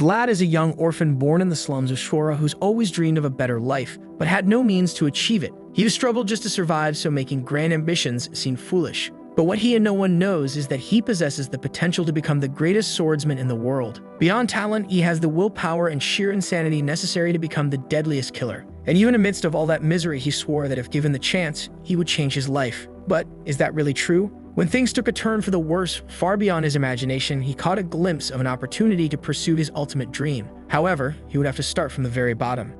Vlad is a young orphan born in the slums of Shora who's always dreamed of a better life, but had no means to achieve it. He has struggled just to survive, so making grand ambitions seem foolish. But what he and no one knows is that he possesses the potential to become the greatest swordsman in the world. Beyond talent, he has the willpower and sheer insanity necessary to become the deadliest killer. And even amidst of all that misery, he swore that if given the chance, he would change his life. But is that really true? When things took a turn for the worse, far beyond his imagination, he caught a glimpse of an opportunity to pursue his ultimate dream. However, he would have to start from the very bottom.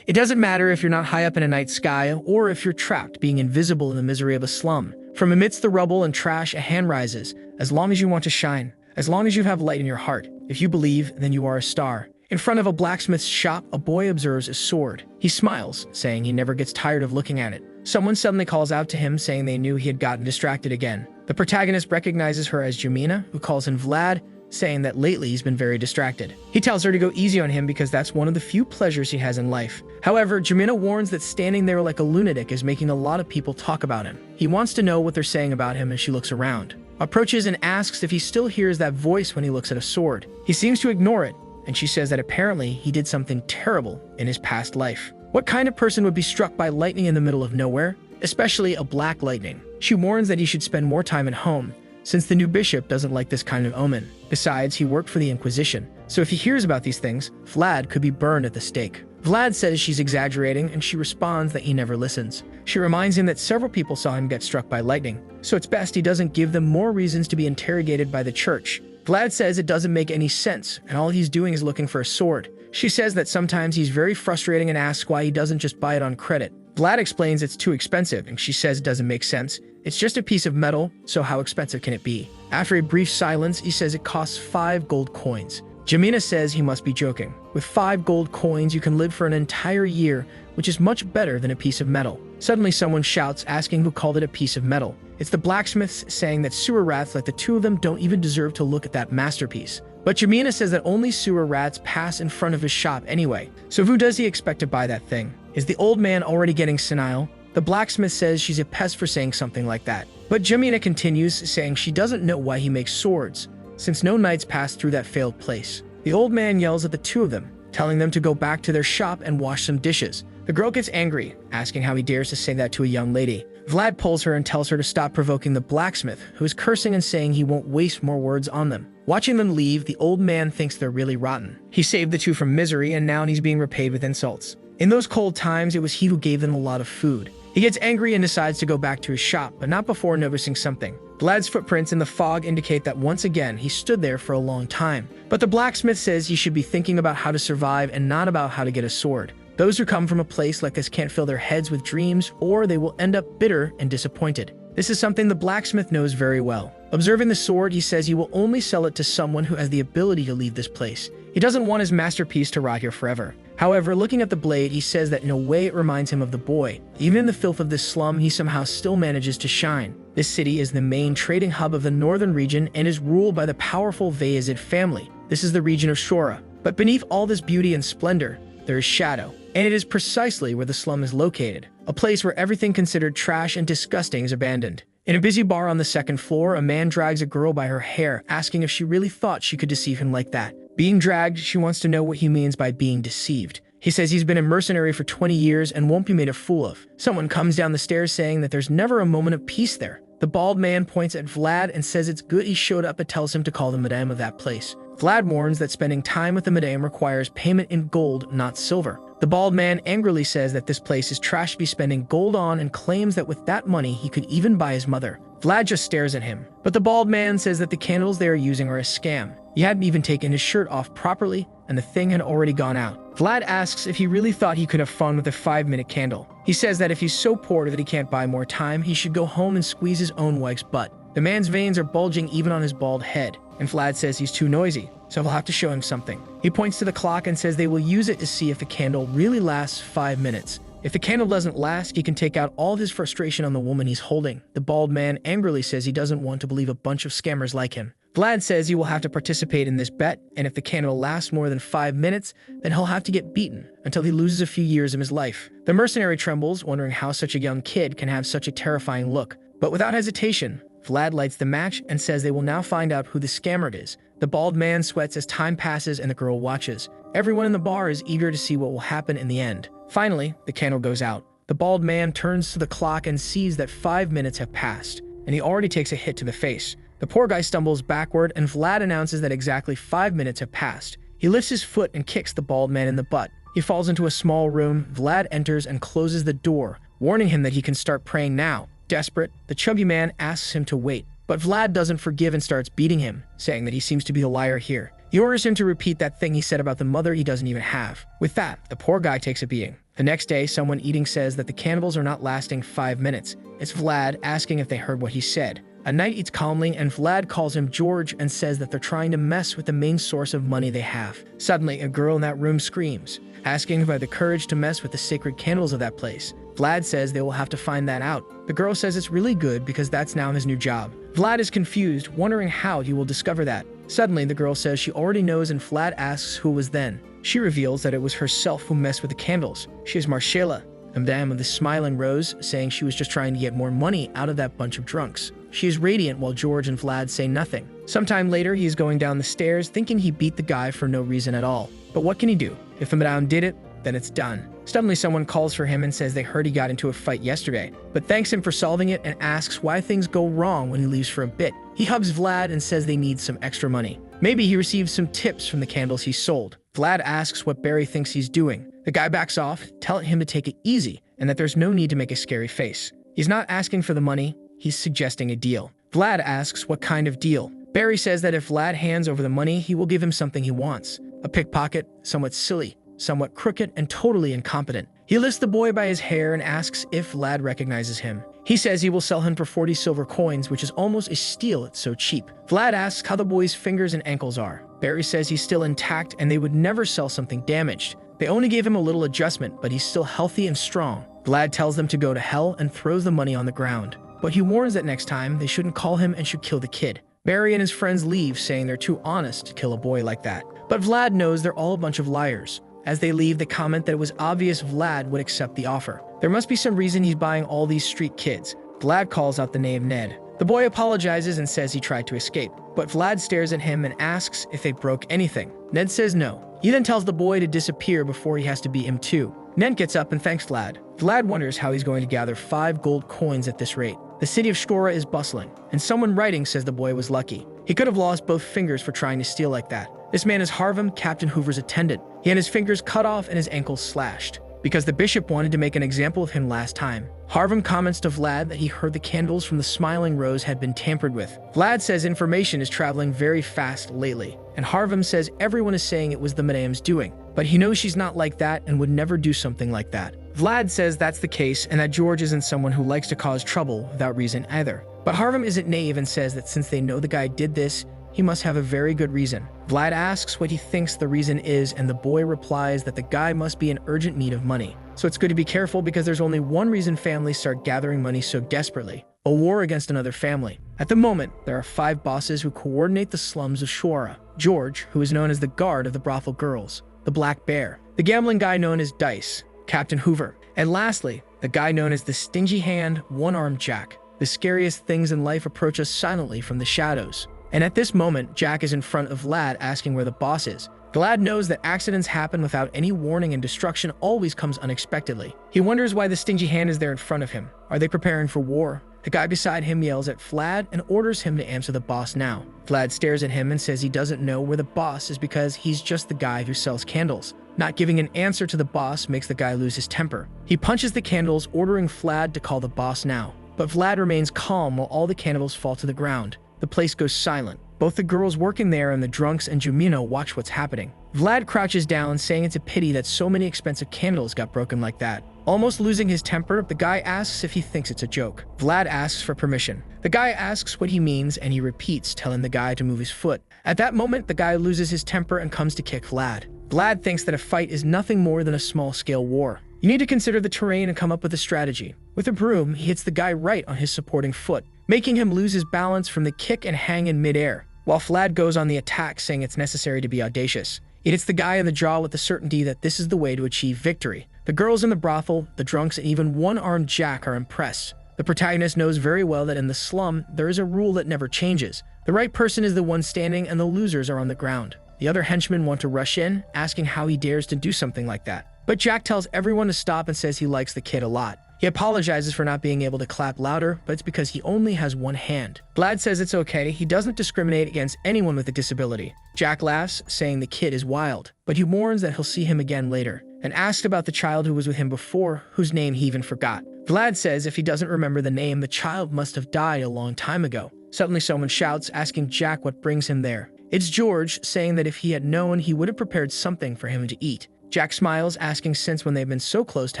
It doesn't matter if you're not high up in a night sky or if you're trapped, being invisible in the misery of a slum. From amidst the rubble and trash, a hand rises. As long as you want to shine, as long as you have light in your heart. If you believe, then you are a star. In front of a blacksmith's shop, a boy observes a sword. He smiles, saying he never gets tired of looking at it. Someone suddenly calls out to him, saying they knew he had gotten distracted again. The protagonist recognizes her as Jamina, who calls him Vlad, saying that lately he's been very distracted. He tells her to go easy on him because that's one of the few pleasures he has in life. However, Jamina warns that standing there like a lunatic is making a lot of people talk about him. He wants to know what they're saying about him as she looks around. Approaches and asks if he still hears that voice when he looks at a sword. He seems to ignore it, and she says that apparently he did something terrible in his past life. What kind of person would be struck by lightning in the middle of nowhere? Especially a black lightning. She warns that he should spend more time at home, since the new bishop doesn't like this kind of omen. Besides, he worked for the Inquisition, so if he hears about these things, Vlad could be burned at the stake. Vlad says she's exaggerating, and she responds that he never listens. She reminds him that several people saw him get struck by lightning, so it's best he doesn't give them more reasons to be interrogated by the church. Vlad says it doesn't make any sense, and all he's doing is looking for a sword. She says that sometimes he's very frustrating and asks why he doesn't just buy it on credit. Vlad explains it's too expensive, and she says it doesn't make sense. It's just a piece of metal, so how expensive can it be? After a brief silence, he says it costs 5 gold coins. Jamina says he must be joking. With 5 gold coins, you can live for an entire year, which is much better than a piece of metal. Suddenly, someone shouts, asking who called it a piece of metal. It's the blacksmiths, saying that sewer rats like the two of them don't even deserve to look at that masterpiece. But Jamina says that only sewer rats pass in front of his shop anyway. So who does he expect to buy that thing? Is the old man already getting senile? The blacksmith says she's a pest for saying something like that. But Jamina continues, saying she doesn't know why he makes swords, since no knights pass through that failed place. The old man yells at the two of them, telling them to go back to their shop and wash some dishes. The girl gets angry, asking how he dares to say that to a young lady. Vlad pulls her and tells her to stop provoking the blacksmith, who is cursing and saying he won't waste more words on them. Watching them leave, the old man thinks they're really rotten. He saved the two from misery, and now he's being repaid with insults. In those cold times, it was he who gave them a lot of food. He gets angry and decides to go back to his shop, but not before noticing something. Vlad's footprints in the fog indicate that once again he stood there for a long time. But the blacksmith says he should be thinking about how to survive and not about how to get a sword. Those who come from a place like this can't fill their heads with dreams, or they will end up bitter and disappointed. This is something the blacksmith knows very well. Observing the sword, he says he will only sell it to someone who has the ability to leave this place. He doesn't want his masterpiece to rot here forever. However, looking at the blade, he says that in a way it reminds him of the boy. Even in the filth of this slum, he somehow still manages to shine. This city is the main trading hub of the northern region and is ruled by the powerful Bayezid family. This is the region of Shora. But beneath all this beauty and splendor, there is shadow. And it is precisely where the slum is located, a place where everything considered trash and disgusting is abandoned. In a busy bar on the second floor, a man drags a girl by her hair, asking if she really thought she could deceive him like that. Being dragged, she wants to know what he means by being deceived. He says he's been a mercenary for 20 years and won't be made a fool of. Someone comes down the stairs saying that there's never a moment of peace there. The bald man points at Vlad and says it's good he showed up, but tells him to call the madame of that place. Vlad warns that spending time with the madame requires payment in gold, not silver. The bald man angrily says that this place is trash to be spending gold on and claims that with that money he could even buy his mother. Vlad just stares at him, but the bald man says that the candles they are using are a scam. He hadn't even taken his shirt off properly, and the thing had already gone out. Vlad asks if he really thought he could have fun with a 5-minute candle. He says that if he's so poor that he can't buy more time, he should go home and squeeze his own wife's butt. The man's veins are bulging even on his bald head, and Vlad says he's too noisy, so he'll have to show him something. He points to the clock and says they will use it to see if the candle really lasts 5 minutes. If the candle doesn't last, he can take out all of his frustration on the woman he's holding. The bald man angrily says he doesn't want to believe a bunch of scammers like him. Vlad says he will have to participate in this bet, and if the candle lasts more than 5 minutes, then he'll have to get beaten until he loses a few years of his life. The mercenary trembles, wondering how such a young kid can have such a terrifying look. But without hesitation, Vlad lights the match and says they will now find out who the scammer is. The bald man sweats as time passes and the girl watches. Everyone in the bar is eager to see what will happen in the end. Finally, the candle goes out. The bald man turns to the clock and sees that 5 minutes have passed, and he already takes a hit to the face. The poor guy stumbles backward, and Vlad announces that exactly 5 minutes have passed. He lifts his foot and kicks the bald man in the butt. He falls into a small room. Vlad enters and closes the door, warning him that he can start praying now. Desperate, the chubby man asks him to wait, but Vlad doesn't forgive and starts beating him, saying that he seems to be the liar here. He orders him to repeat that thing he said about the mother he doesn't even have. With that, the poor guy takes a beating. The next day, someone eating says that the cannibals are not lasting 5 minutes. It's Vlad asking if they heard what he said. A knight eats calmly, and Vlad calls him George and says that they're trying to mess with the main source of money they have. Suddenly, a girl in that room screams, asking if I have the courage to mess with the sacred candles of that place. Vlad says they will have to find that out. The girl says it's really good because that's now his new job. Vlad is confused, wondering how he will discover that. Suddenly, the girl says she already knows, and Vlad asks who it was then. She reveals that it was herself who messed with the candles. She is Marcella, a madame of the smiling rose, saying she was just trying to get more money out of that bunch of drunks. She is radiant while George and Vlad say nothing. Sometime later, he is going down the stairs thinking he beat the guy for no reason at all. But what can he do? If the madame did it, then it's done. Suddenly, someone calls for him and says they heard he got into a fight yesterday, but thanks him for solving it and asks why things go wrong when he leaves for a bit. He hugs Vlad and says they need some extra money. Maybe he receives some tips from the candles he sold. Vlad asks what Barry thinks he's doing. The guy backs off, telling him to take it easy and that there's no need to make a scary face. He's not asking for the money, he's suggesting a deal. Vlad asks what kind of deal. Barry says that if Vlad hands over the money, he will give him something he wants. A pickpocket, somewhat silly, somewhat crooked, and totally incompetent. He lifts the boy by his hair and asks if Vlad recognizes him. He says he will sell him for 40 silver coins, which is almost a steal, it's so cheap. Vlad asks how the boy's fingers and ankles are. Barry says he's still intact and they would never sell something damaged. They only gave him a little adjustment, but he's still healthy and strong. Vlad tells them to go to hell and throws the money on the ground. But he warns that next time, they shouldn't call him and should kill the kid. Barry and his friends leave, saying they're too honest to kill a boy like that. But Vlad knows they're all a bunch of liars. As they leave, they comment that it was obvious Vlad would accept the offer. There must be some reason he's buying all these street kids. Vlad calls out the name Ned. The boy apologizes and says he tried to escape, but Vlad stares at him and asks if they broke anything. Ned says no. He then tells the boy to disappear before he has to beat him too. Ned gets up and thanks Vlad. Vlad wonders how he's going to gather 5 gold coins at this rate. The city of Shkora is bustling, and someone writing says the boy was lucky. He could have lost both fingers for trying to steal like that. This man is Harvem, Captain Hoover's attendant. He had his fingers cut off and his ankles slashed, because the bishop wanted to make an example of him last time. Harvem comments to Vlad that he heard the candles from the Smiling Rose had been tampered with. Vlad says information is traveling very fast lately, and Harvem says everyone is saying it was the madame's doing, but he knows she's not like that and would never do something like that. Vlad says that's the case and that George isn't someone who likes to cause trouble without reason either. But Harvem isn't naive and says that since they know the guy did this, he must have a very good reason. Vlad asks what he thinks the reason is, and the boy replies that the guy must be in urgent need of money. So it's good to be careful because there's only one reason families start gathering money so desperately: a war against another family. At the moment, there are 5 bosses who coordinate the slums of Shkora. George, who is known as the guard of the brothel girls, the Black Bear, the gambling guy known as Dice, Captain Hoover, and lastly, the guy known as the Stingy Hand, One-Armed Jack. The scariest things in life approach us silently from the shadows. And at this moment, Jack is in front of Vlad asking where the boss is. Vlad knows that accidents happen without any warning and destruction always comes unexpectedly. He wonders why the Stingy Hand is there in front of him. Are they preparing for war? The guy beside him yells at Vlad and orders him to answer the boss now. Vlad stares at him and says he doesn't know where the boss is because he's just the guy who sells candles. Not giving an answer to the boss makes the guy lose his temper. He punches the candles, ordering Vlad to call the boss now. But Vlad remains calm while all the candles fall to the ground. The place goes silent. Both the girls working there and the drunks and Jumino watch what's happening. Vlad crouches down, saying it's a pity that so many expensive candles got broken like that. Almost losing his temper, the guy asks if he thinks it's a joke. Vlad asks for permission. The guy asks what he means and he repeats, telling the guy to move his foot. At that moment, the guy loses his temper and comes to kick Vlad. Vlad thinks that a fight is nothing more than a small-scale war. You need to consider the terrain and come up with a strategy. With a broom, he hits the guy right on his supporting foot, making him lose his balance from the kick and hang in midair, while Vlad goes on the attack, saying it's necessary to be audacious. It hits the guy in the jaw with the certainty that this is the way to achieve victory. The girls in the brothel, the drunks, and even One-Armed Jack are impressed. The protagonist knows very well that in the slum, there is a rule that never changes. The right person is the one standing and the losers are on the ground. The other henchmen want to rush in, asking how he dares to do something like that. But Jack tells everyone to stop and says he likes the kid a lot. He apologizes for not being able to clap louder, but it's because he only has one hand. Vlad says it's okay, he doesn't discriminate against anyone with a disability. Jack laughs, saying the kid is wild, but he warns that he'll see him again later, and asks about the child who was with him before, whose name he even forgot. Vlad says if he doesn't remember the name, the child must have died a long time ago. Suddenly someone shouts, asking Jack what brings him there. It's George, saying that if he had known, he would have prepared something for him to eat. Jack smiles, asking since when they've been so close to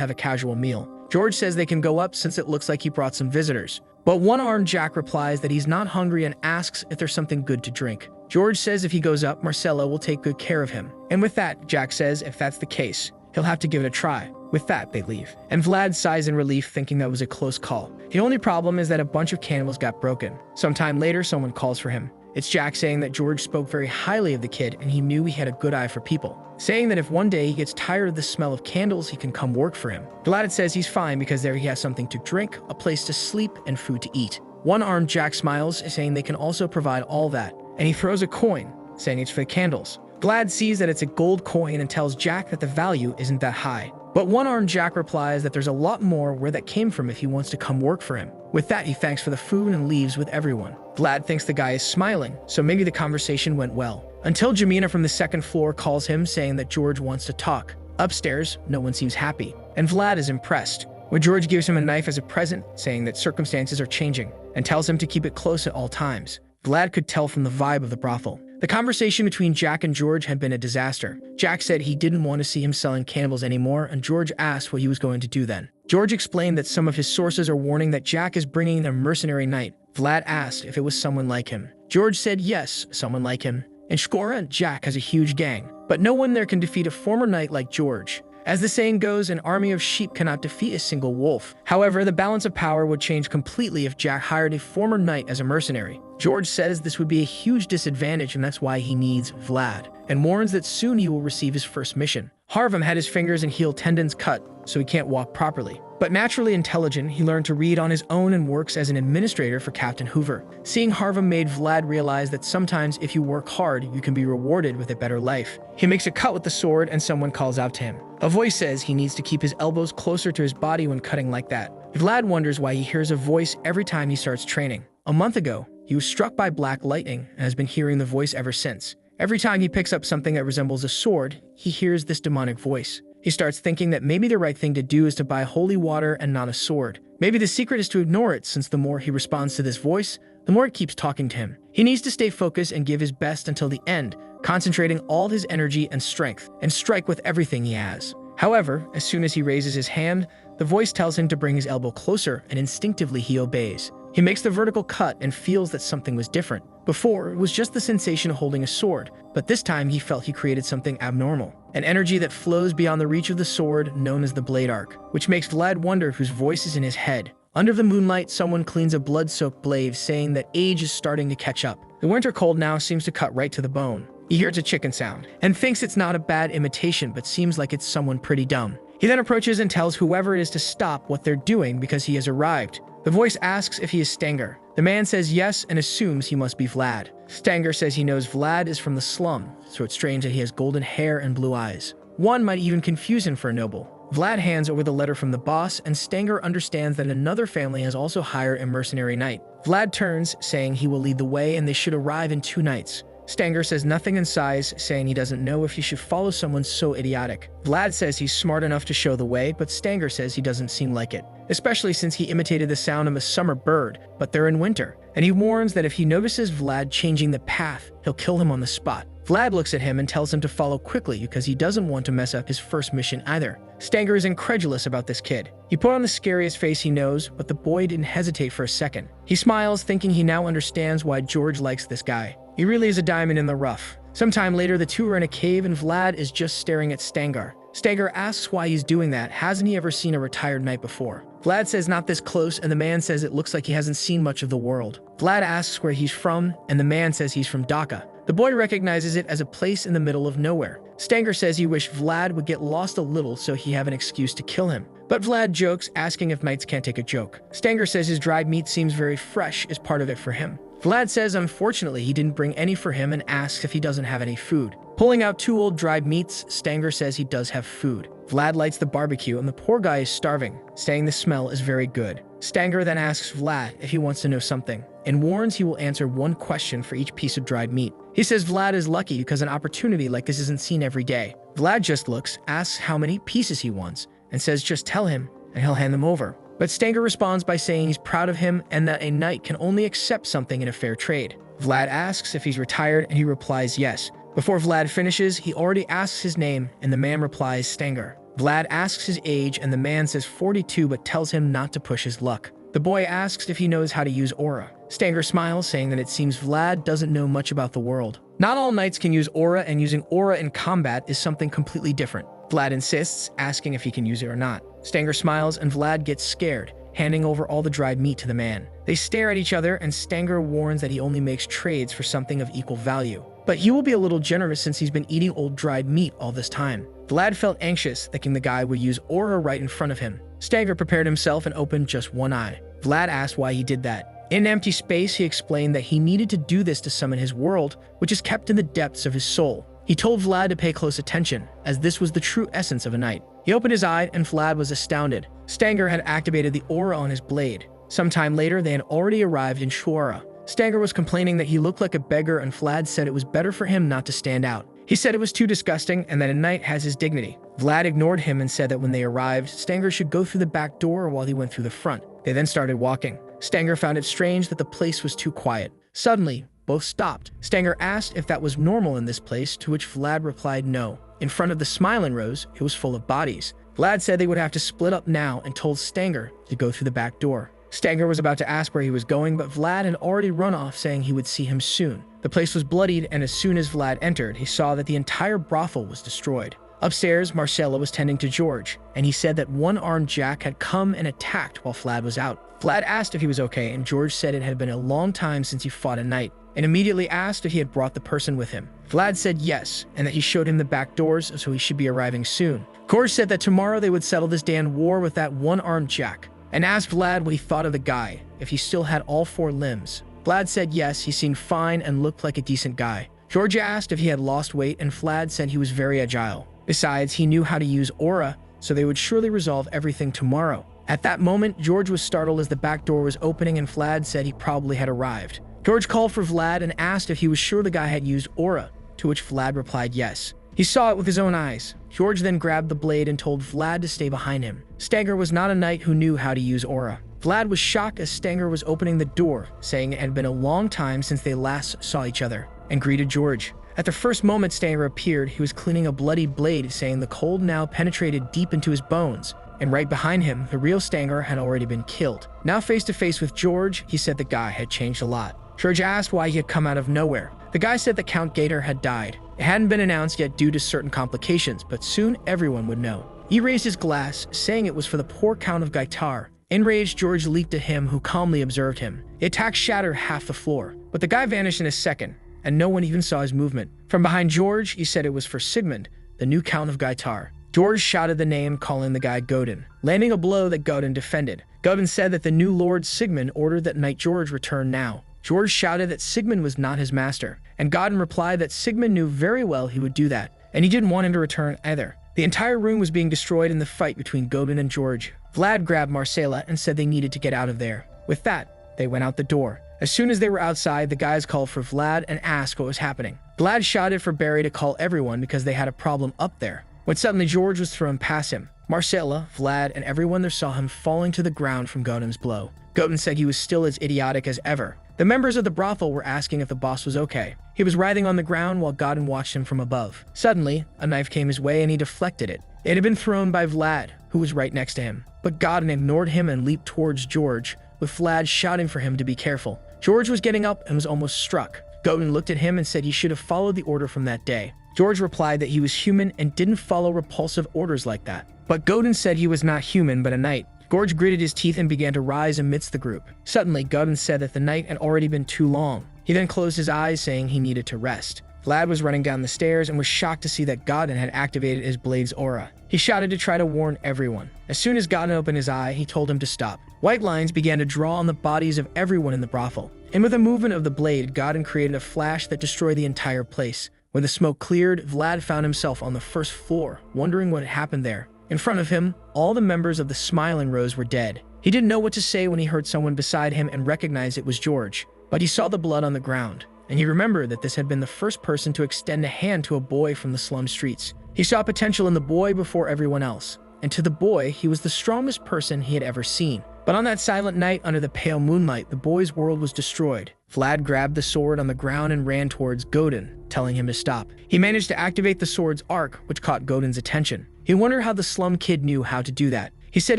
have a casual meal. George says they can go up since it looks like he brought some visitors. But one-armed Jack replies that he's not hungry and asks if there's something good to drink. George says if he goes up, Marcelo will take good care of him. And with that, Jack says if that's the case, he'll have to give it a try. With that, they leave. And Vlad sighs in relief, thinking that was a close call. The only problem is that a bunch of candles got broken. Sometime later, someone calls for him. It's Jack saying that George spoke very highly of the kid and he knew he had a good eye for people, saying that if one day he gets tired of the smell of candles, he can come work for him. Vlad says he's fine because there he has something to drink, a place to sleep, and food to eat. One-armed Jack smiles, saying they can also provide all that, and he throws a coin, saying it's for the candles. Vlad sees that it's a gold coin and tells Jack that the value isn't that high. But one-armed Jack replies that there's a lot more where that came from if he wants to come work for him. With that, he thanks for the food and leaves with everyone. Vlad thinks the guy is smiling, so maybe the conversation went well. Until Jamina from the second floor calls him, saying that George wants to talk. Upstairs, no one seems happy, and Vlad is impressed, where George gives him a knife as a present, saying that circumstances are changing, and tells him to keep it close at all times. Vlad could tell from the vibe of the brothel. The conversation between Jack and George had been a disaster. Jack said he didn't want to see him selling candles anymore, and George asked what he was going to do then. George explained that some of his sources are warning that Jack is bringing a mercenary knight. Vlad asked if it was someone like him. George said yes, someone like him. In Shkora, Jack has a huge gang, but no one there can defeat a former knight like George. As the saying goes, an army of sheep cannot defeat a single wolf. However, the balance of power would change completely if Jack hired a former knight as a mercenary. George says this would be a huge disadvantage, and that's why he needs Vlad, and warns that soon he will receive his first mission. Harvem had his fingers and heel tendons cut, so he can't walk properly. But naturally intelligent, he learned to read on his own and works as an administrator for Captain Hoover. Seeing Harvem made Vlad realize that sometimes if you work hard, you can be rewarded with a better life. He makes a cut with the sword and someone calls out to him. A voice says he needs to keep his elbows closer to his body when cutting like that. Vlad wonders why he hears a voice every time he starts training. A month ago, he was struck by black lightning and has been hearing the voice ever since. Every time he picks up something that resembles a sword, he hears this demonic voice. He starts thinking that maybe the right thing to do is to buy holy water and not a sword. Maybe the secret is to ignore it, since the more he responds to this voice, the more it keeps talking to him. He needs to stay focused and give his best until the end, concentrating all his energy and strength, and strike with everything he has. However, as soon as he raises his hand, the voice tells him to bring his elbow closer, and instinctively he obeys. He makes the vertical cut and feels that something was different. Before, it was just the sensation of holding a sword, but this time he felt he created something abnormal. An energy that flows beyond the reach of the sword, known as the blade arc, which makes Vlad wonder whose voice is in his head. Under the moonlight, someone cleans a blood-soaked blade, saying that age is starting to catch up. The winter cold now seems to cut right to the bone. He hears a chicken sound, and thinks it's not a bad imitation, but seems like it's someone pretty dumb. He then approaches and tells whoever it is to stop what they're doing because he has arrived. The voice asks if he is Stanger. The man says yes and assumes he must be Vlad. Stanger says he knows Vlad is from the slum, so it's strange that he has golden hair and blue eyes. One might even confuse him for a noble. Vlad hands over the letter from the boss, and Stanger understands that another family has also hired a mercenary knight. Vlad turns, saying he will lead the way and they should arrive in 2 nights. Stanger says nothing and sighs, saying he doesn't know if he should follow someone so idiotic. Vlad says he's smart enough to show the way, but Stanger says he doesn't seem like it, especially since he imitated the sound of a summer bird, but they're in winter. And he warns that if he notices Vlad changing the path, he'll kill him on the spot. Vlad looks at him and tells him to follow quickly because he doesn't want to mess up his first mission either. Stanger is incredulous about this kid. He put on the scariest face he knows, but the boy didn't hesitate for a second. He smiles, thinking he now understands why George likes this guy. He really is a diamond in the rough. Sometime later, the two are in a cave and Vlad is just staring at Stanger. Stanger asks why he's doing that. Hasn't he ever seen a retired knight before? Vlad says not this close, and the man says it looks like he hasn't seen much of the world. Vlad asks where he's from, and the man says he's from Dhaka. The boy recognizes it as a place in the middle of nowhere. Stanger says he wished Vlad would get lost a little so he have an excuse to kill him. But Vlad jokes, asking if knights can't take a joke. Stanger says his dried meat seems very fresh is part of it for him. Vlad says unfortunately he didn't bring any for him and asks if he doesn't have any food. Pulling out 2 old dried meats, Stanger says he does have food. Vlad lights the barbecue and the poor guy is starving, saying the smell is very good. Stanger then asks Vlad if he wants to know something, and warns he will answer 1 question for each piece of dried meat. He says Vlad is lucky because an opportunity like this isn't seen every day. Vlad just looks, asks how many pieces he wants, and says just tell him, and he'll hand them over. But Stanger responds by saying he's proud of him and that a knight can only accept something in a fair trade. Vlad asks if he's retired and he replies yes. Before Vlad finishes, he already asks his name and the man replies Stanger. Vlad asks his age and the man says 42 but tells him not to push his luck. The boy asks if he knows how to use aura. Stanger smiles, saying that it seems Vlad doesn't know much about the world. Not all knights can use aura, and using aura in combat is something completely different. Vlad insists, asking if he can use it or not. Stanger smiles and Vlad gets scared, handing over all the dried meat to the man. They stare at each other and Stanger warns that he only makes trades for something of equal value. But he will be a little generous since he's been eating old dried meat all this time. Vlad felt anxious, thinking the guy would use aura right in front of him. Stanger prepared himself and opened just 1 eye. Vlad asked why he did that. In an empty space, he explained that he needed to do this to summon his world, which is kept in the depths of his soul. He told Vlad to pay close attention, as this was the true essence of a knight. He opened his eye and Vlad was astounded. Stanger had activated the aura on his blade. Sometime later, they had already arrived in Shura. Stanger was complaining that he looked like a beggar and Vlad said it was better for him not to stand out. He said it was too disgusting and that a knight has his dignity. Vlad ignored him and said that when they arrived, Stanger should go through the back door while he went through the front. They then started walking. Stanger found it strange that the place was too quiet. Suddenly, both stopped. Stanger asked if that was normal in this place, to which Vlad replied no. In front of the Smiling Rose, it was full of bodies. Vlad said they would have to split up now and told Stanger to go through the back door. Stanger was about to ask where he was going, but Vlad had already run off, saying he would see him soon. The place was bloodied, and as soon as Vlad entered, he saw that the entire brothel was destroyed. Upstairs, Marcella was tending to George, and he said that one-armed Jack had come and attacked while Vlad was out. Vlad asked if he was okay, and George said it had been a long time since he fought a knight, and immediately asked if he had brought the person with him. Vlad said yes, and that he showed him the back doors, so he should be arriving soon. George said that tomorrow they would settle this damn war with that one-armed Jack, and asked Vlad what he thought of the guy, if he still had all 4 limbs. Vlad said yes, he seemed fine and looked like a decent guy. George asked if he had lost weight, and Vlad said he was very agile. Besides, he knew how to use aura, so they would surely resolve everything tomorrow. At that moment, George was startled as the back door was opening and Vlad said he probably had arrived. George called for Vlad and asked if he was sure the guy had used aura, to which Vlad replied yes. He saw it with his own eyes. George then grabbed the blade and told Vlad to stay behind him. Stanger was not a knight who knew how to use aura. Vlad was shocked as Stanger was opening the door, saying it had been a long time since they last saw each other, and greeted George. At the first moment Stanger appeared, he was cleaning a bloody blade, saying the cold now penetrated deep into his bones, and right behind him, the real Stanger had already been killed. Now face to face with George, he said the guy had changed a lot. George asked why he had come out of nowhere. The guy said that Count Gator had died. It hadn't been announced yet due to certain complications, but soon everyone would know. He raised his glass, saying it was for the poor Count of Gaitar. Enraged, George leaped at him, who calmly observed him. The attack shattered half the floor, but the guy vanished in a second, and no one even saw his movement. From behind George, he said it was for Sigmund, the new Count of Gaitar. George shouted the name, calling the guy Godin, landing a blow that Godin defended. Godin said that the new Lord Sigmund ordered that Knight George return now. George shouted that Sigmund was not his master, and Godin replied that Sigmund knew very well he would do that, and he didn't want him to return either. The entire room was being destroyed in the fight between Godin and George. Vlad grabbed Marcella and said they needed to get out of there. With that, they went out the door. As soon as they were outside, the guys called for Vlad and asked what was happening. Vlad shouted for Barry to call everyone because they had a problem up there, when suddenly George was thrown past him. Marcella, Vlad, and everyone there saw him falling to the ground from Godin's blow. Godin said he was still as idiotic as ever. The members of the brothel were asking if the boss was okay. He was writhing on the ground while Godin watched him from above. Suddenly, a knife came his way and he deflected it. It had been thrown by Vlad, who was right next to him. But Godin ignored him and leaped towards George, with Vlad shouting for him to be careful. George was getting up and was almost struck. Godin looked at him and said he should have followed the order from that day. George replied that he was human and didn't follow repulsive orders like that. But Godin said he was not human but a knight. George gritted his teeth and began to rise amidst the group. Suddenly, Godin said that the night had already been too long. He then closed his eyes, saying he needed to rest. Vlad was running down the stairs and was shocked to see that Godin had activated his blade's aura. He shouted to try to warn everyone. As soon as Godin opened his eye, he told him to stop. White lines began to draw on the bodies of everyone in the brothel. and with a movement of the blade, Godin created a flash that destroyed the entire place. When the smoke cleared, Vlad found himself on the first floor, wondering what had happened there. In front of him, all the members of the Smiling Rose were dead. He didn't know what to say when he heard someone beside him and recognized it was George. But he saw the blood on the ground, and he remembered that this had been the first person to extend a hand to a boy from the slum streets. He saw potential in the boy before everyone else, and to the boy, he was the strongest person he had ever seen. But on that silent night under the pale moonlight, the boy's world was destroyed. Vlad grabbed the sword on the ground and ran towards Godin, telling him to stop. He managed to activate the sword's arc, which caught Godin's attention. He wondered how the slum kid knew how to do that. He said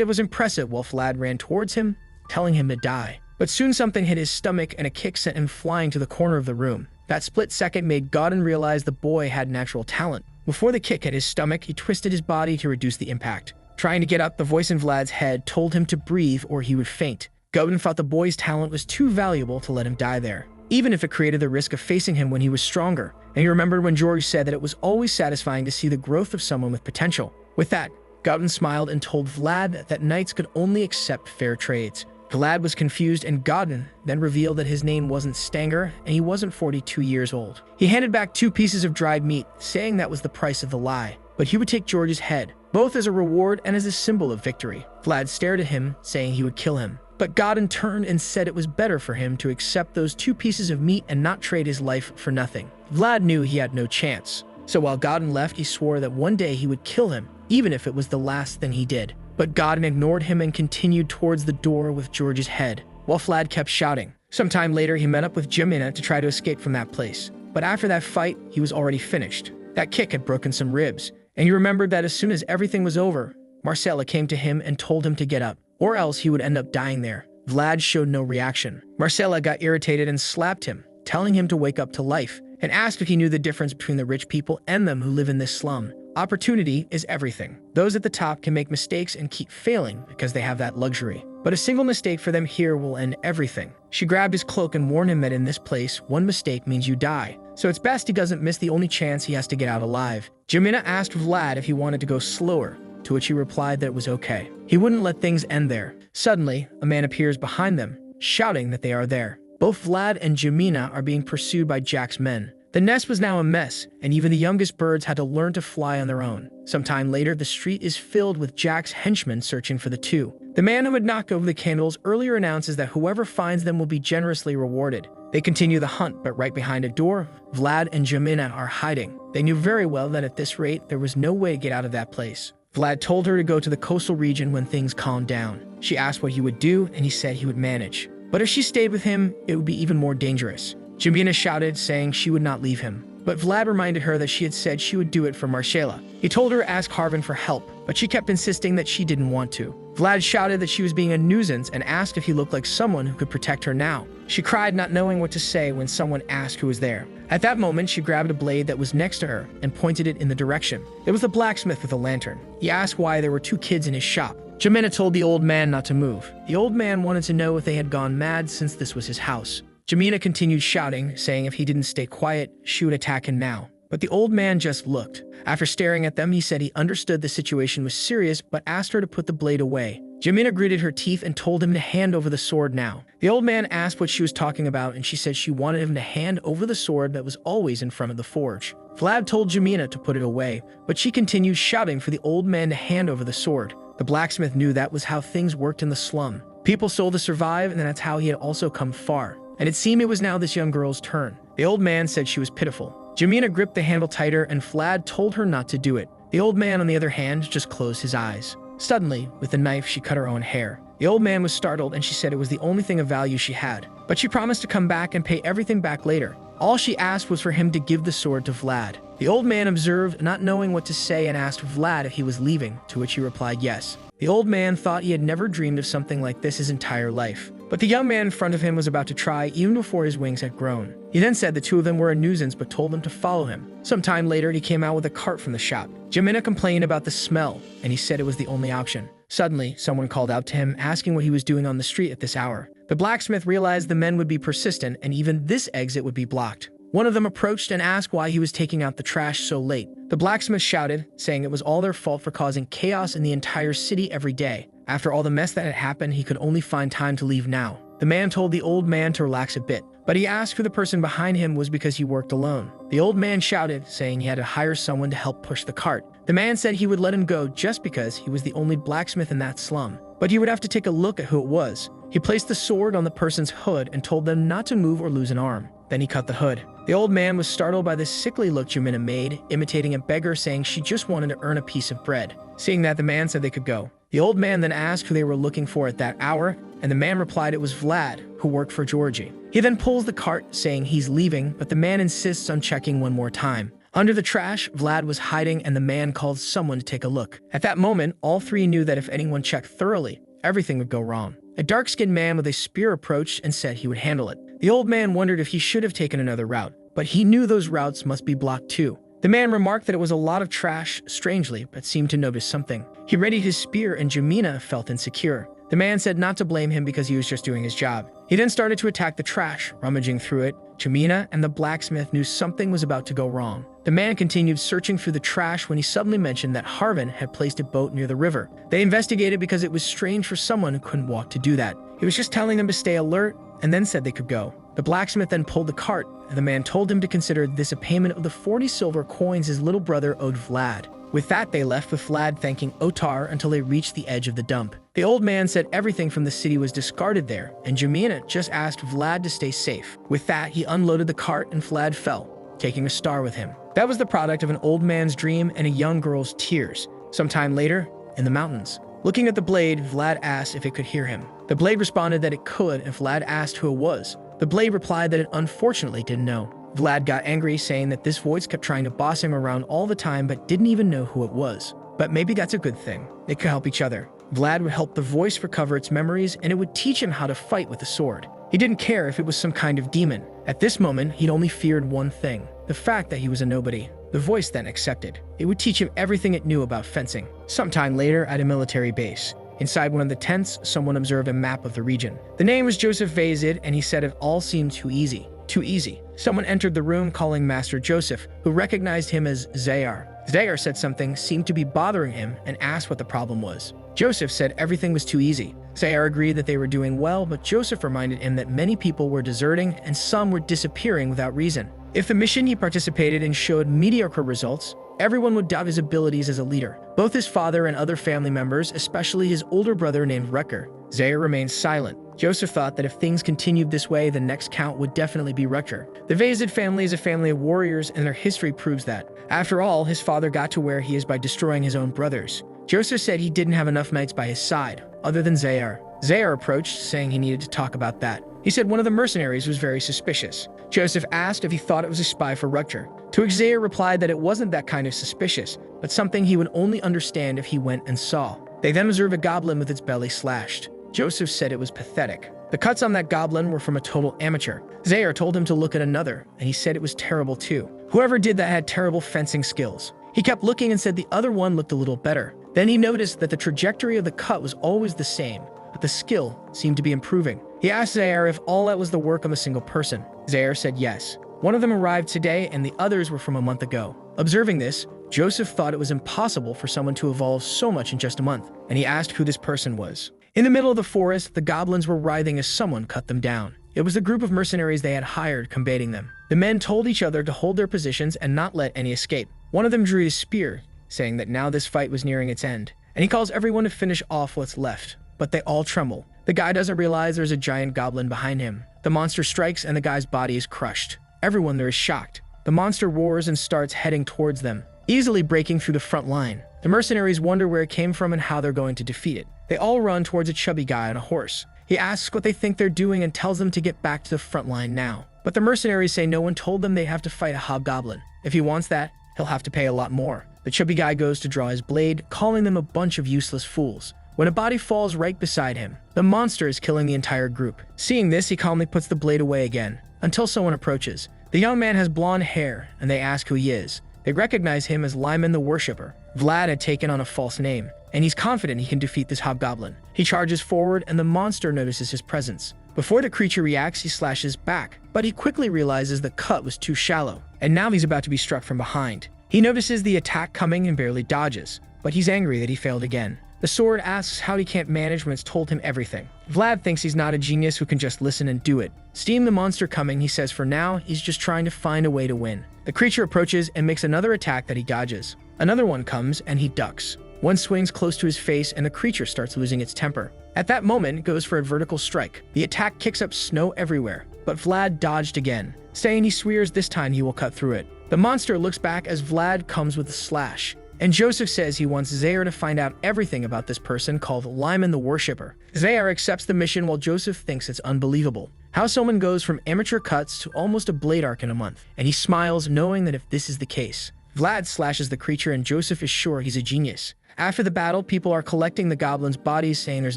it was impressive while Vlad ran towards him, telling him to die. But soon something hit his stomach and a kick sent him flying to the corner of the room. That split second made Godin realize the boy had natural talent. Before the kick hit his stomach, he twisted his body to reduce the impact. Trying to get up, the voice in Vlad's head told him to breathe or he would faint. Godin thought the boy's talent was too valuable to let him die there, even if it created the risk of facing him when he was stronger. And he remembered when George said that it was always satisfying to see the growth of someone with potential. With that, Godin smiled and told Vlad that knights could only accept fair trades. Vlad was confused, and Godin then revealed that his name wasn't Stanger and he wasn't 42 years old. He handed back 2 pieces of dried meat, saying that was the price of the lie, but he would take George's head, both as a reward and as a symbol of victory. Vlad stared at him, saying he would kill him, but Godin turned and said it was better for him to accept those 2 pieces of meat and not trade his life for nothing. Vlad knew he had no chance, so while Godin left, he swore that one day he would kill him, even if it was the last thing he did. But Godin ignored him and continued towards the door with George's head, while Vlad kept shouting. Sometime later, he met up with Jamina to try to escape from that place. But after that fight, he was already finished. That kick had broken some ribs, and he remembered that as soon as everything was over, Marcella came to him and told him to get up, or else he would end up dying there. Vlad showed no reaction. Marcella got irritated and slapped him, telling him to wake up to life, and asked if he knew the difference between the rich people and them who live in this slum. Opportunity is everything. Those at the top can make mistakes and keep failing because they have that luxury. But a single mistake for them here will end everything. She grabbed his cloak and warned him that in this place, one mistake means you die. So it's best he doesn't miss the only chance he has to get out alive. Jamina asked Vlad if he wanted to go slower, to which he replied that it was okay. He wouldn't let things end there. Suddenly, a man appears behind them, shouting that they are there. Both Vlad and Jamina are being pursued by Jack's men. The nest was now a mess, and even the youngest birds had to learn to fly on their own. Sometime later, the street is filled with Jack's henchmen searching for the 2. The man who had knocked over the candles earlier announces that whoever finds them will be generously rewarded. They continue the hunt, but right behind a door, Vlad and Jamina are hiding. They knew very well that at this rate, there was no way to get out of that place. Vlad told her to go to the coastal region when things calmed down. She asked what he would do, and he said he would manage. But if she stayed with him, it would be even more dangerous. Jamina shouted, saying she would not leave him. But Vlad reminded her that she had said she would do it for Marcella. He told her to ask Harvin for help, but she kept insisting that she didn't want to. Vlad shouted that she was being a nuisance and asked if he looked like someone who could protect her now. She cried, not knowing what to say when someone asked who was there. At that moment, she grabbed a blade that was next to her and pointed it in the direction. It was the blacksmith with a lantern. He asked why there were 2 kids in his shop. Jamina told the old man not to move. The old man wanted to know if they had gone mad since this was his house. Jamina continued shouting, saying if he didn't stay quiet, she would attack him now. But the old man just looked. After staring at them, he said he understood the situation was serious, but asked her to put the blade away. Jamina gritted her teeth and told him to hand over the sword now. The old man asked what she was talking about, and she said she wanted him to hand over the sword that was always in front of the forge. Vlad told Jamina to put it away, but she continued shouting for the old man to hand over the sword. The blacksmith knew that was how things worked in the slum. People sold to survive, and that's how he had also come far. And it seemed it was now this young girl's turn. The old man said she was pitiful. Jamina gripped the handle tighter, and Vlad told her not to do it. The old man, on the other hand, just closed his eyes. Suddenly, with the knife, she cut her own hair. The old man was startled, and she said it was the only thing of value she had. But she promised to come back and pay everything back later. All she asked was for him to give the sword to Vlad. The old man observed, not knowing what to say, and asked Vlad if he was leaving, to which he replied yes. The old man thought he had never dreamed of something like this his entire life. But the young man in front of him was about to try even before his wings had grown. He then said the 2 of them were a nuisance but told them to follow him. Sometime later, he came out with a cart from the shop. Jamina complained about the smell, and he said it was the only option. Suddenly, someone called out to him, asking what he was doing on the street at this hour. The blacksmith realized the men would be persistent, and even this exit would be blocked. One of them approached and asked why he was taking out the trash so late. The blacksmith shouted, saying it was all their fault for causing chaos in the entire city every day. After all the mess that had happened, he could only find time to leave now. The man told the old man to relax a bit, but he asked who the person behind him was because he worked alone. The old man shouted, saying he had to hire someone to help push the cart. The man said he would let him go just because he was the only blacksmith in that slum, but he would have to take a look at who it was. He placed the sword on the person's hood and told them not to move or lose an arm. Then he cut the hood. The old man was startled by the sickly look Jumina made, imitating a beggar, saying she just wanted to earn a piece of bread. Seeing that, the man said they could go. The old man then asked who they were looking for at that hour, and the man replied it was Vlad, who worked for Georgie. He then pulls the cart, saying he's leaving, but the man insists on checking one more time. Under the trash, Vlad was hiding, and the man called someone to take a look. At that moment, all three knew that if anyone checked thoroughly, everything would go wrong. A dark-skinned man with a spear approached and said he would handle it. The old man wondered if he should have taken another route, but he knew those routes must be blocked too. The man remarked that it was a lot of trash, strangely, but seemed to notice something. He readied his spear, and Jumina felt insecure. The man said not to blame him because he was just doing his job. He then started to attack the trash, rummaging through it. Jumina and the blacksmith knew something was about to go wrong. The man continued searching through the trash when he suddenly mentioned that Harvin had placed a boat near the river. They investigated because it was strange for someone who couldn't walk to do that. He was just telling them to stay alert and then said they could go. The blacksmith then pulled the cart, and the man told him to consider this a payment of the 40 silver coins his little brother owed Vlad. With that, they left with Vlad thanking Otar until they reached the edge of the dump. The old man said everything from the city was discarded there, and Jumina just asked Vlad to stay safe. With that, he unloaded the cart and Vlad fell, taking a star with him. That was the product of an old man's dream and a young girl's tears. Sometime later, in the mountains. Looking at the blade, Vlad asked if it could hear him. The blade responded that it could, and Vlad asked who it was. The blade replied that it unfortunately didn't know. Vlad got angry, saying that this voice kept trying to boss him around all the time but didn't even know who it was. But maybe that's a good thing. They could help each other. Vlad would help the voice recover its memories, and it would teach him how to fight with a sword. He didn't care if it was some kind of demon. At this moment, he'd only feared one thing: the fact that he was a nobody. The voice then accepted. It would teach him everything it knew about fencing. Sometime later, at a military base, inside one of the tents, someone observed a map of the region. The name was Joseph Vazid, and he said it all seemed too easy. Too easy. Someone entered the room calling Master Joseph, who recognized him as Zayar. Zayar said something seemed to be bothering him and asked what the problem was. Joseph said everything was too easy. Zayar agreed that they were doing well, but Joseph reminded him that many people were deserting and some were disappearing without reason. If the mission he participated in showed mediocre results, everyone would doubt his abilities as a leader. Both his father and other family members, especially his older brother named Rucker. Zayar remained silent. Joseph thought that if things continued this way, the next count would definitely be Rucker. The Vazid family is a family of warriors, and their history proves that. After all, his father got to where he is by destroying his own brothers. Joseph said he didn't have enough knights by his side, other than Zayar. Zayar approached, saying he needed to talk about that. He said one of the mercenaries was very suspicious. Joseph asked if he thought it was a spy for Rucker. To which Zayar replied that it wasn't that kind of suspicious, but something he would only understand if he went and saw. They then observed a goblin with its belly slashed. Joseph said it was pathetic. The cuts on that goblin were from a total amateur. Zayar told him to look at another, and he said it was terrible too. Whoever did that had terrible fencing skills. He kept looking and said the other one looked a little better. Then he noticed that the trajectory of the cut was always the same, but the skill seemed to be improving. He asked Zayar if all that was the work of a single person. Zayar said yes. One of them arrived today, and the others were from a month ago. Observing this, Joseph thought it was impossible for someone to evolve so much in just a month, and he asked who this person was. In the middle of the forest, the goblins were writhing as someone cut them down. It was the group of mercenaries they had hired combating them. The men told each other to hold their positions and not let any escape. One of them drew his spear, saying that now this fight was nearing its end, and he calls everyone to finish off what's left. But they all tremble. The guy doesn't realize there's a giant goblin behind him. The monster strikes and the guy's body is crushed. Everyone there is shocked. The monster roars and starts heading towards them, easily breaking through the front line. The mercenaries wonder where it came from and how they're going to defeat it. They all run towards a chubby guy on a horse. He asks what they think they're doing and tells them to get back to the front line now. But the mercenaries say no one told them they have to fight a hobgoblin. If he wants that, he'll have to pay a lot more. The chubby guy goes to draw his blade, calling them a bunch of useless fools. When a body falls right beside him, the monster is killing the entire group. Seeing this, he calmly puts the blade away again, until someone approaches. The young man has blonde hair, and they ask who he is. They recognize him as Lyman the Worshipper. Vlad had taken on a false name, and he's confident he can defeat this hobgoblin. He charges forward, and the monster notices his presence. Before the creature reacts, he slashes back, but he quickly realizes the cut was too shallow, and now he's about to be struck from behind. He notices the attack coming and barely dodges, but he's angry that he failed again. The sword asks how he can't manage when it's told him everything. Vlad thinks he's not a genius who can just listen and do it. Seeing the monster coming, he says for now, he's just trying to find a way to win. The creature approaches and makes another attack that he dodges. Another one comes and he ducks. One swings close to his face and the creature starts losing its temper. At that moment, it goes for a vertical strike. The attack kicks up snow everywhere, but Vlad dodged again. Saying he swears this time he will cut through it. The monster looks back as Vlad comes with a slash. And Joseph says he wants Zaire to find out everything about this person called Lyman the Worshipper. Zaire accepts the mission while Joseph thinks it's unbelievable. How someone goes from amateur cuts to almost a blade arc in a month. And he smiles knowing that if this is the case. Vlad slashes the creature and Joseph is sure he's a genius. After the battle, people are collecting the goblins' bodies saying there's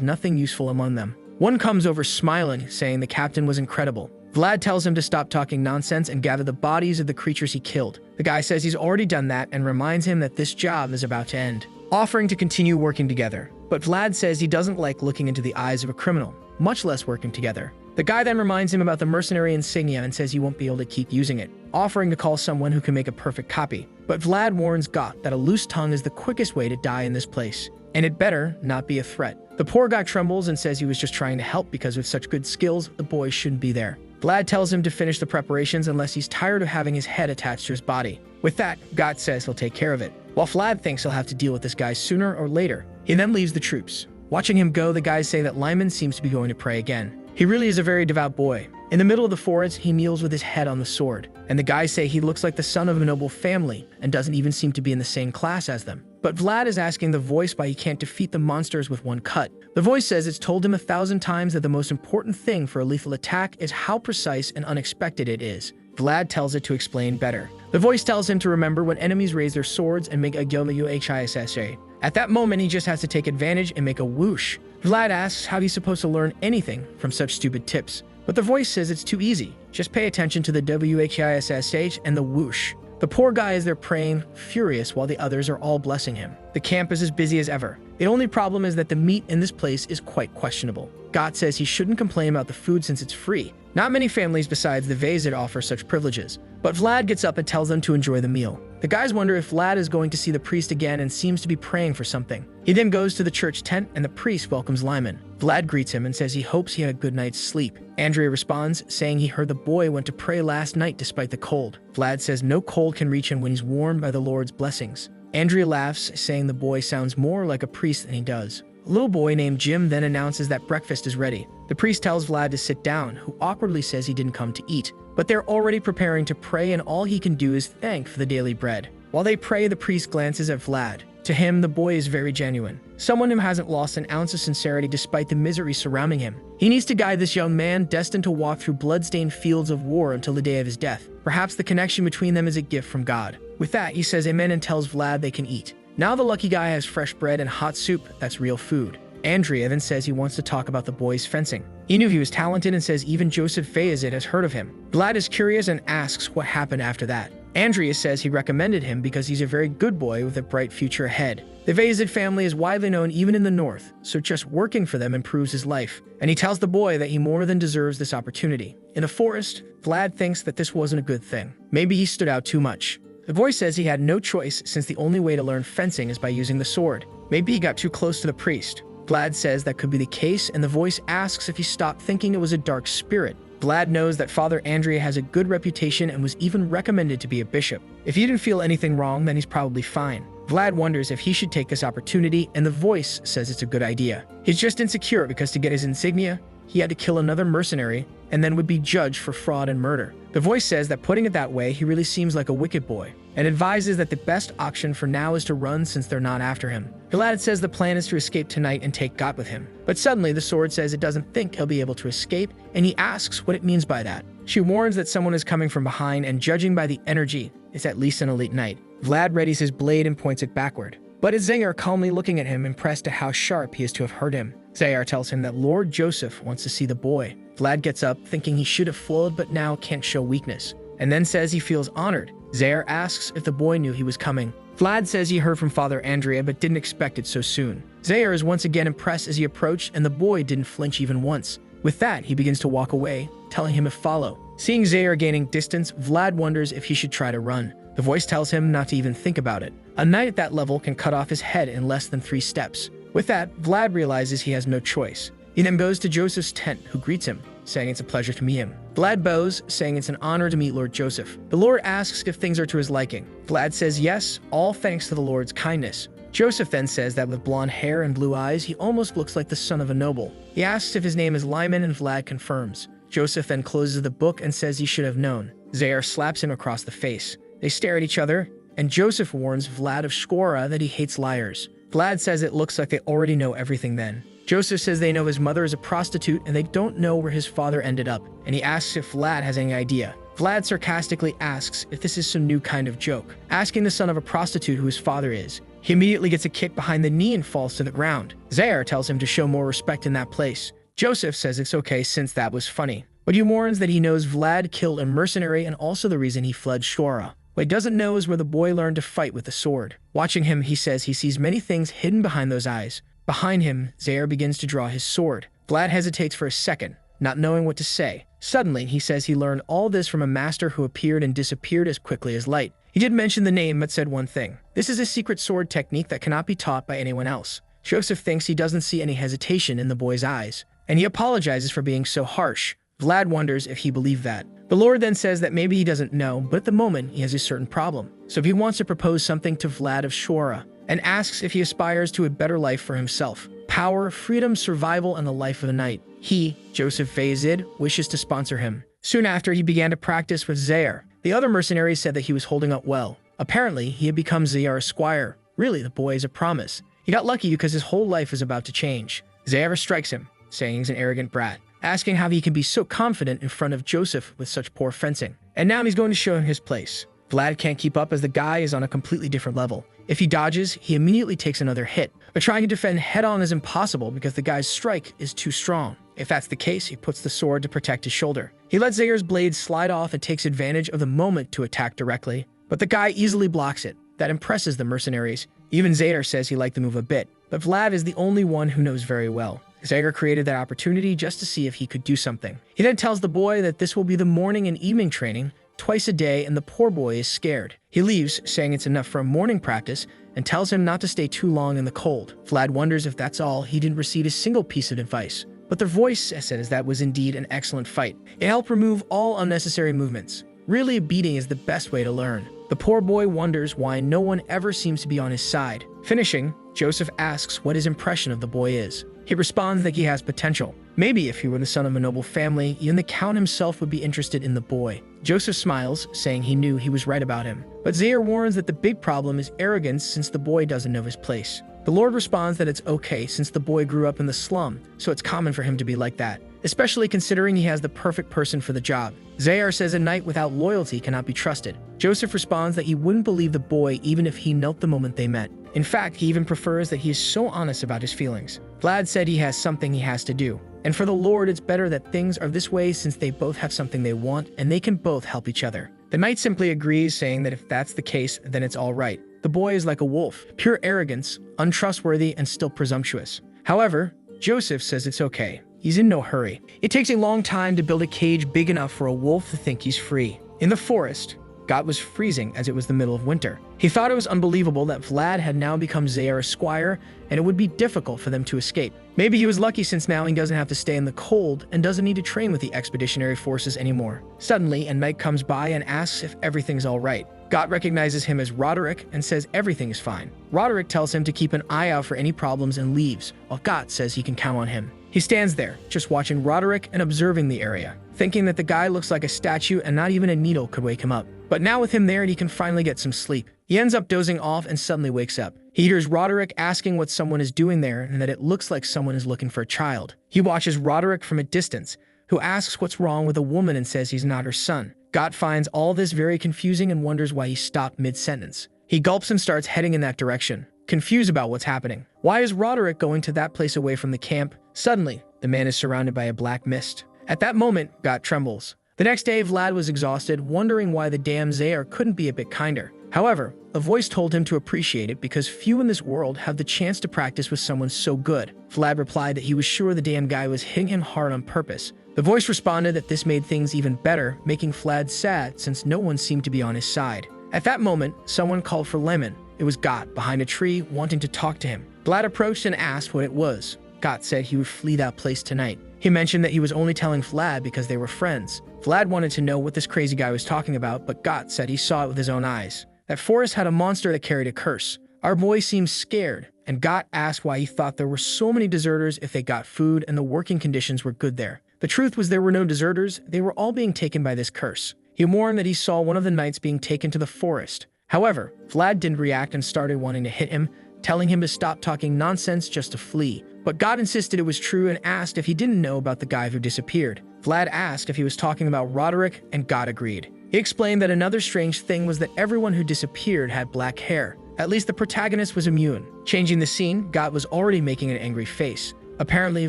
nothing useful among them. One comes over smiling, saying the captain was incredible. Vlad tells him to stop talking nonsense and gather the bodies of the creatures he killed. The guy says he's already done that and reminds him that this job is about to end, offering to continue working together. But Vlad says he doesn't like looking into the eyes of a criminal, much less working together. The guy then reminds him about the mercenary insignia and says he won't be able to keep using it, offering to call someone who can make a perfect copy. But Vlad warns Gott that a loose tongue is the quickest way to die in this place, and it better not be a threat. The poor guy trembles and says he was just trying to help because with such good skills, the boy shouldn't be there. Vlad tells him to finish the preparations unless he's tired of having his head attached to his body. With that, Gott says he'll take care of it. While Vlad thinks he'll have to deal with this guy sooner or later, he then leaves the troops. Watching him go, the guys say that Lyman seems to be going to pray again. He really is a very devout boy. In the middle of the forest, he kneels with his head on the sword, and the guys say he looks like the son of a noble family and doesn't even seem to be in the same class as them. But Vlad is asking the voice why he can't defeat the monsters with one cut. The voice says it's told him 1,000 times that the most important thing for a lethal attack is how precise and unexpected it is. Vlad tells it to explain better. The voice tells him to remember when enemies raise their swords and make a WHISSA. At that moment, he just has to take advantage and make a whoosh. Vlad asks how he's supposed to learn anything from such stupid tips. But the voice says it's too easy. Just pay attention to the WHISSH and the whoosh. The poor guy is there praying, furious, while the others are all blessing him. The camp is as busy as ever. The only problem is that the meat in this place is quite questionable. Gott says he shouldn't complain about the food since it's free. Not many families besides the Vezid offer such privileges. But Vlad gets up and tells them to enjoy the meal. The guys wonder if Vlad is going to see the priest again and seems to be praying for something. He then goes to the church tent and the priest welcomes Lyman. Vlad greets him and says he hopes he had a good night's sleep. Andrea responds, saying he heard the boy went to pray last night despite the cold. Vlad says no cold can reach him when he's warmed by the Lord's blessings. Andrea laughs, saying the boy sounds more like a priest than he does. A little boy named Jim then announces that breakfast is ready. The priest tells Vlad to sit down, who awkwardly says he didn't come to eat. But they're already preparing to pray and all he can do is thank for the daily bread. While they pray, the priest glances at Vlad. To him, the boy is very genuine. Someone who hasn't lost an ounce of sincerity despite the misery surrounding him. He needs to guide this young man destined to walk through blood-stained fields of war until the day of his death. Perhaps the connection between them is a gift from God. With that, he says amen and tells Vlad they can eat. Now the lucky guy has fresh bread and hot soup that's real food. Andrea then says he wants to talk about the boy's fencing. He knew he was talented and says even Joseph Fayezid has heard of him. Vlad is curious and asks what happened after that. Andrea says he recommended him because he's a very good boy with a bright future ahead. The Fayezid family is widely known even in the north, so just working for them improves his life. And he tells the boy that he more than deserves this opportunity. In the forest, Vlad thinks that this wasn't a good thing. Maybe he stood out too much. The voice says he had no choice since the only way to learn fencing is by using the sword. Maybe he got too close to the priest. Vlad says that could be the case, and the voice asks if he stopped thinking it was a dark spirit. Vlad knows that Father Andrea has a good reputation and was even recommended to be a bishop. If he didn't feel anything wrong, then he's probably fine. Vlad wonders if he should take this opportunity, and the voice says it's a good idea. He's just insecure because to get his insignia, he had to kill another mercenary and then would be judged for fraud and murder. The voice says that putting it that way, he really seems like a wicked boy, and advises that the best option for now is to run since they're not after him. Vlad says the plan is to escape tonight and take Gott with him. But suddenly the sword says it doesn't think he'll be able to escape, and he asks what it means by that. She warns that someone is coming from behind, and judging by the energy, it's at least an elite knight. Vlad readies his blade and points it backward. But it's Zaire calmly looking at him, impressed at how sharp he is to have hurt him. Zaire tells him that Lord Joseph wants to see the boy. Vlad gets up, thinking he should have flowed but now can't show weakness, and then says he feels honored. Zaire asks if the boy knew he was coming. Vlad says he heard from Father Andrea but didn't expect it so soon. Zaire is once again impressed as he approached, and the boy didn't flinch even once. With that, he begins to walk away, telling him to follow. Seeing Zaire gaining distance, Vlad wonders if he should try to run. The voice tells him not to even think about it. A knight at that level can cut off his head in less than 3 steps. With that, Vlad realizes he has no choice. He then goes to Joseph's tent, who greets him, saying it's a pleasure to meet him. Vlad bows, saying it's an honor to meet Lord Joseph. The Lord asks if things are to his liking. Vlad says yes, all thanks to the Lord's kindness. Joseph then says that with blonde hair and blue eyes, he almost looks like the son of a noble. He asks if his name is Lyman, and Vlad confirms. Joseph then closes the book and says he should have known. Zaire slaps him across the face. They stare at each other, and Joseph warns Vlad of Shkora that he hates liars. Vlad says it looks like they already know everything then. Joseph says they know his mother is a prostitute and they don't know where his father ended up, and he asks if Vlad has any idea. Vlad sarcastically asks if this is some new kind of joke, asking the son of a prostitute who his father is. He immediately gets a kick behind the knee and falls to the ground. Zaire tells him to show more respect in that place. Joseph says it's okay since that was funny, but he warns that he knows Vlad killed a mercenary and also the reason he fled Shkora. What he doesn't know is where the boy learned to fight with the sword. Watching him, he says he sees many things hidden behind those eyes. Behind him, Zaire begins to draw his sword. Vlad hesitates for a second, not knowing what to say. Suddenly, he says he learned all this from a master who appeared and disappeared as quickly as light. He did mention the name, but said one thing. This is a secret sword technique that cannot be taught by anyone else. Joseph thinks he doesn't see any hesitation in the boy's eyes, and he apologizes for being so harsh. Vlad wonders if he believed that. The Lord then says that maybe he doesn't know, but at the moment, he has a certain problem. So he wants to propose something to Vlad of Shkora, and asks if he aspires to a better life for himself. Power, freedom, survival, and the life of the night. He, Joseph Fayzid, wishes to sponsor him. Soon after, he began to practice with Zaire. The other mercenaries said that he was holding up well. Apparently, he had become Zaire's squire. Really, the boy is a promise. He got lucky because his whole life is about to change. Zaire strikes him, saying he's an arrogant brat, asking how he can be so confident in front of Joseph with such poor fencing. And now he's going to show him his place. Vlad can't keep up as the guy is on a completely different level. If he dodges, he immediately takes another hit. But trying to defend head-on is impossible because the guy's strike is too strong. If that's the case, he puts the sword to protect his shoulder. He lets Zaire's blade slide off and takes advantage of the moment to attack directly. But the guy easily blocks it. That impresses the mercenaries. Even Zaire says he liked the move a bit. But Vlad is the only one who knows very well. Zaire created that opportunity just to see if he could do something. He then tells the boy that this will be the morning and evening training, twice a day, and the poor boy is scared. He leaves, saying it's enough for a morning practice, and tells him not to stay too long in the cold. Vlad wonders if that's all. He didn't receive a single piece of advice. But their voice says that was indeed an excellent fight. It helped remove all unnecessary movements. Really, a beating is the best way to learn. The poor boy wonders why no one ever seems to be on his side. Finishing, Joseph asks what his impression of the boy is. He responds that he has potential. Maybe if he were the son of a noble family, even the Count himself would be interested in the boy. Joseph smiles, saying he knew he was right about him. But Zaire warns that the big problem is arrogance since the boy doesn't know his place. The Lord responds that it's okay since the boy grew up in the slum, so it's common for him to be like that, especially considering he has the perfect person for the job. Zaire says a knight without loyalty cannot be trusted. Joseph responds that he wouldn't believe the boy even if he knelt the moment they met. In fact, he even prefers that he is so honest about his feelings. Vlad said he has something he has to do. And for the Lord, it's better that things are this way since they both have something they want and they can both help each other. The knight simply agrees, saying that if that's the case, then it's all right. The boy is like a wolf, pure arrogance, untrustworthy, and still presumptuous. However, Joseph says it's okay. He's in no hurry. It takes a long time to build a cage big enough for a wolf to think he's free. In the forest, God was freezing as it was the middle of winter. He thought it was unbelievable that Vlad had now become Zaire's squire, and it would be difficult for them to escape. Maybe he was lucky since now he doesn't have to stay in the cold and doesn't need to train with the expeditionary forces anymore. Suddenly, a knight comes by and asks if everything's all right. Gott recognizes him as Roderick and says everything is fine. Roderick tells him to keep an eye out for any problems and leaves, while Gott says he can count on him. He stands there, just watching Roderick and observing the area, thinking that the guy looks like a statue and not even a needle could wake him up. But now with him there, he can finally get some sleep. He ends up dozing off and suddenly wakes up. He hears Roderick asking what someone is doing there and that it looks like someone is looking for a child. He watches Roderick from a distance, who asks what's wrong with a woman and says he's not her son. Gott finds all this very confusing and wonders why he stopped mid-sentence. He gulps and starts heading in that direction, confused about what's happening. Why is Roderick going to that place away from the camp? Suddenly, the man is surrounded by a black mist. At that moment, Gott trembles. The next day, Vlad was exhausted, wondering why the damn Zaire couldn't be a bit kinder. However, a voice told him to appreciate it because few in this world have the chance to practice with someone so good. Vlad replied that he was sure the damn guy was hitting him hard on purpose. The voice responded that this made things even better, making Vlad sad since no one seemed to be on his side. At that moment, someone called for Lemon. It was Gott behind a tree, wanting to talk to him. Vlad approached and asked what it was. Got said he would flee that place tonight. He mentioned that he was only telling Vlad because they were friends. Vlad wanted to know what this crazy guy was talking about, but Got said he saw it with his own eyes. That forest had a monster that carried a curse. Our boy seemed scared, and Got asked why he thought there were so many deserters if they got food and the working conditions were good there. The truth was there were no deserters, they were all being taken by this curse. He warned that he saw one of the knights being taken to the forest. However, Vlad didn't react and started wanting to hit him, telling him to stop talking nonsense just to flee. But God insisted it was true and asked if he didn't know about the guy who disappeared. Vlad asked if he was talking about Roderick, and God agreed. He explained that another strange thing was that everyone who disappeared had black hair. At least the protagonist was immune. Changing the scene, God was already making an angry face. Apparently,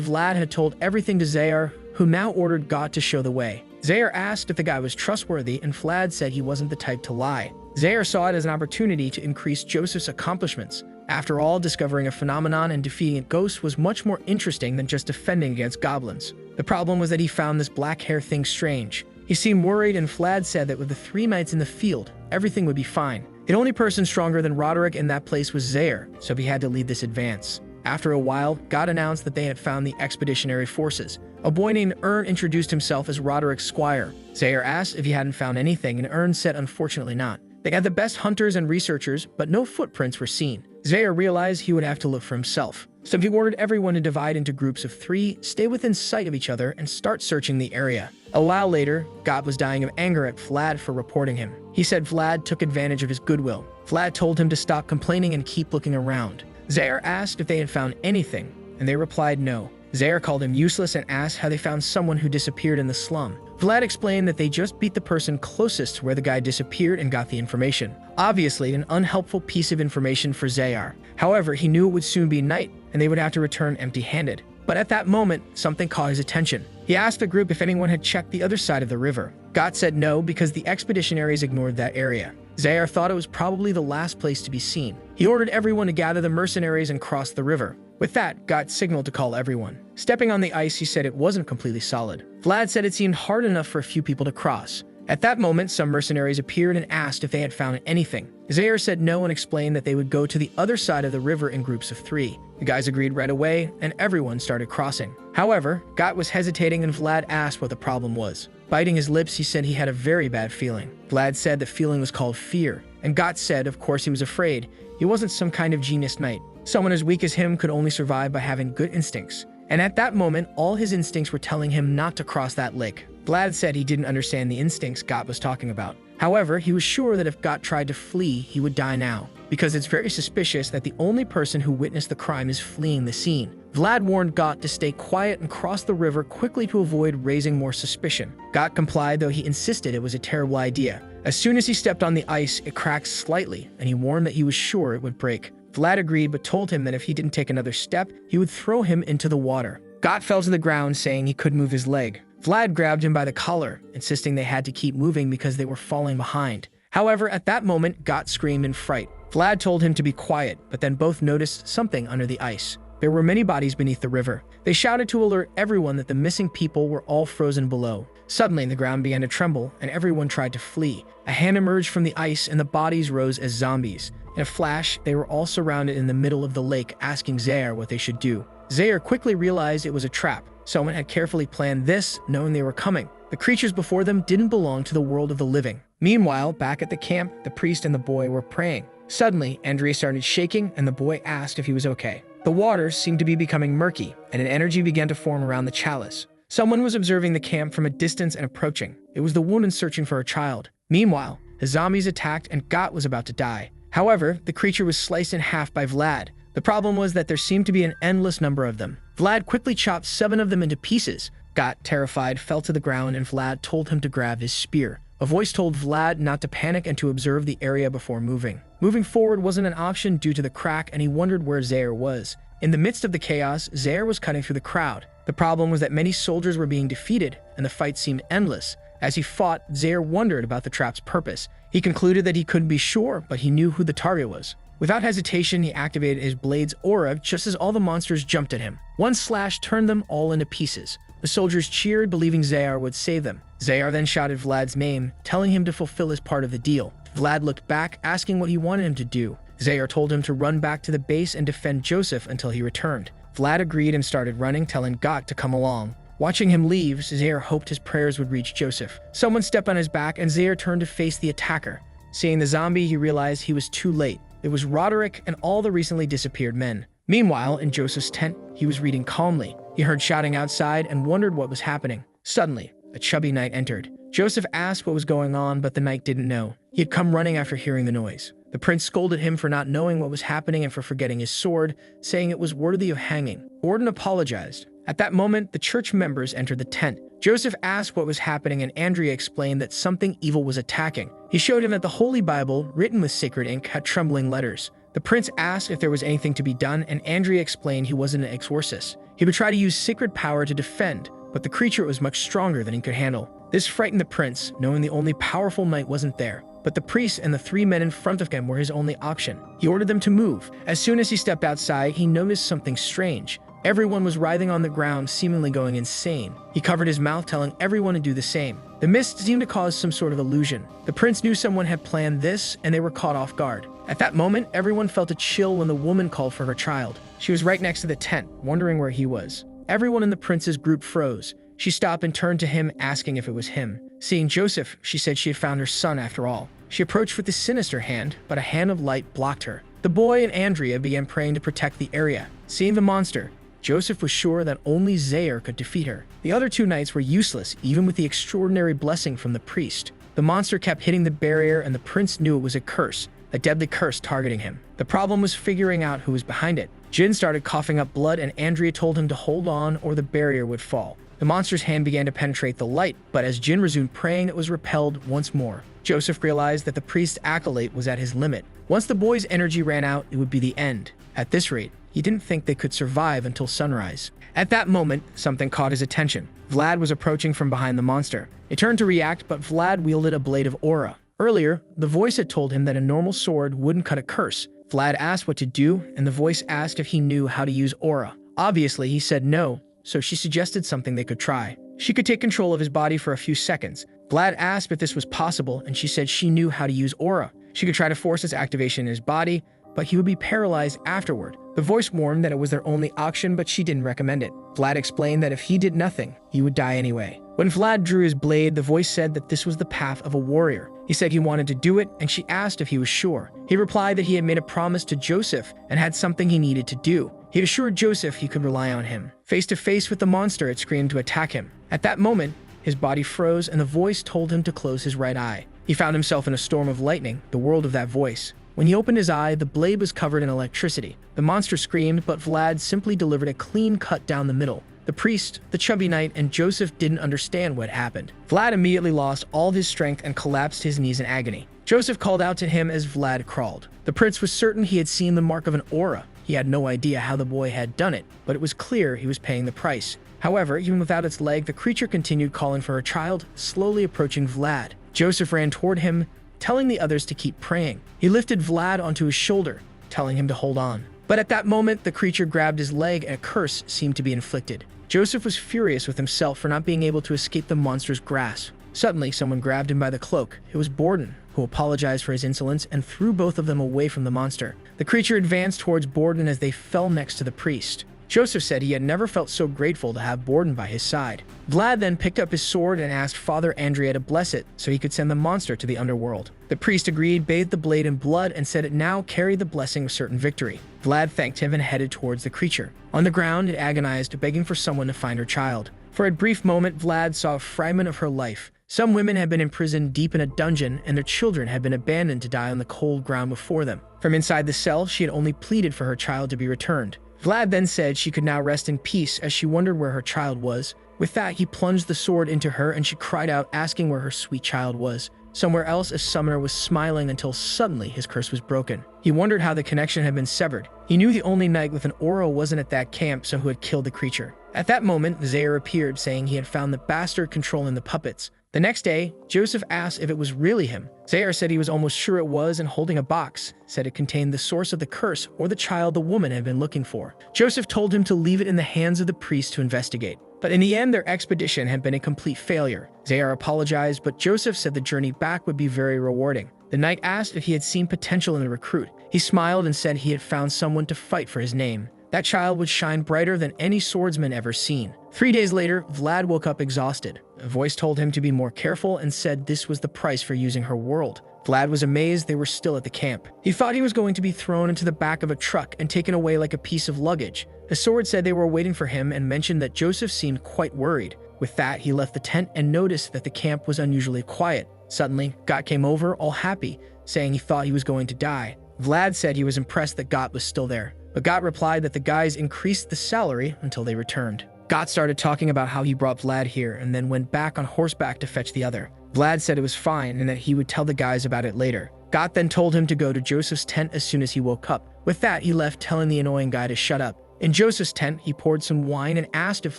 Vlad had told everything to Zayar, who now ordered God to show the way. Zayar asked if the guy was trustworthy, and Vlad said he wasn't the type to lie. Zayar saw it as an opportunity to increase Joseph's accomplishments. After all, discovering a phenomenon and defeating a ghost was much more interesting than just defending against goblins. The problem was that he found this black hair thing strange. He seemed worried, and Vlad said that with the 3 knights in the field, everything would be fine. The only person stronger than Roderick in that place was Zayar, so he had to lead this advance. After a while, God announced that they had found the expeditionary forces. A boy named Ern introduced himself as Roderick's squire. Zayar asked if he hadn't found anything, and Ern said unfortunately not. They had the best hunters and researchers, but no footprints were seen. Zayar realized he would have to look for himself. So he ordered everyone to divide into groups of 3, stay within sight of each other, and start searching the area. A while later, God was dying of anger at Vlad for reporting him. He said Vlad took advantage of his goodwill. Vlad told him to stop complaining and keep looking around. Zayar asked if they had found anything, and they replied no. Zayar called him useless and asked how they found someone who disappeared in the slum. Vlad explained that they just beat the person closest to where the guy disappeared and got the information. Obviously, an unhelpful piece of information for Zayar. However, he knew it would soon be night, and they would have to return empty-handed. But at that moment, something caught his attention. He asked the group if anyone had checked the other side of the river. Got said no because the expeditionaries ignored that area. Zayar thought it was probably the last place to be seen. He ordered everyone to gather the mercenaries and cross the river. With that, Got signaled to call everyone. Stepping on the ice, he said it wasn't completely solid. Vlad said it seemed hard enough for a few people to cross. At that moment, some mercenaries appeared and asked if they had found anything. Zayar said no and explained that they would go to the other side of the river in groups of 3. The guys agreed right away, and everyone started crossing. However, Got was hesitating, and Vlad asked what the problem was. Biting his lips, he said he had a very bad feeling. Vlad said the feeling was called fear, and Got said of course he was afraid. He wasn't some kind of genius knight. Someone as weak as him could only survive by having good instincts. And at that moment, all his instincts were telling him not to cross that lake. Vlad said he didn't understand the instincts Got was talking about. However, he was sure that if Got tried to flee, he would die now, because it's very suspicious that the only person who witnessed the crime is fleeing the scene. Vlad warned Got to stay quiet and cross the river quickly to avoid raising more suspicion. Got complied, though he insisted it was a terrible idea. As soon as he stepped on the ice, it cracked slightly, and he warned that he was sure it would break. Vlad agreed, but told him that if he didn't take another step, he would throw him into the water. Got fell to the ground, saying he couldn't move his leg. Vlad grabbed him by the collar, insisting they had to keep moving because they were falling behind. However, at that moment, Got screamed in fright. Vlad told him to be quiet, but then both noticed something under the ice. There were many bodies beneath the river. They shouted to alert everyone that the missing people were all frozen below. Suddenly, the ground began to tremble, and everyone tried to flee. A hand emerged from the ice, and the bodies rose as zombies. In a flash, they were all surrounded in the middle of the lake, asking Zayar what they should do. Zayar quickly realized it was a trap. Someone had carefully planned this, knowing they were coming. The creatures before them didn't belong to the world of the living. Meanwhile, back at the camp, the priest and the boy were praying. Suddenly, Andrea started shaking, and the boy asked if he was okay. The water seemed to be becoming murky, and an energy began to form around the chalice. Someone was observing the camp from a distance and approaching. It was the woman searching for a child. Meanwhile, the zombies attacked, and Got was about to die. However, the creature was sliced in half by Vlad. The problem was that there seemed to be an endless number of them. Vlad quickly chopped 7 of them into pieces. Got, terrified, fell to the ground, and Vlad told him to grab his spear. A voice told Vlad not to panic and to observe the area before moving. Moving forward wasn't an option due to the crack, and he wondered where Zayar was. In the midst of the chaos, Zayar was cutting through the crowd. The problem was that many soldiers were being defeated, and the fight seemed endless. As he fought, Zayar wondered about the trap's purpose. He concluded that he couldn't be sure, but he knew who the target was. Without hesitation, he activated his blade's aura just as all the monsters jumped at him. One slash turned them all into pieces. The soldiers cheered, believing Zayar would save them. Zayar then shouted Vlad's name, telling him to fulfill his part of the deal. Vlad looked back, asking what he wanted him to do. Zaire told him to run back to the base and defend Joseph until he returned. Vlad agreed and started running, telling Gok to come along. Watching him leave, Zaire hoped his prayers would reach Joseph. Someone stepped on his back and Zaire turned to face the attacker. Seeing the zombie, he realized he was too late. It was Roderick and all the recently disappeared men. Meanwhile, in Joseph's tent, he was reading calmly. He heard shouting outside and wondered what was happening. Suddenly, a chubby knight entered. Joseph asked what was going on, but the knight didn't know. He had come running after hearing the noise. The prince scolded him for not knowing what was happening and for forgetting his sword, saying it was worthy of hanging. Gordon apologized. At that moment, the church members entered the tent. Joseph asked what was happening and Andrea explained that something evil was attacking. He showed him that the Holy Bible, written with sacred ink, had trembling letters. The prince asked if there was anything to be done and Andrea explained he wasn't an exorcist. He would try to use sacred power to defend, but the creature was much stronger than he could handle. This frightened the prince, knowing the only powerful knight wasn't there. But the priest and the 3 men in front of him were his only option. He ordered them to move. As soon as he stepped outside, he noticed something strange. Everyone was writhing on the ground, seemingly going insane. He covered his mouth, telling everyone to do the same. The mist seemed to cause some sort of illusion. The prince knew someone had planned this, and they were caught off guard. At that moment, everyone felt a chill when the woman called for her child. She was right next to the tent, wondering where he was. Everyone in the prince's group froze. She stopped and turned to him, asking if it was him. Seeing Joseph, she said she had found her son after all. She approached with a sinister hand, but a hand of light blocked her. The boy and Andrea began praying to protect the area. Seeing the monster, Joseph was sure that only Zaire could defeat her. The other 2 knights were useless, even with the extraordinary blessing from the priest. The monster kept hitting the barrier and the prince knew it was a curse, a deadly curse targeting him. The problem was figuring out who was behind it. Jin started coughing up blood and Andrea told him to hold on or the barrier would fall. The monster's hand began to penetrate the light, but as Jin resumed praying, it was repelled once more. Joseph realized that the priest's acolyte was at his limit. Once the boy's energy ran out, it would be the end. At this rate, he didn't think they could survive until sunrise. At that moment, something caught his attention. Vlad was approaching from behind the monster. It turned to react, but Vlad wielded a blade of aura. Earlier, the voice had told him that a normal sword wouldn't cut a curse. Vlad asked what to do, and the voice asked if he knew how to use aura. Obviously, he said no, so she suggested something they could try. She could take control of his body for a few seconds. Vlad asked if this was possible, and she said she knew how to use aura. She could try to force its activation in his body, but he would be paralyzed afterward. The voice warned that it was their only option, but she didn't recommend it. Vlad explained that if he did nothing, he would die anyway. When Vlad drew his blade, the voice said that this was the path of a warrior. He said he wanted to do it, and she asked if he was sure. He replied that he had made a promise to Joseph and had something he needed to do. He assured Joseph he could rely on him. Face to face with the monster, it screamed to attack him. At that moment, his body froze and the voice told him to close his right eye. He found himself in a storm of lightning, the world of that voice. When he opened his eye, the blade was covered in electricity. The monster screamed, but Vlad simply delivered a clean cut down the middle. The priest, the chubby knight, and Joseph didn't understand what happened. Vlad immediately lost all his strength and collapsed to his knees in agony. Joseph called out to him as Vlad crawled. The prince was certain he had seen the mark of an aura. He had no idea how the boy had done it, but it was clear he was paying the price. However, even without its leg, the creature continued calling for her child, slowly approaching Vlad. Joseph ran toward him, telling the others to keep praying. He lifted Vlad onto his shoulder, telling him to hold on. But at that moment, the creature grabbed his leg and a curse seemed to be inflicted. Joseph was furious with himself for not being able to escape the monster's grasp. Suddenly, someone grabbed him by the cloak. It was Borden, who apologized for his insolence and threw both of them away from the monster. The creature advanced towards Borden as they fell next to the priest. Joseph said he had never felt so grateful to have Borden by his side. Vlad then picked up his sword and asked Father Andrea to bless it so he could send the monster to the underworld. The priest agreed, bathed the blade in blood, and said it now carried the blessing of certain victory. Vlad thanked him and headed towards the creature. On the ground, it agonized, begging for someone to find her child. For a brief moment, Vlad saw a fragment of her life. Some women had been imprisoned deep in a dungeon, and their children had been abandoned to die on the cold ground before them. From inside the cell, she had only pleaded for her child to be returned. Vlad then said she could now rest in peace as she wondered where her child was. With that, he plunged the sword into her and she cried out, asking where her sweet child was. Somewhere else, a summoner was smiling until suddenly his curse was broken. He wondered how the connection had been severed. He knew the only knight with an aura wasn't at that camp, so who had killed the creature. At that moment, Zaire appeared, saying he had found the bastard controlling the puppets. The next day, Joseph asked if it was really him. Zaire said he was almost sure it was, and holding a box, said it contained the source of the curse or the child the woman had been looking for. Joseph told him to leave it in the hands of the priest to investigate. But in the end, their expedition had been a complete failure. Zaire apologized, but Joseph said the journey back would be very rewarding. The knight asked if he had seen potential in the recruit. He smiled and said he had found someone to fight for his name. That child would shine brighter than any swordsman ever seen. 3 days later, Vlad woke up exhausted. A voice told him to be more careful and said this was the price for using her world. Vlad was amazed they were still at the camp. He thought he was going to be thrown into the back of a truck and taken away like a piece of luggage. A sword said they were waiting for him and mentioned that Joseph seemed quite worried. With that, he left the tent and noticed that the camp was unusually quiet. Suddenly, Got came over, all happy, saying he thought he was going to die. Vlad said he was impressed that Got was still there, but Got replied that the guys increased the salary until they returned. Got started talking about how he brought Vlad here and then went back on horseback to fetch the other. Vlad said it was fine and that he would tell the guys about it later. Got then told him to go to Joseph's tent as soon as he woke up. With that, he left, telling the annoying guy to shut up. In Joseph's tent, he poured some wine and asked if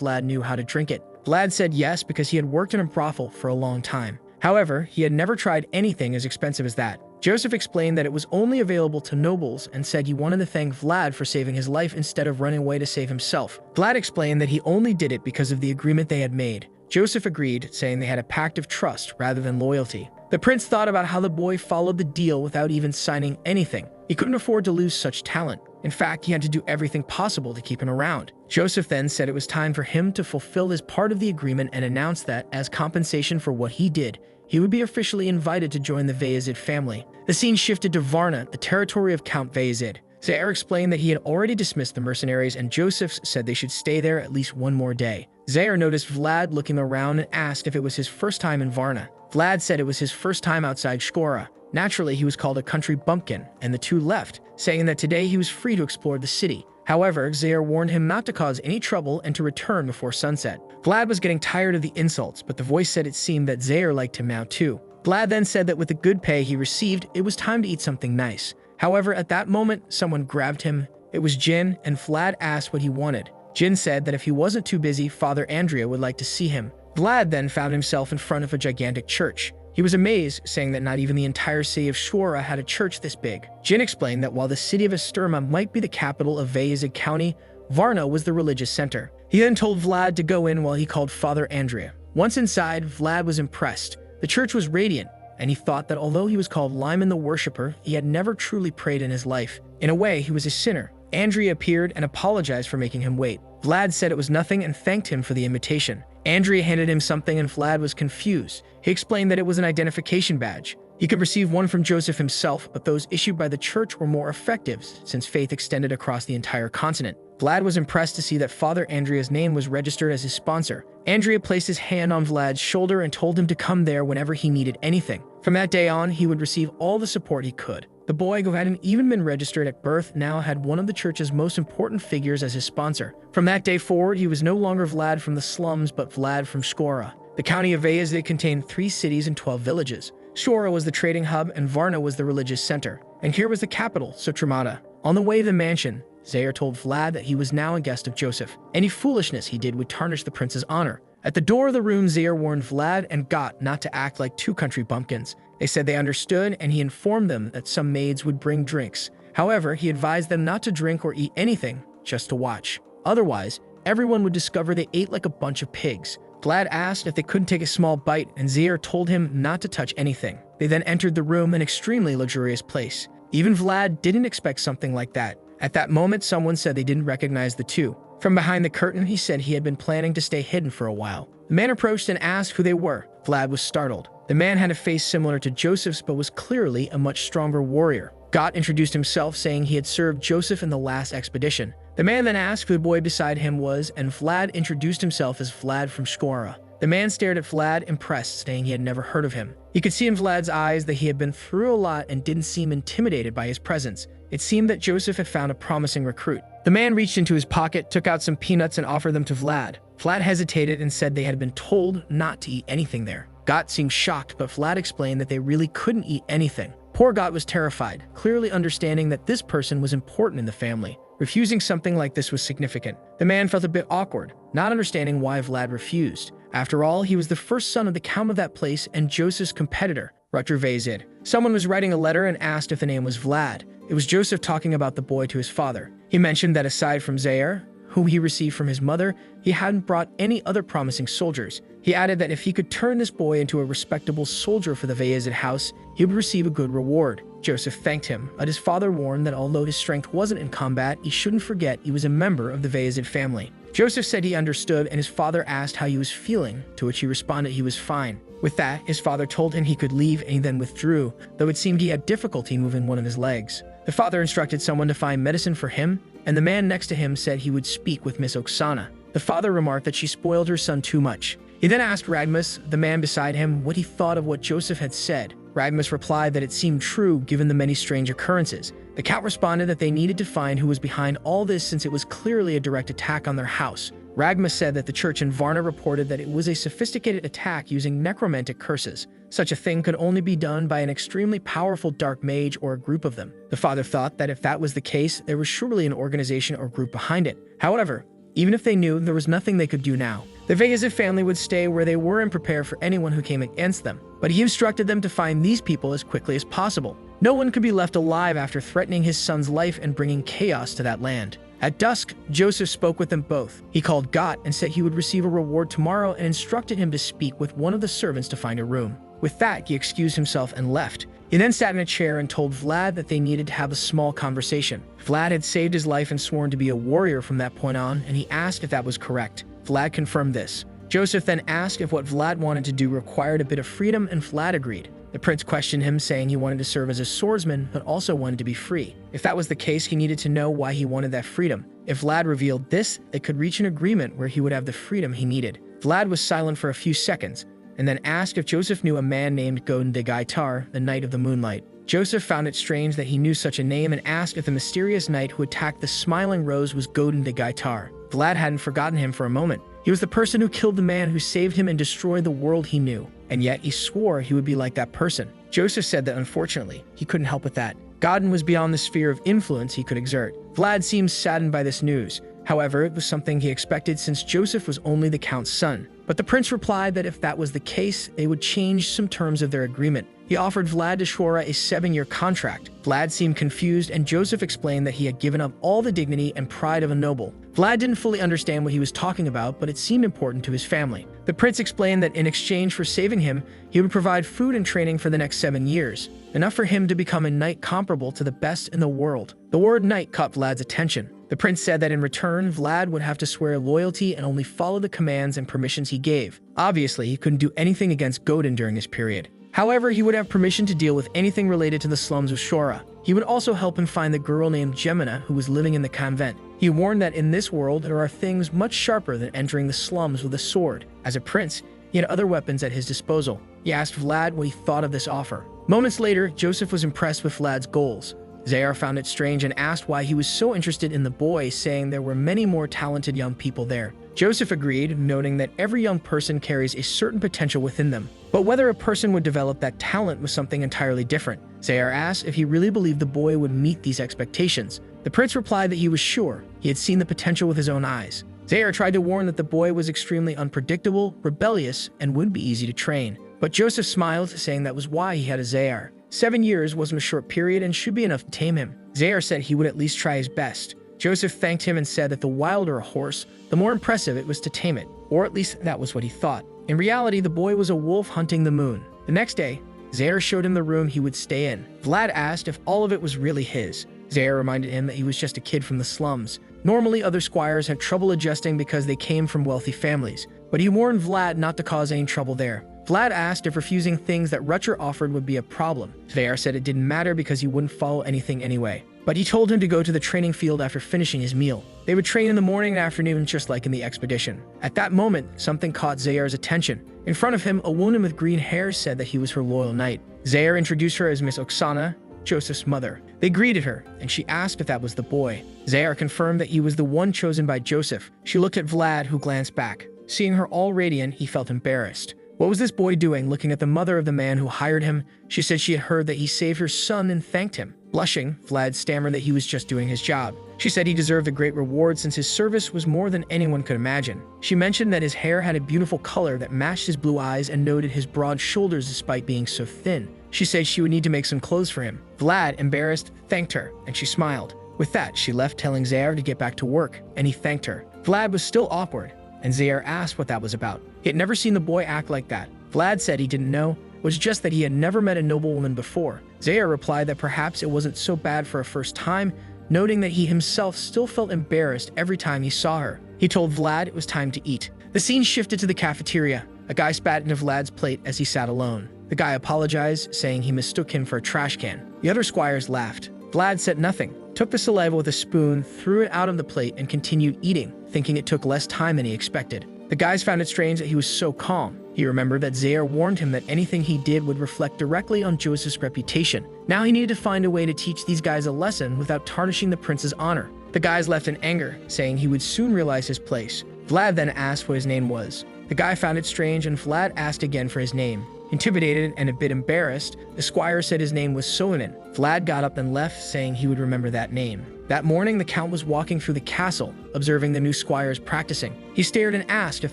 Vlad knew how to drink it. Vlad said yes because he had worked in a brothel for a long time. However, he had never tried anything as expensive as that. Joseph explained that it was only available to nobles and said he wanted to thank Vlad for saving his life instead of running away to save himself. Vlad explained that he only did it because of the agreement they had made. Joseph agreed, saying they had a pact of trust rather than loyalty. The prince thought about how the boy followed the deal without even signing anything. He couldn't afford to lose such talent. In fact, he had to do everything possible to keep him around. Joseph then said it was time for him to fulfill his part of the agreement and announced that, as compensation for what he did, he would be officially invited to join the Bayezid family. The scene shifted to Varna, the territory of Count Bayezid. Zaire explained that he had already dismissed the mercenaries and Joseph said they should stay there at least one more day. Zaire noticed Vlad looking around and asked if it was his first time in Varna. Vlad said it was his first time outside Shkora. Naturally, he was called a country bumpkin, and the two left, saying that today he was free to explore the city. However, Zaire warned him not to cause any trouble and to return before sunset. Vlad was getting tired of the insults, but the voice said it seemed that Zaire liked him now too. Vlad then said that with the good pay he received, it was time to eat something nice. However, at that moment, someone grabbed him. It was Jin, and Vlad asked what he wanted. Jin said that if he wasn't too busy, Father Andrea would like to see him. Vlad then found himself in front of a gigantic church. He was amazed, saying that not even the entire city of Shkora had a church this big. Jin explained that while the city of Esturma might be the capital of Bayezid County, Varna was the religious center. He then told Vlad to go in while he called Father Andrea. Once inside, Vlad was impressed. The church was radiant, and he thought that although he was called Lyman the Worshipper, he had never truly prayed in his life. In a way, he was a sinner. Andrea appeared and apologized for making him wait. Vlad said it was nothing and thanked him for the invitation. Andrea handed him something and Vlad was confused. He explained that it was an identification badge. He could receive one from Joseph himself, but those issued by the church were more effective since faith extended across the entire continent. Vlad was impressed to see that Father Andrea's name was registered as his sponsor. Andrea placed his hand on Vlad's shoulder and told him to come there whenever he needed anything. From that day on, he would receive all the support he could. The boy, who hadn't even been registered at birth, now had one of the church's most important figures as his sponsor. From that day forward, he was no longer Vlad from the slums, but Vlad from Shkora. The county of Bayezid contained 3 cities and 12 villages. Shkora was the trading hub and Varna was the religious center. And here was the capital, Sutramata. On the way to the mansion, Zaire told Vlad that he was now a guest of Joseph. Any foolishness he did would tarnish the prince's honor. At the door of the room, Zaire warned Vlad and Got not to act like 2 country bumpkins. They said they understood, and he informed them that some maids would bring drinks. However, he advised them not to drink or eat anything, just to watch. Otherwise, everyone would discover they ate like a bunch of pigs. Vlad asked if they couldn't take a small bite, and Zaire told him not to touch anything. They then entered the room, an extremely luxurious place. Even Vlad didn't expect something like that. At that moment, someone said they didn't recognize the two. From behind the curtain, he said he had been planning to stay hidden for a while. The man approached and asked who they were. Vlad was startled. The man had a face similar to Joseph's but was clearly a much stronger warrior. Got introduced himself, saying he had served Joseph in the last expedition. The man then asked who the boy beside him was, and Vlad introduced himself as Vlad from Shkora. The man stared at Vlad, impressed, saying he had never heard of him. He could see in Vlad's eyes that he had been through a lot and didn't seem intimidated by his presence. It seemed that Joseph had found a promising recruit. The man reached into his pocket, took out some peanuts, and offered them to Vlad. Vlad hesitated and said they had been told not to eat anything there. Got seemed shocked, but Vlad explained that they really couldn't eat anything. Poor Got was terrified, clearly understanding that this person was important in the family. Refusing something like this was significant. The man felt a bit awkward, not understanding why Vlad refused. After all, he was the first son of the count of that place and Joseph's competitor, Rutger Bayezid. Someone was writing a letter and asked if the name was Vlad. It was Joseph talking about the boy to his father. He mentioned that aside from Zaire, whom he received from his mother, he hadn't brought any other promising soldiers. He added that if he could turn this boy into a respectable soldier for the Bayezid house, he would receive a good reward. Joseph thanked him, but his father warned that although his strength wasn't in combat, he shouldn't forget he was a member of the Bayezid family. Joseph said he understood, and his father asked how he was feeling, to which he responded he was fine. With that, his father told him he could leave, and he then withdrew, though it seemed he had difficulty moving one of his legs. The father instructed someone to find medicine for him, and the man next to him said he would speak with Miss Oksana. The father remarked that she spoiled her son too much. He then asked Ragmus, the man beside him, what he thought of what Joseph had said. Ragmus replied that it seemed true given the many strange occurrences. The count responded that they needed to find who was behind all this since it was clearly a direct attack on their house. Ragmus said that the church in Varna reported that it was a sophisticated attack using necromantic curses. Such a thing could only be done by an extremely powerful dark mage or a group of them. The father thought that if that was the case, there was surely an organization or group behind it. However, even if they knew, there was nothing they could do now. The Bayezid family would stay where they were and prepare for anyone who came against them, but he instructed them to find these people as quickly as possible. No one could be left alive after threatening his son's life and bringing chaos to that land. At dusk, Joseph spoke with them both. He called Gott and said he would receive a reward tomorrow and instructed him to speak with one of the servants to find a room. With that, he excused himself and left. He then sat in a chair and told Vlad that they needed to have a small conversation. Vlad had saved his life and sworn to be a warrior from that point on, and he asked if that was correct. Vlad confirmed this. Joseph then asked if what Vlad wanted to do required a bit of freedom, and Vlad agreed. The prince questioned him, saying he wanted to serve as a swordsman, but also wanted to be free. If that was the case, he needed to know why he wanted that freedom. If Vlad revealed this, they could reach an agreement where he would have the freedom he needed. Vlad was silent for a few seconds, and then asked if Joseph knew a man named Godin de Gaitar, the Knight of the Moonlight. Joseph found it strange that he knew such a name and asked if the mysterious knight who attacked the Smiling Rose was Godin de Gaitar. Vlad hadn't forgotten him for a moment. He was the person who killed the man who saved him and destroyed the world he knew, and yet he swore he would be like that person. Joseph said that unfortunately, he couldn't help with that. Godin was beyond the sphere of influence he could exert. Vlad seemed saddened by this news. However, it was something he expected since Joseph was only the count's son. But the prince replied that if that was the case, they would change some terms of their agreement. He offered Vlad to Shora a 7-year contract. Vlad seemed confused, and Joseph explained that he had given up all the dignity and pride of a noble. Vlad didn't fully understand what he was talking about, but it seemed important to his family. The prince explained that in exchange for saving him, he would provide food and training for the next 7 years, enough for him to become a knight comparable to the best in the world. The word knight caught Vlad's attention. The prince said that in return, Vlad would have to swear loyalty and only follow the commands and permissions he gave. Obviously, he couldn't do anything against Godin during this period. However, he would have permission to deal with anything related to the slums of Shora. He would also help him find the girl named Gemina who was living in the convent. He warned that in this world, there are things much sharper than entering the slums with a sword. As a prince, he had other weapons at his disposal. He asked Vlad what he thought of this offer. Moments later, Joseph was impressed with Vlad's goals. Zayar found it strange and asked why he was so interested in the boy, saying there were many more talented young people there. Joseph agreed, noting that every young person carries a certain potential within them. But whether a person would develop that talent was something entirely different. Zayar asked if he really believed the boy would meet these expectations. The prince replied that he was sure. He had seen the potential with his own eyes. Zayar tried to warn that the boy was extremely unpredictable, rebellious, and would be easy to train. But Joseph smiled, saying that was why he had a Zayar. 7 years wasn't a short period and should be enough to tame him. Zayar said he would at least try his best. Joseph thanked him and said that the wilder a horse, the more impressive it was to tame it, or at least that was what he thought. In reality, the boy was a wolf hunting the moon. The next day, Zayar showed him the room he would stay in. Vlad asked if all of it was really his. Zayar reminded him that he was just a kid from the slums. Normally, other squires had trouble adjusting because they came from wealthy families, but he warned Vlad not to cause any trouble there. Vlad asked if refusing things that Rutger offered would be a problem. Zayar said it didn't matter because he wouldn't follow anything anyway. But he told him to go to the training field after finishing his meal. They would train in the morning and afternoon just like in the expedition. At that moment, something caught Zayar's attention. In front of him, a woman with green hair said that he was her loyal knight. Zayar introduced her as Miss Oksana, Joseph's mother. They greeted her, and she asked if that was the boy. Zayar confirmed that he was the one chosen by Joseph. She looked at Vlad, who glanced back. Seeing her all radiant, he felt embarrassed. What was this boy doing, looking at the mother of the man who hired him? She said she had heard that he saved her son and thanked him. Blushing, Vlad stammered that he was just doing his job. She said he deserved a great reward since his service was more than anyone could imagine. She mentioned that his hair had a beautiful color that matched his blue eyes and noted his broad shoulders despite being so thin. She said she would need to make some clothes for him. Vlad, embarrassed, thanked her, and she smiled. With that, she left telling Zaire to get back to work, and he thanked her. Vlad was still awkward, and Zaire asked what that was about. He had never seen the boy act like that. Vlad said he didn't know. It was just that he had never met a noblewoman before. Zaire replied that perhaps it wasn't so bad for a first time, noting that he himself still felt embarrassed every time he saw her. He told Vlad it was time to eat. The scene shifted to the cafeteria. A guy spat into Vlad's plate as he sat alone. The guy apologized, saying he mistook him for a trash can. The other squires laughed. Vlad said nothing, took the saliva with a spoon, threw it out of the plate, and continued eating, thinking it took less time than he expected. The guys found it strange that he was so calm. He remembered that Zaire warned him that anything he did would reflect directly on Joseph's reputation. Now he needed to find a way to teach these guys a lesson without tarnishing the prince's honor. The guys left in anger, saying he would soon realize his place. Vlad then asked what his name was. The guy found it strange, and Vlad asked again for his name. Intimidated and a bit embarrassed, the squire said his name was Sovinen. Vlad got up and left, saying he would remember that name. That morning, the count was walking through the castle, observing the new squires practicing. He stared and asked if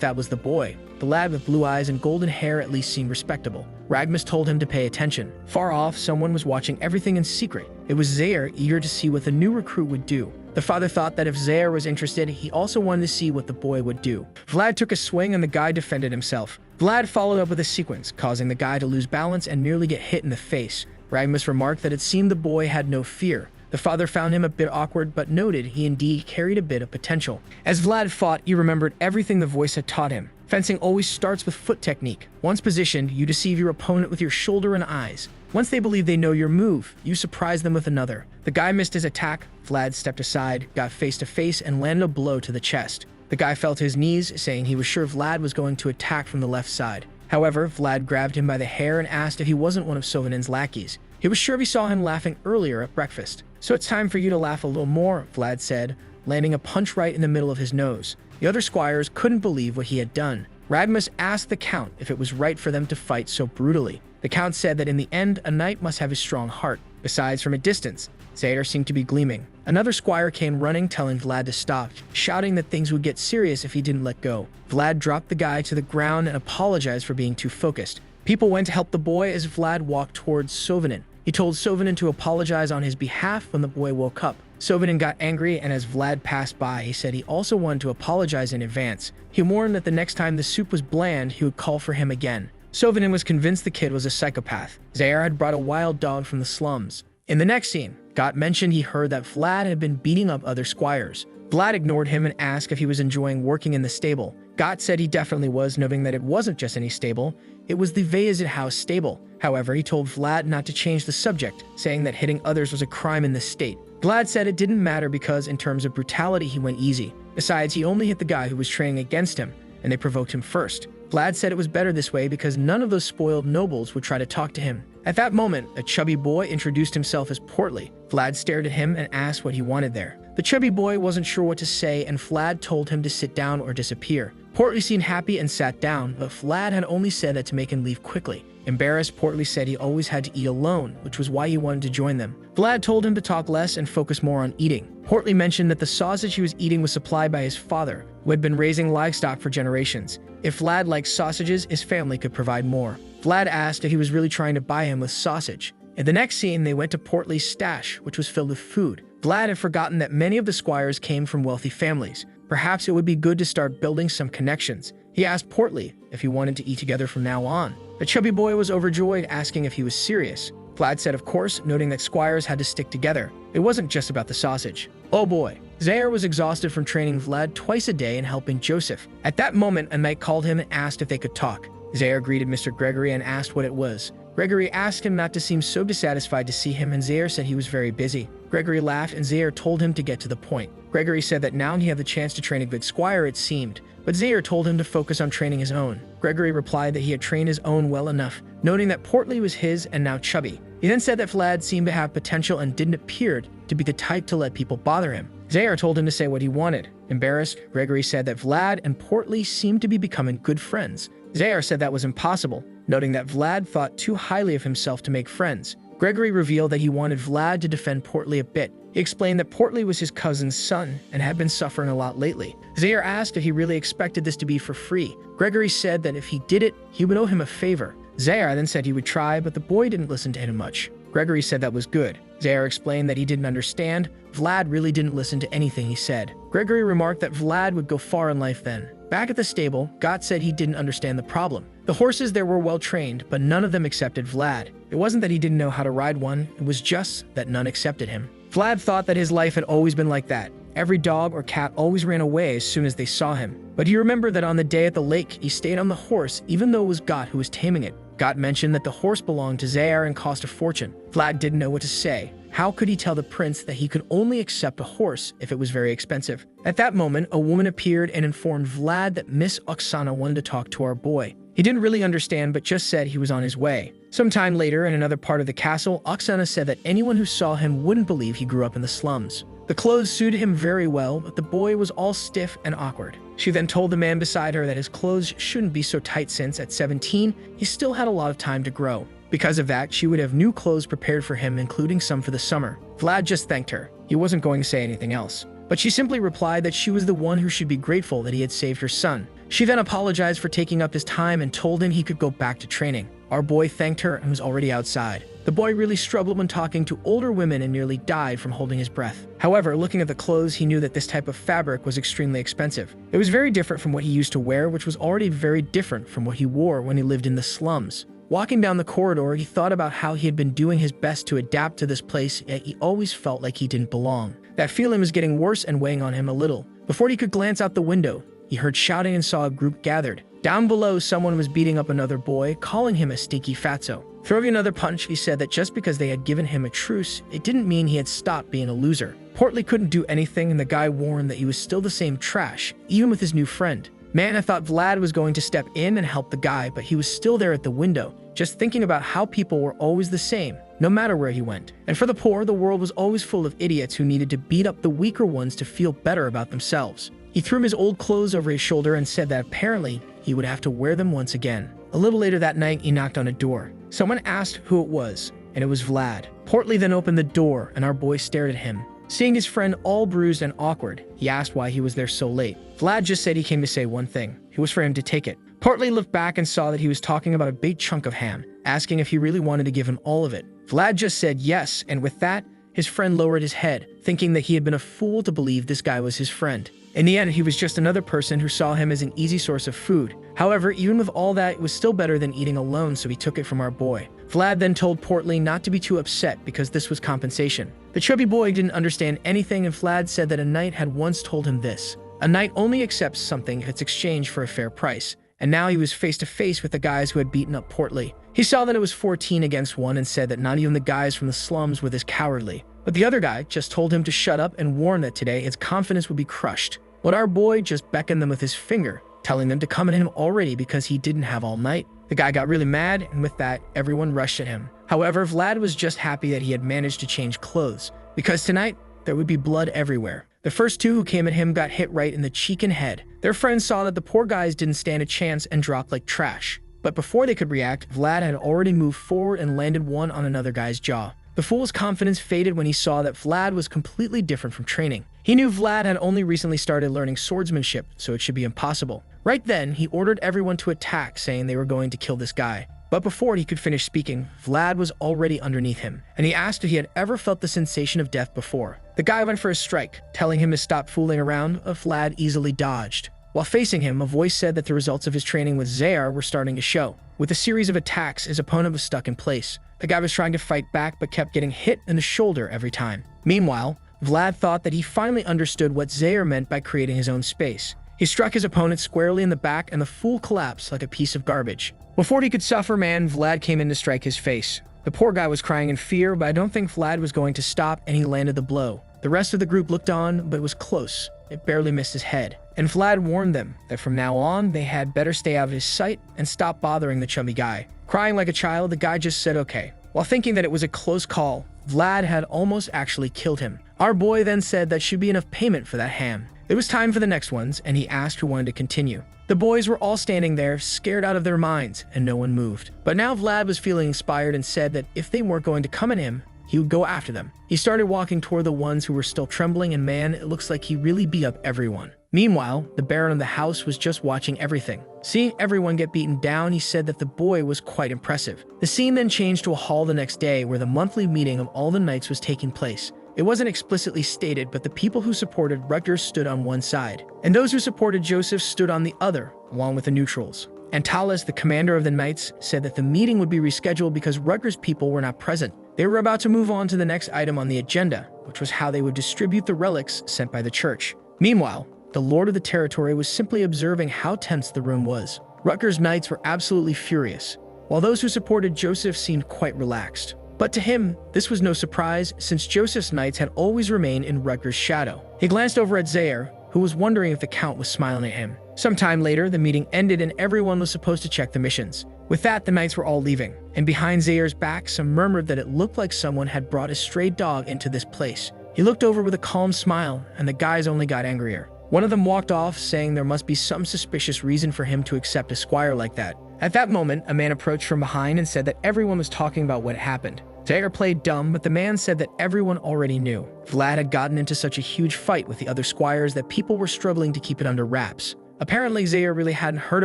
that was the boy. The lad with blue eyes and golden hair at least seemed respectable. Ragmus told him to pay attention. Far off, someone was watching everything in secret. It was Zaire, eager to see what the new recruit would do. The father thought that if Zaire was interested, he also wanted to see what the boy would do. Vlad took a swing and the guy defended himself. Vlad followed up with a sequence, causing the guy to lose balance and nearly get hit in the face. Ragmus remarked that it seemed the boy had no fear. The father found him a bit awkward, but noted he indeed carried a bit of potential. As Vlad fought, he remembered everything the voice had taught him. Fencing always starts with foot technique. Once positioned, you deceive your opponent with your shoulder and eyes. Once they believe they know your move, you surprise them with another. The guy missed his attack. Vlad stepped aside, got face to face, and landed a blow to the chest. The guy fell to his knees, saying he was sure Vlad was going to attack from the left side. However, Vlad grabbed him by the hair and asked if he wasn't one of Sovinen's lackeys. He was sure he saw him laughing earlier at breakfast. "So it's time for you to laugh a little more," Vlad said, landing a punch right in the middle of his nose. The other squires couldn't believe what he had done. Ragmus asked the count if it was right for them to fight so brutally. The count said that in the end, a knight must have a strong heart. Besides, from a distance, Zaire seemed to be gleaming. Another squire came running, telling Vlad to stop, shouting that things would get serious if he didn't let go. Vlad dropped the guy to the ground and apologized for being too focused. People went to help the boy as Vlad walked towards Sovinen. He told Sovinen to apologize on his behalf when the boy woke up. Sovinen got angry, and as Vlad passed by, he said he also wanted to apologize in advance. He warned that the next time the soup was bland, he would call for him again. Sovinen was convinced the kid was a psychopath. Zaire had brought a wild dog from the slums. In the next scene, Gott mentioned he heard that Vlad had been beating up other squires. Vlad ignored him and asked if he was enjoying working in the stable. Gott said he definitely was, noting that it wasn't just any stable, it was the Vayazid house stable. However, he told Vlad not to change the subject, saying that hitting others was a crime in the state. Vlad said it didn't matter because in terms of brutality he went easy. Besides, he only hit the guy who was training against him, and they provoked him first. Vlad said it was better this way because none of those spoiled nobles would try to talk to him. At that moment, a chubby boy introduced himself as Portly. Vlad stared at him and asked what he wanted there. The chubby boy wasn't sure what to say, and Vlad told him to sit down or disappear. Portly seemed happy and sat down, but Vlad had only said that to make him leave quickly. Embarrassed, Portly said he always had to eat alone, which was why he wanted to join them. Vlad told him to talk less and focus more on eating. Portly mentioned that the sausage he was eating was supplied by his father, who had been raising livestock for generations. If Vlad liked sausages, his family could provide more. Vlad asked if he was really trying to buy him with sausage. In the next scene, they went to Portly's stash, which was filled with food. Vlad had forgotten that many of the squires came from wealthy families. Perhaps it would be good to start building some connections. He asked Portly if he wanted to eat together from now on. The chubby boy was overjoyed, asking if he was serious. Vlad said of course, noting that squires had to stick together. It wasn't just about the sausage. Oh boy. Zaire was exhausted from training Vlad twice a day and helping Joseph. At that moment, a knight called him and asked if they could talk. Zaire greeted Mr. Gregory and asked what it was. Gregory asked him not to seem so dissatisfied to see him, and Zaire said he was very busy. Gregory laughed, and Zaire told him to get to the point. Gregory said that now he had the chance to train a good squire, it seemed, but Zaire told him to focus on training his own. Gregory replied that he had trained his own well enough, noting that Portly was his and now chubby. He then said that Vlad seemed to have potential and didn't appear to be the type to let people bother him. Zaire told him to say what he wanted. Embarrassed, Gregory said that Vlad and Portly seemed to be becoming good friends. Zaire said that was impossible, noting that Vlad thought too highly of himself to make friends. Gregory revealed that he wanted Vlad to defend Portly a bit. He explained that Portly was his cousin's son and had been suffering a lot lately. Zaire asked if he really expected this to be for free. Gregory said that if he did it, he would owe him a favor. Zaire then said he would try, but the boy didn't listen to him much. Gregory said that was good. Zaire explained that he didn't understand. Vlad really didn't listen to anything he said. Gregory remarked that Vlad would go far in life then. Back at the stable, Gott said he didn't understand the problem. The horses there were well trained, but none of them accepted Vlad. It wasn't that he didn't know how to ride one, it was just that none accepted him. Vlad thought that his life had always been like that. Every dog or cat always ran away as soon as they saw him. But he remembered that on the day at the lake, he stayed on the horse even though it was Gott who was taming it. Gott mentioned that the horse belonged to Zaire and cost a fortune. Vlad didn't know what to say. How could he tell the prince that he could only accept a horse if it was very expensive? At that moment, a woman appeared and informed Vlad that Miss Oksana wanted to talk to our boy. He didn't really understand, but just said he was on his way. Sometime later, in another part of the castle, Oksana said that anyone who saw him wouldn't believe he grew up in the slums. The clothes suited him very well, but the boy was all stiff and awkward. She then told the man beside her that his clothes shouldn't be so tight since, at 17, he still had a lot of time to grow. Because of that, she would have new clothes prepared for him, including some for the summer. Vlad just thanked her. He wasn't going to say anything else. But she simply replied that she was the one who should be grateful that he had saved her son. She then apologized for taking up his time and told him he could go back to training. Our boy thanked her and was already outside. The boy really struggled when talking to older women and nearly died from holding his breath. However, looking at the clothes, he knew that this type of fabric was extremely expensive. It was very different from what he used to wear, which was already very different from what he wore when he lived in the slums. Walking down the corridor, he thought about how he had been doing his best to adapt to this place, yet he always felt like he didn't belong. That feeling was getting worse and weighing on him a little. Before he could glance out the window, he heard shouting and saw a group gathered. Down below, someone was beating up another boy, calling him a stinky fatso. Throwing another punch, he said that just because they had given him a truce, it didn't mean he had stopped being a loser. Portly couldn't do anything, and the guy warned that he was still the same trash, even with his new friend. Manhwa thought Vlad was going to step in and help the guy, but he was still there at the window, just thinking about how people were always the same, no matter where he went. And for the poor, the world was always full of idiots who needed to beat up the weaker ones to feel better about themselves. He threw his old clothes over his shoulder and said that apparently he would have to wear them once again. A little later that night, he knocked on a door. Someone asked who it was, and it was Vlad. Portly then opened the door, and our boy stared at him. Seeing his friend all bruised and awkward, he asked why he was there so late. Vlad just said he came to say one thing. It was for him to take it. Portly looked back and saw that he was talking about a big chunk of ham, asking if he really wanted to give him all of it. Vlad just said yes, and with that, his friend lowered his head, thinking that he had been a fool to believe this guy was his friend. In the end, he was just another person who saw him as an easy source of food. However, even with all that, it was still better than eating alone, so he took it from our boy. Vlad then told Portly not to be too upset because this was compensation. The chubby boy didn't understand anything, and Vlad said that a knight had once told him this. A knight only accepts something if it's exchanged for a fair price. And now he was face to face with the guys who had beaten up Portly. He saw that it was 14 against 1 and said that not even the guys from the slums were this cowardly. But the other guy just told him to shut up and warned that today his confidence would be crushed. But our boy just beckoned them with his finger, telling them to come at him already because he didn't have all night. The guy got really mad, and with that, everyone rushed at him. However, Vlad was just happy that he had managed to change clothes, because tonight, there would be blood everywhere. The first two who came at him got hit right in the cheek and head. Their friends saw that the poor guys didn't stand a chance and dropped like trash. But before they could react, Vlad had already moved forward and landed one on another guy's jaw. The fool's confidence faded when he saw that Vlad was completely different from training. He knew Vlad had only recently started learning swordsmanship, so it should be impossible. Right then, he ordered everyone to attack, saying they were going to kill this guy. But before he could finish speaking, Vlad was already underneath him, and he asked if he had ever felt the sensation of death before. The guy went for a strike, telling him to stop fooling around, but Vlad easily dodged. While facing him, a voice said that the results of his training with Zaire were starting to show. With a series of attacks, his opponent was stuck in place. The guy was trying to fight back, but kept getting hit in the shoulder every time. Meanwhile, Vlad thought that he finally understood what Zaire meant by creating his own space. He struck his opponent squarely in the back, and the fool collapsed like a piece of garbage. Before he could suffer, Vlad came in to strike his face. The poor guy was crying in fear, but I don't think Vlad was going to stop, and he landed the blow. The rest of the group looked on, but it was close. It barely missed his head. And Vlad warned them that from now on, they had better stay out of his sight and stop bothering the chubby guy. Crying like a child, the guy just said okay. While thinking that it was a close call, Vlad had almost actually killed him. Our boy then said that should be enough payment for that ham. It was time for the next ones, and he asked who wanted to continue. The boys were all standing there, scared out of their minds, and no one moved. But now Vlad was feeling inspired and said that if they weren't going to come at him, he would go after them. He started walking toward the ones who were still trembling, and man, it looks like he really beat up everyone. Meanwhile, the Baron of the house was just watching everything. Seeing everyone get beaten down, he said that the boy was quite impressive. The scene then changed to a hall the next day where the monthly meeting of all the knights was taking place. It wasn't explicitly stated, but the people who supported Rutgers stood on one side, and those who supported Joseph stood on the other, along with the neutrals. Antalas, the commander of the knights, said that the meeting would be rescheduled because Rutgers people were not present. They were about to move on to the next item on the agenda, which was how they would distribute the relics sent by the church. Meanwhile, the lord of the territory was simply observing how tense the room was. Rutgers knights were absolutely furious, while those who supported Joseph seemed quite relaxed. But to him, this was no surprise, since Joseph's knights had always remained in Rutgers' shadow. He glanced over at Zaire, who was wondering if the Count was smiling at him. Sometime later, the meeting ended and everyone was supposed to check the missions. With that, the knights were all leaving, and behind Zaire's back, some murmured that it looked like someone had brought a stray dog into this place. He looked over with a calm smile, and the guys only got angrier. One of them walked off, saying there must be some suspicious reason for him to accept a squire like that. At that moment, a man approached from behind and said that everyone was talking about what happened. Zaire played dumb, but the man said that everyone already knew. Vlad had gotten into such a huge fight with the other squires that people were struggling to keep it under wraps. Apparently, Zaire really hadn't heard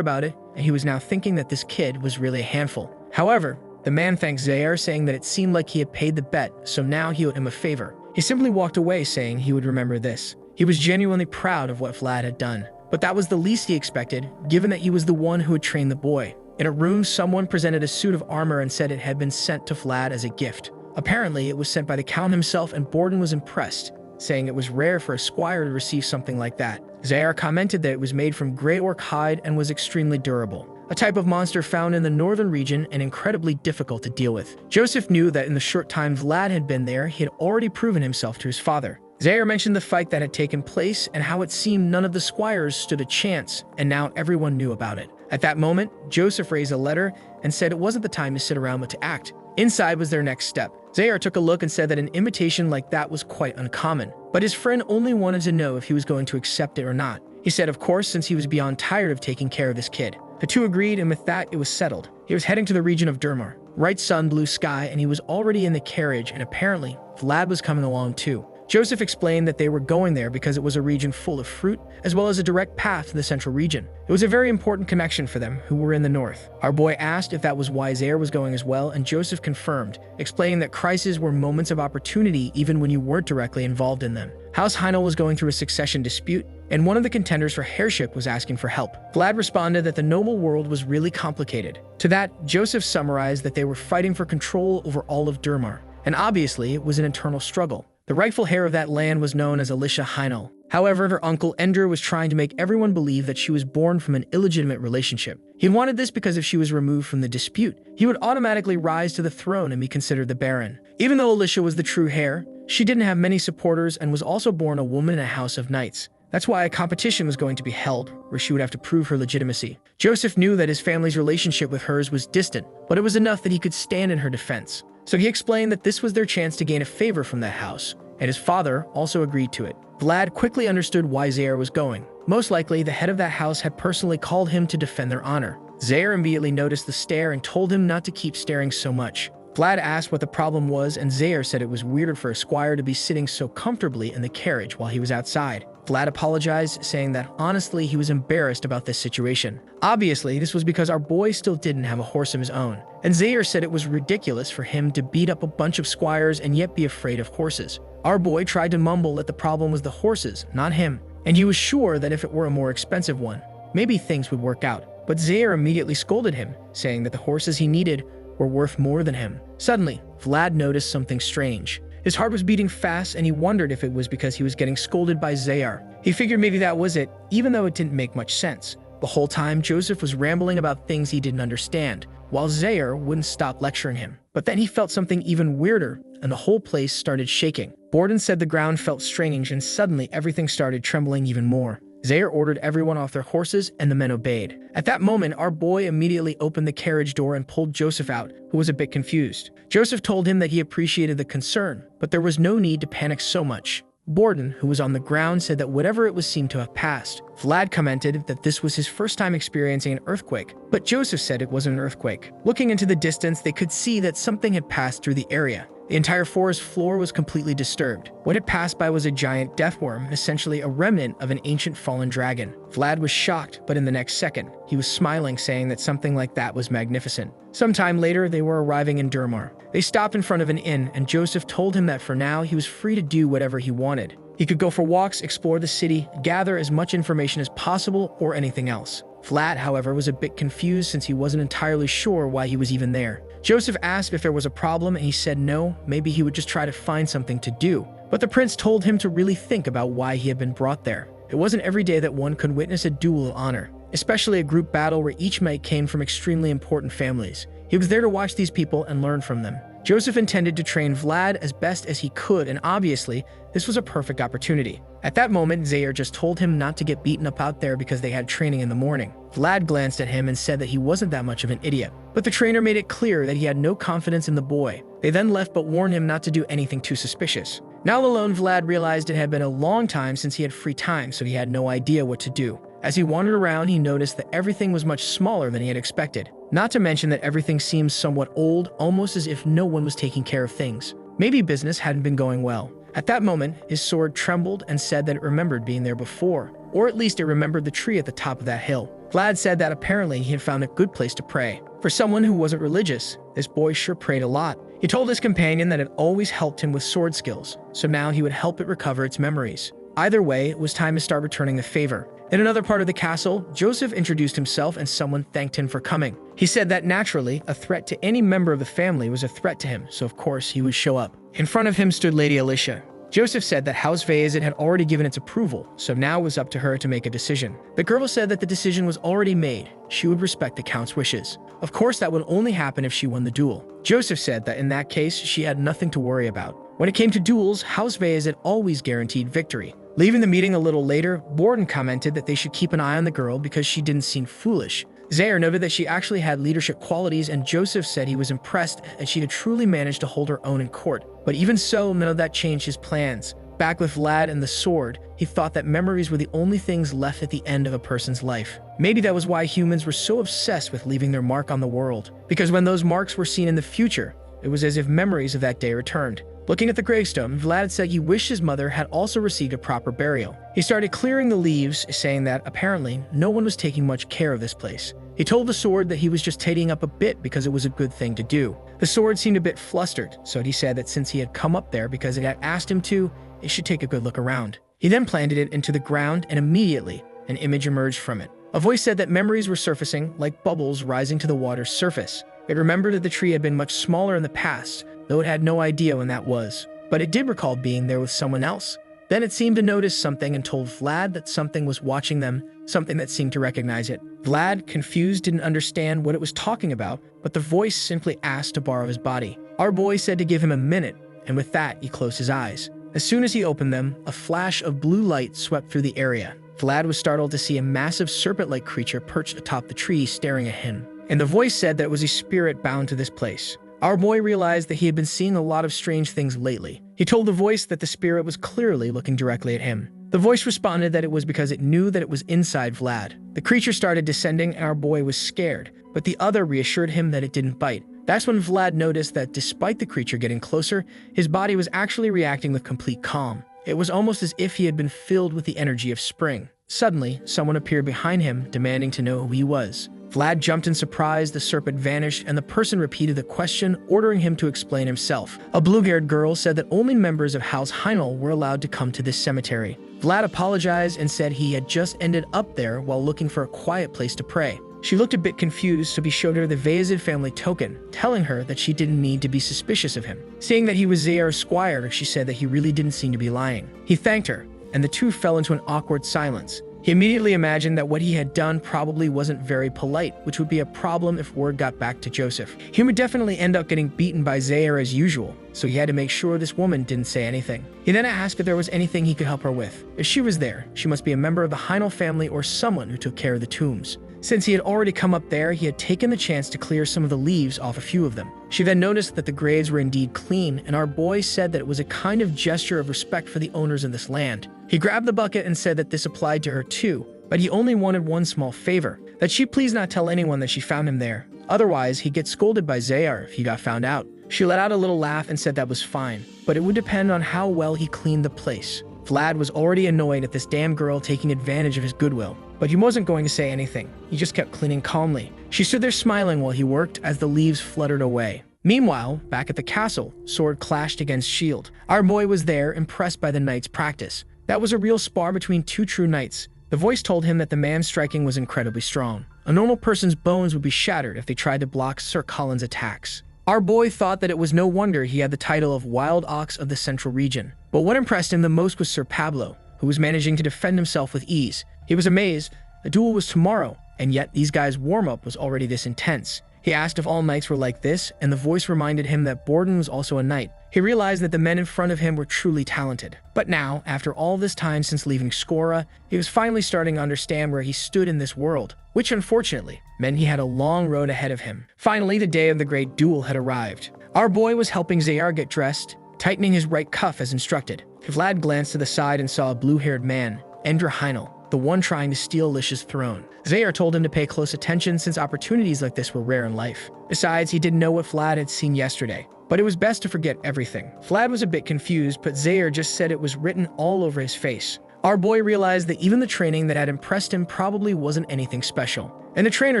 about it, and he was now thinking that this kid was really a handful. However, the man thanked Zaire, saying that it seemed like he had paid the bet, so now he owed him a favor. He simply walked away, saying he would remember this. He was genuinely proud of what Vlad had done, but that was the least he expected, given that he was the one who had trained the boy. In a room, someone presented a suit of armor and said it had been sent to Vlad as a gift. Apparently, it was sent by the Count himself, and Borden was impressed, saying it was rare for a squire to receive something like that. Zaire commented that it was made from gray orc hide and was extremely durable, a type of monster found in the northern region and incredibly difficult to deal with. Joseph knew that in the short time Vlad had been there, he had already proven himself to his father. Zaire mentioned the fight that had taken place and how it seemed none of the squires stood a chance, and now everyone knew about it. At that moment, Joseph raised a letter and said it wasn't the time to sit around but to act. Inside was their next step. Zaire took a look and said that an invitation like that was quite uncommon, but his friend only wanted to know if he was going to accept it or not. He said of course, since he was beyond tired of taking care of this kid. The two agreed, and with that it was settled. He was heading to the region of Durmar. Bright sun, blue sky, and he was already in the carriage, and apparently Vlad was coming along too. Joseph explained that they were going there because it was a region full of fruit, as well as a direct path to the central region. It was a very important connection for them, who were in the north. Our boy asked if that was why Zaire was going as well, and Joseph confirmed, explaining that crises were moments of opportunity even when you weren't directly involved in them. House Heinel was going through a succession dispute, and one of the contenders for heirship was asking for help. Vlad responded that the noble world was really complicated. To that, Joseph summarized that they were fighting for control over all of Durmar, and obviously it was an internal struggle. The rightful heir of that land was known as Alicia Heinel. However, her uncle Ender was trying to make everyone believe that she was born from an illegitimate relationship. He wanted this because if she was removed from the dispute, he would automatically rise to the throne and be considered the Baron. Even though Alicia was the true heir, she didn't have many supporters and was also born a woman in a house of knights. That's why a competition was going to be held, where she would have to prove her legitimacy. Joseph knew that his family's relationship with hers was distant, but it was enough that he could stand in her defense. So he explained that this was their chance to gain a favor from that house, and his father also agreed to it. Vlad quickly understood why Zaire was going. Most likely, the head of that house had personally called him to defend their honor. Zaire immediately noticed the stare and told him not to keep staring so much. Vlad asked what the problem was, and Zaire said it was weird for a squire to be sitting so comfortably in the carriage while he was outside. Vlad apologized, saying that honestly he was embarrassed about this situation. Obviously, this was because our boy still didn't have a horse of his own, and Zaire said it was ridiculous for him to beat up a bunch of squires and yet be afraid of horses. Our boy tried to mumble that the problem was the horses, not him, and he was sure that if it were a more expensive one, maybe things would work out. But Zaire immediately scolded him, saying that the horses he needed were worth more than him. Suddenly, Vlad noticed something strange. His heart was beating fast, and he wondered if it was because he was getting scolded by Zaire. He figured maybe that was it, even though it didn't make much sense. The whole time, Joseph was rambling about things he didn't understand, while Zaire wouldn't stop lecturing him. But then he felt something even weirder, and the whole place started shaking. Borden said the ground felt strange, and suddenly everything started trembling even more. Zaire ordered everyone off their horses, and the men obeyed. At that moment, our boy immediately opened the carriage door and pulled Joseph out, who was a bit confused. Joseph told him that he appreciated the concern, but there was no need to panic so much. Borden, who was on the ground, said that whatever it was seemed to have passed. Vlad commented that this was his first time experiencing an earthquake, but Joseph said it wasn't an earthquake. Looking into the distance, they could see that something had passed through the area. The entire forest floor was completely disturbed. What had passed by was a giant deathworm, essentially a remnant of an ancient fallen dragon. Vlad was shocked, but in the next second, he was smiling, saying that something like that was magnificent. Sometime later, they were arriving in Durmar. They stopped in front of an inn, and Joseph told him that for now, he was free to do whatever he wanted. He could go for walks, explore the city, gather as much information as possible, or anything else. Vlad, however, was a bit confused since he wasn't entirely sure why he was even there. Joseph asked if there was a problem, and he said no, maybe he would just try to find something to do. But the prince told him to really think about why he had been brought there. It wasn't every day that one could witness a duel of honor, especially a group battle where each mate came from extremely important families. He was there to watch these people and learn from them. Joseph intended to train Vlad as best as he could, and obviously, this was a perfect opportunity. At that moment, Zaire just told him not to get beaten up out there because they had training in the morning. Vlad glanced at him and said that he wasn't that much of an idiot, but the trainer made it clear that he had no confidence in the boy. They then left but warned him not to do anything too suspicious. Now alone, Vlad realized it had been a long time since he had free time, so he had no idea what to do. As he wandered around, he noticed that everything was much smaller than he had expected. Not to mention that everything seemed somewhat old, almost as if no one was taking care of things. Maybe business hadn't been going well. At that moment, his sword trembled and said that it remembered being there before, or at least it remembered the tree at the top of that hill. Vlad said that apparently he had found a good place to pray. For someone who wasn't religious, this boy sure prayed a lot. He told his companion that it always helped him with sword skills, so now he would help it recover its memories. Either way, it was time to start returning the favor. In another part of the castle, Joseph introduced himself and someone thanked him for coming. He said that naturally, a threat to any member of the family was a threat to him, so of course he would show up. In front of him stood Lady Alicia. Joseph said that House Bayezid had already given its approval, so now it was up to her to make a decision. The girl said that the decision was already made. She would respect the Count's wishes. Of course, that would only happen if she won the duel. Joseph said that in that case, she had nothing to worry about. When it came to duels, House Bayezid always guaranteed victory. Leaving the meeting a little later, Borden commented that they should keep an eye on the girl because she didn't seem foolish. Zaire noted that she actually had leadership qualities, and Joseph said he was impressed that she had truly managed to hold her own in court. But even so, none of that changed his plans. Back with Vlad and the sword, he thought that memories were the only things left at the end of a person's life. Maybe that was why humans were so obsessed with leaving their mark on the world. Because when those marks were seen in the future, it was as if memories of that day returned. Looking at the gravestone, Vlad said he wished his mother had also received a proper burial. He started clearing the leaves, saying that apparently no one was taking much care of this place. He told the sword that he was just tidying up a bit because it was a good thing to do. The sword seemed a bit flustered, so he said that since he had come up there because it had asked him to, it should take a good look around. He then planted it into the ground, and immediately, an image emerged from it. A voice said that memories were surfacing like bubbles rising to the water's surface. It remembered that the tree had been much smaller in the past, though it had no idea when that was. But it did recall being there with someone else. Then it seemed to notice something and told Vlad that something was watching them, something that seemed to recognize it. Vlad, confused, didn't understand what it was talking about, but the voice simply asked to borrow his body. Our boy said to give him a minute, and with that, he closed his eyes. As soon as he opened them, a flash of blue light swept through the area. Vlad was startled to see a massive serpent-like creature perched atop the tree staring at him. And the voice said that it was a spirit bound to this place. Our boy realized that he had been seeing a lot of strange things lately. He told the voice that the spirit was clearly looking directly at him. The voice responded that it was because it knew that it was inside Vlad. The creature started descending and our boy was scared, but the other reassured him that it didn't bite. That's when Vlad noticed that despite the creature getting closer, his body was actually reacting with complete calm. It was almost as if he had been filled with the energy of spring. Suddenly, someone appeared behind him, demanding to know who he was. Vlad jumped in surprise, the serpent vanished, and the person repeated the question, ordering him to explain himself. A blue-haired girl said that only members of House Heinel were allowed to come to this cemetery. Vlad apologized and said he had just ended up there while looking for a quiet place to pray. She looked a bit confused, so he showed her the Bayezid family token, telling her that she didn't need to be suspicious of him. Seeing that he was Zaire's squire, she said that he really didn't seem to be lying. He thanked her, and the two fell into an awkward silence. He immediately imagined that what he had done probably wasn't very polite, which would be a problem if word got back to Joseph. He would definitely end up getting beaten by Zaire as usual, so he had to make sure this woman didn't say anything. He then asked if there was anything he could help her with. If she was there, she must be a member of the Heinel family or someone who took care of the tombs. Since he had already come up there, he had taken the chance to clear some of the leaves off a few of them. She then noticed that the graves were indeed clean, and our boy said that it was a kind of gesture of respect for the owners of this land. He grabbed the bucket and said that this applied to her too, but he only wanted one small favor, that she please not tell anyone that she found him there. Otherwise, he'd get scolded by Zaire if he got found out. She let out a little laugh and said that was fine, but it would depend on how well he cleaned the place. Vlad was already annoyed at this damn girl taking advantage of his goodwill, but he wasn't going to say anything. He just kept cleaning calmly. She stood there smiling while he worked as the leaves fluttered away. Meanwhile, back at the castle, sword clashed against shield. Our boy was there, impressed by the knight's practice. That was a real spar between two true knights. The voice told him that the man's striking was incredibly strong. A normal person's bones would be shattered if they tried to block Sir Colin's attacks. Our boy thought that it was no wonder he had the title of Wild Ox of the Central Region. But what impressed him the most was Sir Pablo, who was managing to defend himself with ease. He was amazed. The duel was tomorrow, and yet these guys' warm-up was already this intense. He asked if all knights were like this, and the voice reminded him that Borden was also a knight. He realized that the men in front of him were truly talented. But now, after all this time since leaving Skora, he was finally starting to understand where he stood in this world, which unfortunately meant he had a long road ahead of him. Finally, the day of the great duel had arrived. Our boy was helping Zayar get dressed, tightening his right cuff as instructed. Vlad glanced to the side and saw a blue-haired man, Endra Heinel, the one trying to steal Lish's throne. Zayar told him to pay close attention since opportunities like this were rare in life. Besides, he didn't know what Vlad had seen yesterday, but it was best to forget everything. Vlad was a bit confused, but Zayar just said it was written all over his face. Our boy realized that even the training that had impressed him probably wasn't anything special. And the trainer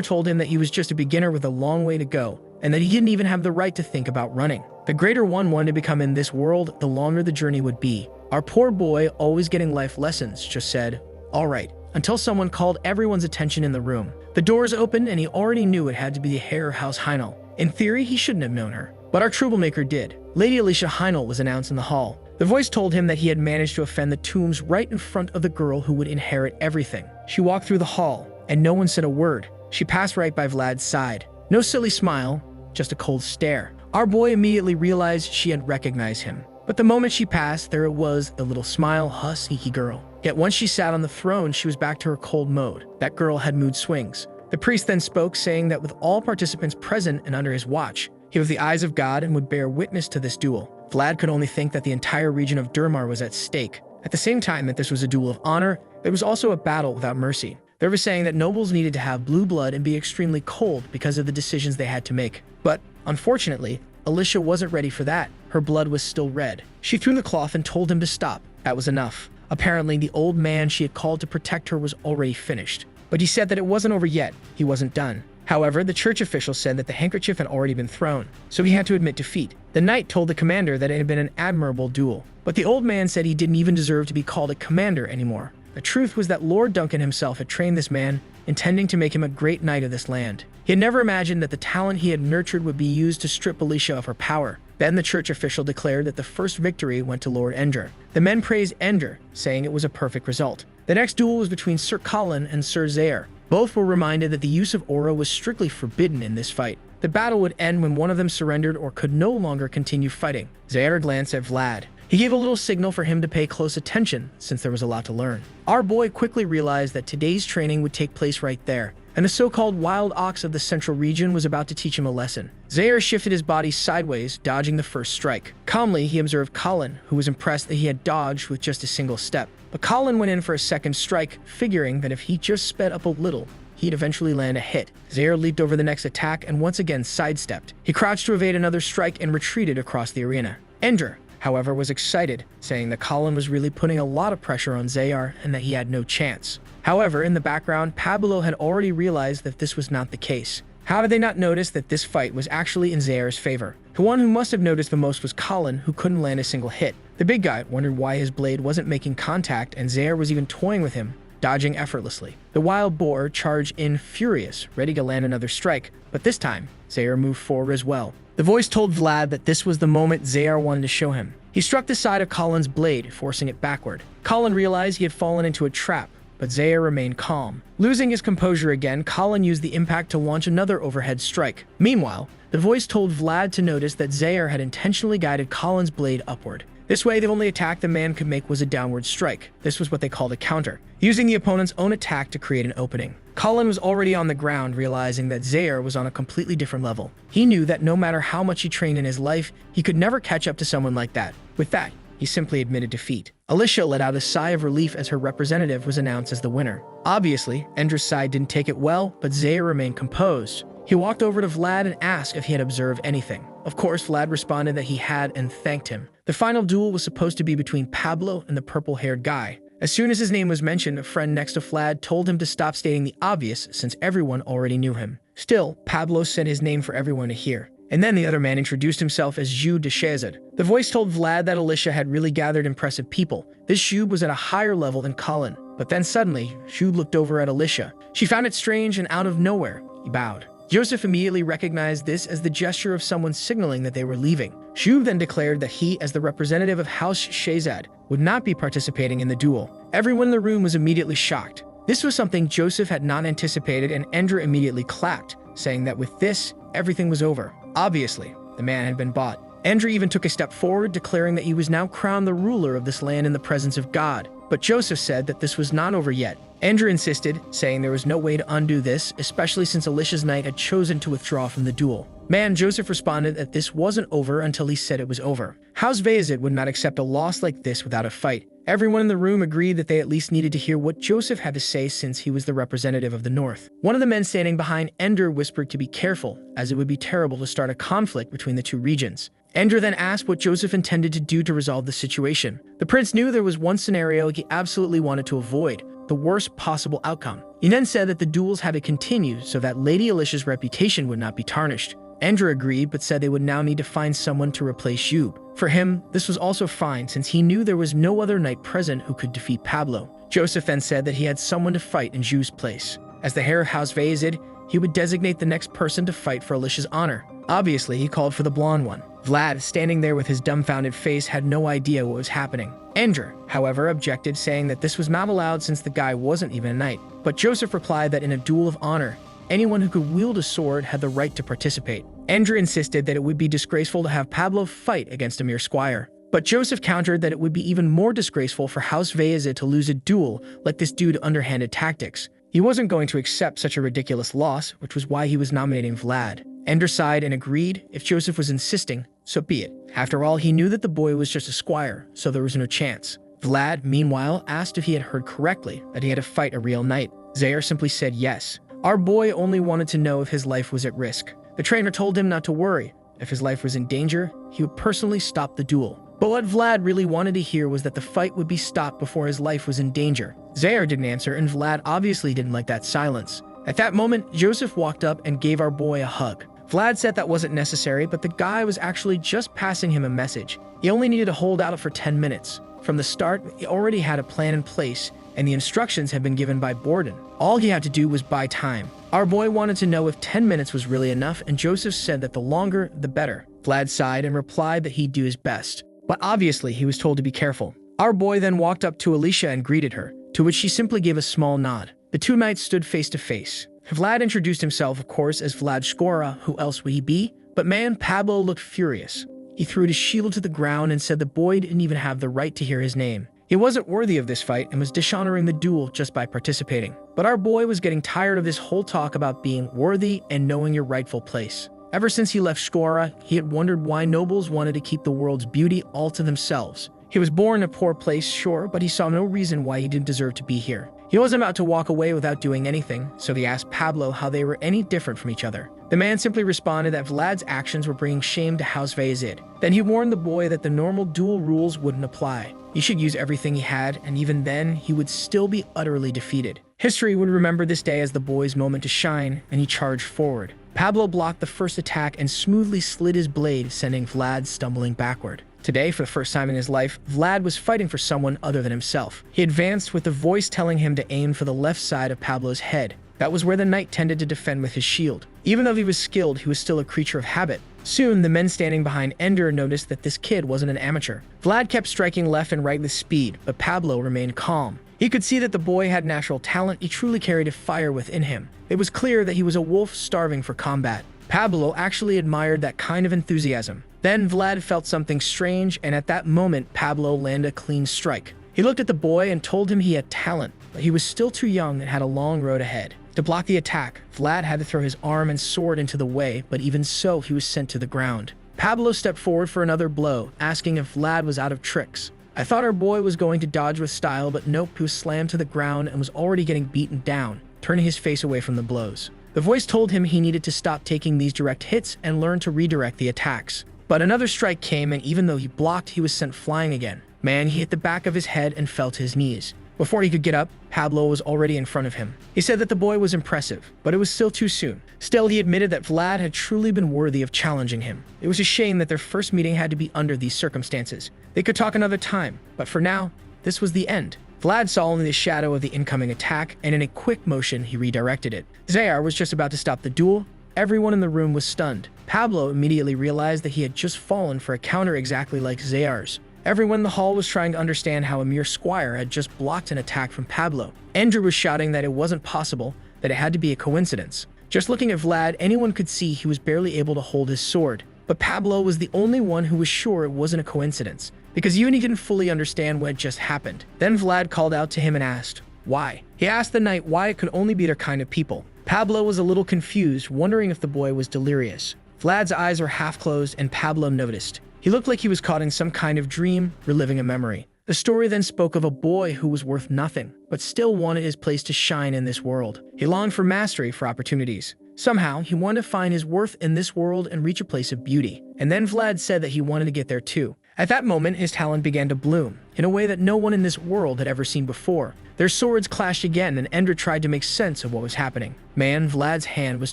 told him that he was just a beginner with a long way to go, and that he didn't even have the right to think about running. The greater one wanted to become in this world, the longer the journey would be. Our poor boy, always getting life lessons, just said, "All right," until someone called everyone's attention in the room. The doors opened and he already knew it had to be the Herr House Heinel. In theory, he shouldn't have known her, but our troublemaker did. Lady Alicia Heinel was announced in the hall. The voice told him that he had managed to offend the tombs right in front of the girl who would inherit everything. She walked through the hall, and no one said a word. She passed right by Vlad's side. No silly smile, just a cold stare. Our boy immediately realized she had recognized him. But the moment she passed, there it was, the little smile, sneaky girl. Yet once she sat on the throne, she was back to her cold mode. That girl had mood swings. The priest then spoke, saying that with all participants present and under his watch, he was the eyes of God and would bear witness to this duel. Vlad could only think that the entire region of Durmar was at stake. At the same time that this was a duel of honor, it was also a battle without mercy. They were saying that nobles needed to have blue blood and be extremely cold because of the decisions they had to make. But, unfortunately, Alicia wasn't ready for that. Her blood was still red. She threw the cloth and told him to stop. That was enough. Apparently, the old man she had called to protect her was already finished. But he said that it wasn't over yet. He wasn't done. However, the church official said that the handkerchief had already been thrown, so he had to admit defeat. The knight told the commander that it had been an admirable duel, but the old man said he didn't even deserve to be called a commander anymore. The truth was that Lord Duncan himself had trained this man, intending to make him a great knight of this land. He had never imagined that the talent he had nurtured would be used to strip Alicia of her power. Then the church official declared that the first victory went to Lord Ender. The men praised Ender, saying it was a perfect result. The next duel was between Sir Colin and Sir Zayar. Both were reminded that the use of aura was strictly forbidden in this fight. The battle would end when one of them surrendered or could no longer continue fighting. Zayar glanced at Vlad. He gave a little signal for him to pay close attention, since there was a lot to learn. Our boy quickly realized that today's training would take place right there, and the so-called Wild Ox of the Central Region was about to teach him a lesson. Zayar shifted his body sideways, dodging the first strike. Calmly, he observed Colin, who was impressed that he had dodged with just a single step. But Colin went in for a second strike, figuring that if he just sped up a little, he'd eventually land a hit. Zayar leaped over the next attack and once again sidestepped. He crouched to evade another strike and retreated across the arena. Ender, however, was excited, saying that Colin was really putting a lot of pressure on Zayar and that he had no chance. However, in the background, Pablo had already realized that this was not the case. How did they not notice that this fight was actually in Zayar's favor? The one who must have noticed the most was Colin, who couldn't land a single hit. The big guy wondered why his blade wasn't making contact, and Zayar was even toying with him, dodging effortlessly. The wild boar charged in furious, ready to land another strike, but this time, Zayar moved forward as well. The voice told Vlad that this was the moment Zayar wanted to show him. He struck the side of Colin's blade, forcing it backward. Colin realized he had fallen into a trap, but Zayar remained calm. Losing his composure again, Colin used the impact to launch another overhead strike. Meanwhile, the voice told Vlad to notice that Zayar had intentionally guided Colin's blade upward. This way, the only attack the man could make was a downward strike. This was what they called a counter, using the opponent's own attack to create an opening. Colin was already on the ground, realizing that Zayar was on a completely different level. He knew that no matter how much he trained in his life, he could never catch up to someone like that. With that, he simply admitted defeat. Alicia let out a sigh of relief as her representative was announced as the winner. Obviously, Endra's side didn't take it well, but Zayar remained composed. He walked over to Vlad and asked if he had observed anything. Of course, Vlad responded that he had and thanked him. The final duel was supposed to be between Pablo and the purple-haired guy. As soon as his name was mentioned, a friend next to Vlad told him to stop stating the obvious since everyone already knew him. Still, Pablo said his name for everyone to hear. And then the other man introduced himself as Jude de Shazad. The voice told Vlad that Alicia had really gathered impressive people. This Jude was at a higher level than Colin. But then suddenly, Jude looked over at Alicia. She found it strange, and out of nowhere, he bowed. Joseph immediately recognized this as the gesture of someone signaling that they were leaving. Jude then declared that he, as the representative of House Shazad, would not be participating in the duel. Everyone in the room was immediately shocked. This was something Joseph had not anticipated, and Endra immediately clapped, saying that with this, everything was over. Obviously, the man had been bought. Endra even took a step forward, declaring that he was now crowned the ruler of this land in the presence of God. But Joseph said that this was not over yet. Endra insisted, saying there was no way to undo this, especially since Alicia's knight had chosen to withdraw from the duel. Joseph responded that this wasn't over until he said it was over. House Bayezid would not accept a loss like this without a fight. Everyone in the room agreed that they at least needed to hear what Joseph had to say since he was the representative of the North. One of the men standing behind Ender whispered to be careful, as it would be terrible to start a conflict between the two regions. Ender then asked what Joseph intended to do to resolve the situation. The prince knew there was one scenario he absolutely wanted to avoid, the worst possible outcome. He then said that the duels had to continue so that Lady Alicia's reputation would not be tarnished. Endra agreed, but said they would now need to find someone to replace Yub. For him, this was also fine since he knew there was no other knight present who could defeat Pablo. Joseph then said that he had someone to fight in Yub's place. As the heir of House Bayezid, he would designate the next person to fight for Alicia's honor. Obviously, he called for the blonde one. Vlad, standing there with his dumbfounded face, had no idea what was happening. Endra, however, objected, saying that this was not allowed since the guy wasn't even a knight. But Joseph replied that in a duel of honor, anyone who could wield a sword had the right to participate. Endra insisted that it would be disgraceful to have Pablo fight against a mere squire. But Joseph countered that it would be even more disgraceful for House Bayezid to lose a duel like this due to underhanded tactics. He wasn't going to accept such a ridiculous loss, which was why he was nominating Vlad. Ender sighed and agreed if Joseph was insisting, so be it. After all, he knew that the boy was just a squire, so there was no chance. Vlad, meanwhile, asked if he had heard correctly that he had to fight a real knight. Zaire simply said yes. Our boy only wanted to know if his life was at risk. The trainer told him not to worry. If his life was in danger, he would personally stop the duel. But what Vlad really wanted to hear was that the fight would be stopped before his life was in danger. Zaire didn't answer, and Vlad obviously didn't like that silence. At that moment, Joseph walked up and gave our boy a hug. Vlad said that wasn't necessary, but the guy was actually just passing him a message. He only needed to hold out for 10 minutes. From the start, he already had a plan in place, and the instructions had been given by Borden. All he had to do was buy time. Our boy wanted to know if 10 minutes was really enough, and Joseph said that the longer, the better. Vlad sighed and replied that he'd do his best. But obviously, he was told to be careful. Our boy then walked up to Alicia and greeted her, to which she simply gave a small nod. The two knights stood face to face. Vlad introduced himself, of course, as Vlad Skora. Who else would he be? But Pablo looked furious. He threw his shield to the ground and said the boy didn't even have the right to hear his name. He wasn't worthy of this fight and was dishonoring the duel just by participating. But our boy was getting tired of this whole talk about being worthy and knowing your rightful place. Ever since he left Skora, he had wondered why nobles wanted to keep the world's beauty all to themselves. He was born in a poor place, sure, but he saw no reason why he didn't deserve to be here. He wasn't about to walk away without doing anything, so he asked Pablo how they were any different from each other. The man simply responded that Vlad's actions were bringing shame to House Bayezid. Then he warned the boy that the normal duel rules wouldn't apply. He should use everything he had, and even then, he would still be utterly defeated. History would remember this day as the boy's moment to shine, and he charged forward. Pablo blocked the first attack and smoothly slid his blade, sending Vlad stumbling backward. Today, for the first time in his life, Vlad was fighting for someone other than himself. He advanced with the voice telling him to aim for the left side of Pablo's head. That was where the knight tended to defend with his shield. Even though he was skilled, he was still a creature of habit. Soon, the men standing behind Ender noticed that this kid wasn't an amateur. Vlad kept striking left and right with speed, but Pablo remained calm. He could see that the boy had natural talent. He truly carried a fire within him. It was clear that he was a wolf starving for combat. Pablo actually admired that kind of enthusiasm. Then Vlad felt something strange, and at that moment, Pablo landed a clean strike. He looked at the boy and told him he had talent, but he was still too young and had a long road ahead. To block the attack, Vlad had to throw his arm and sword into the way, but even so, he was sent to the ground. Pablo stepped forward for another blow, asking if Vlad was out of tricks. I thought our boy was going to dodge with style, but nope, he was slammed to the ground and was already getting beaten down, turning his face away from the blows. The voice told him he needed to stop taking these direct hits and learn to redirect the attacks. But another strike came, and even though he blocked, he was sent flying again. He hit the back of his head and fell to his knees. Before he could get up, Pablo was already in front of him. He said that the boy was impressive, but it was still too soon. Still, he admitted that Vlad had truly been worthy of challenging him. It was a shame that their first meeting had to be under these circumstances. They could talk another time, but for now, this was the end. Vlad saw only the shadow of the incoming attack, and in a quick motion, he redirected it. Zayar was just about to stop the duel. Everyone in the room was stunned. Pablo immediately realized that he had just fallen for a counter exactly like Zayar's. Everyone in the hall was trying to understand how a mere squire had just blocked an attack from Pablo. Andrew was shouting that it wasn't possible, that it had to be a coincidence. Just looking at Vlad, anyone could see he was barely able to hold his sword. But Pablo was the only one who was sure it wasn't a coincidence, because even he didn't fully understand what had just happened. Then Vlad called out to him and asked, why? He asked the knight why it could only be their kind of people. Pablo was a little confused, wondering if the boy was delirious. Vlad's eyes were half closed, and Pablo noticed. He looked like he was caught in some kind of dream, reliving a memory. The story then spoke of a boy who was worth nothing, but still wanted his place to shine in this world. He longed for mastery, for opportunities. Somehow, he wanted to find his worth in this world and reach a place of beauty. And then Vlad said that he wanted to get there too. At that moment, his talent began to bloom, in a way that no one in this world had ever seen before. Their swords clashed again, and Ender tried to make sense of what was happening. Vlad's hand was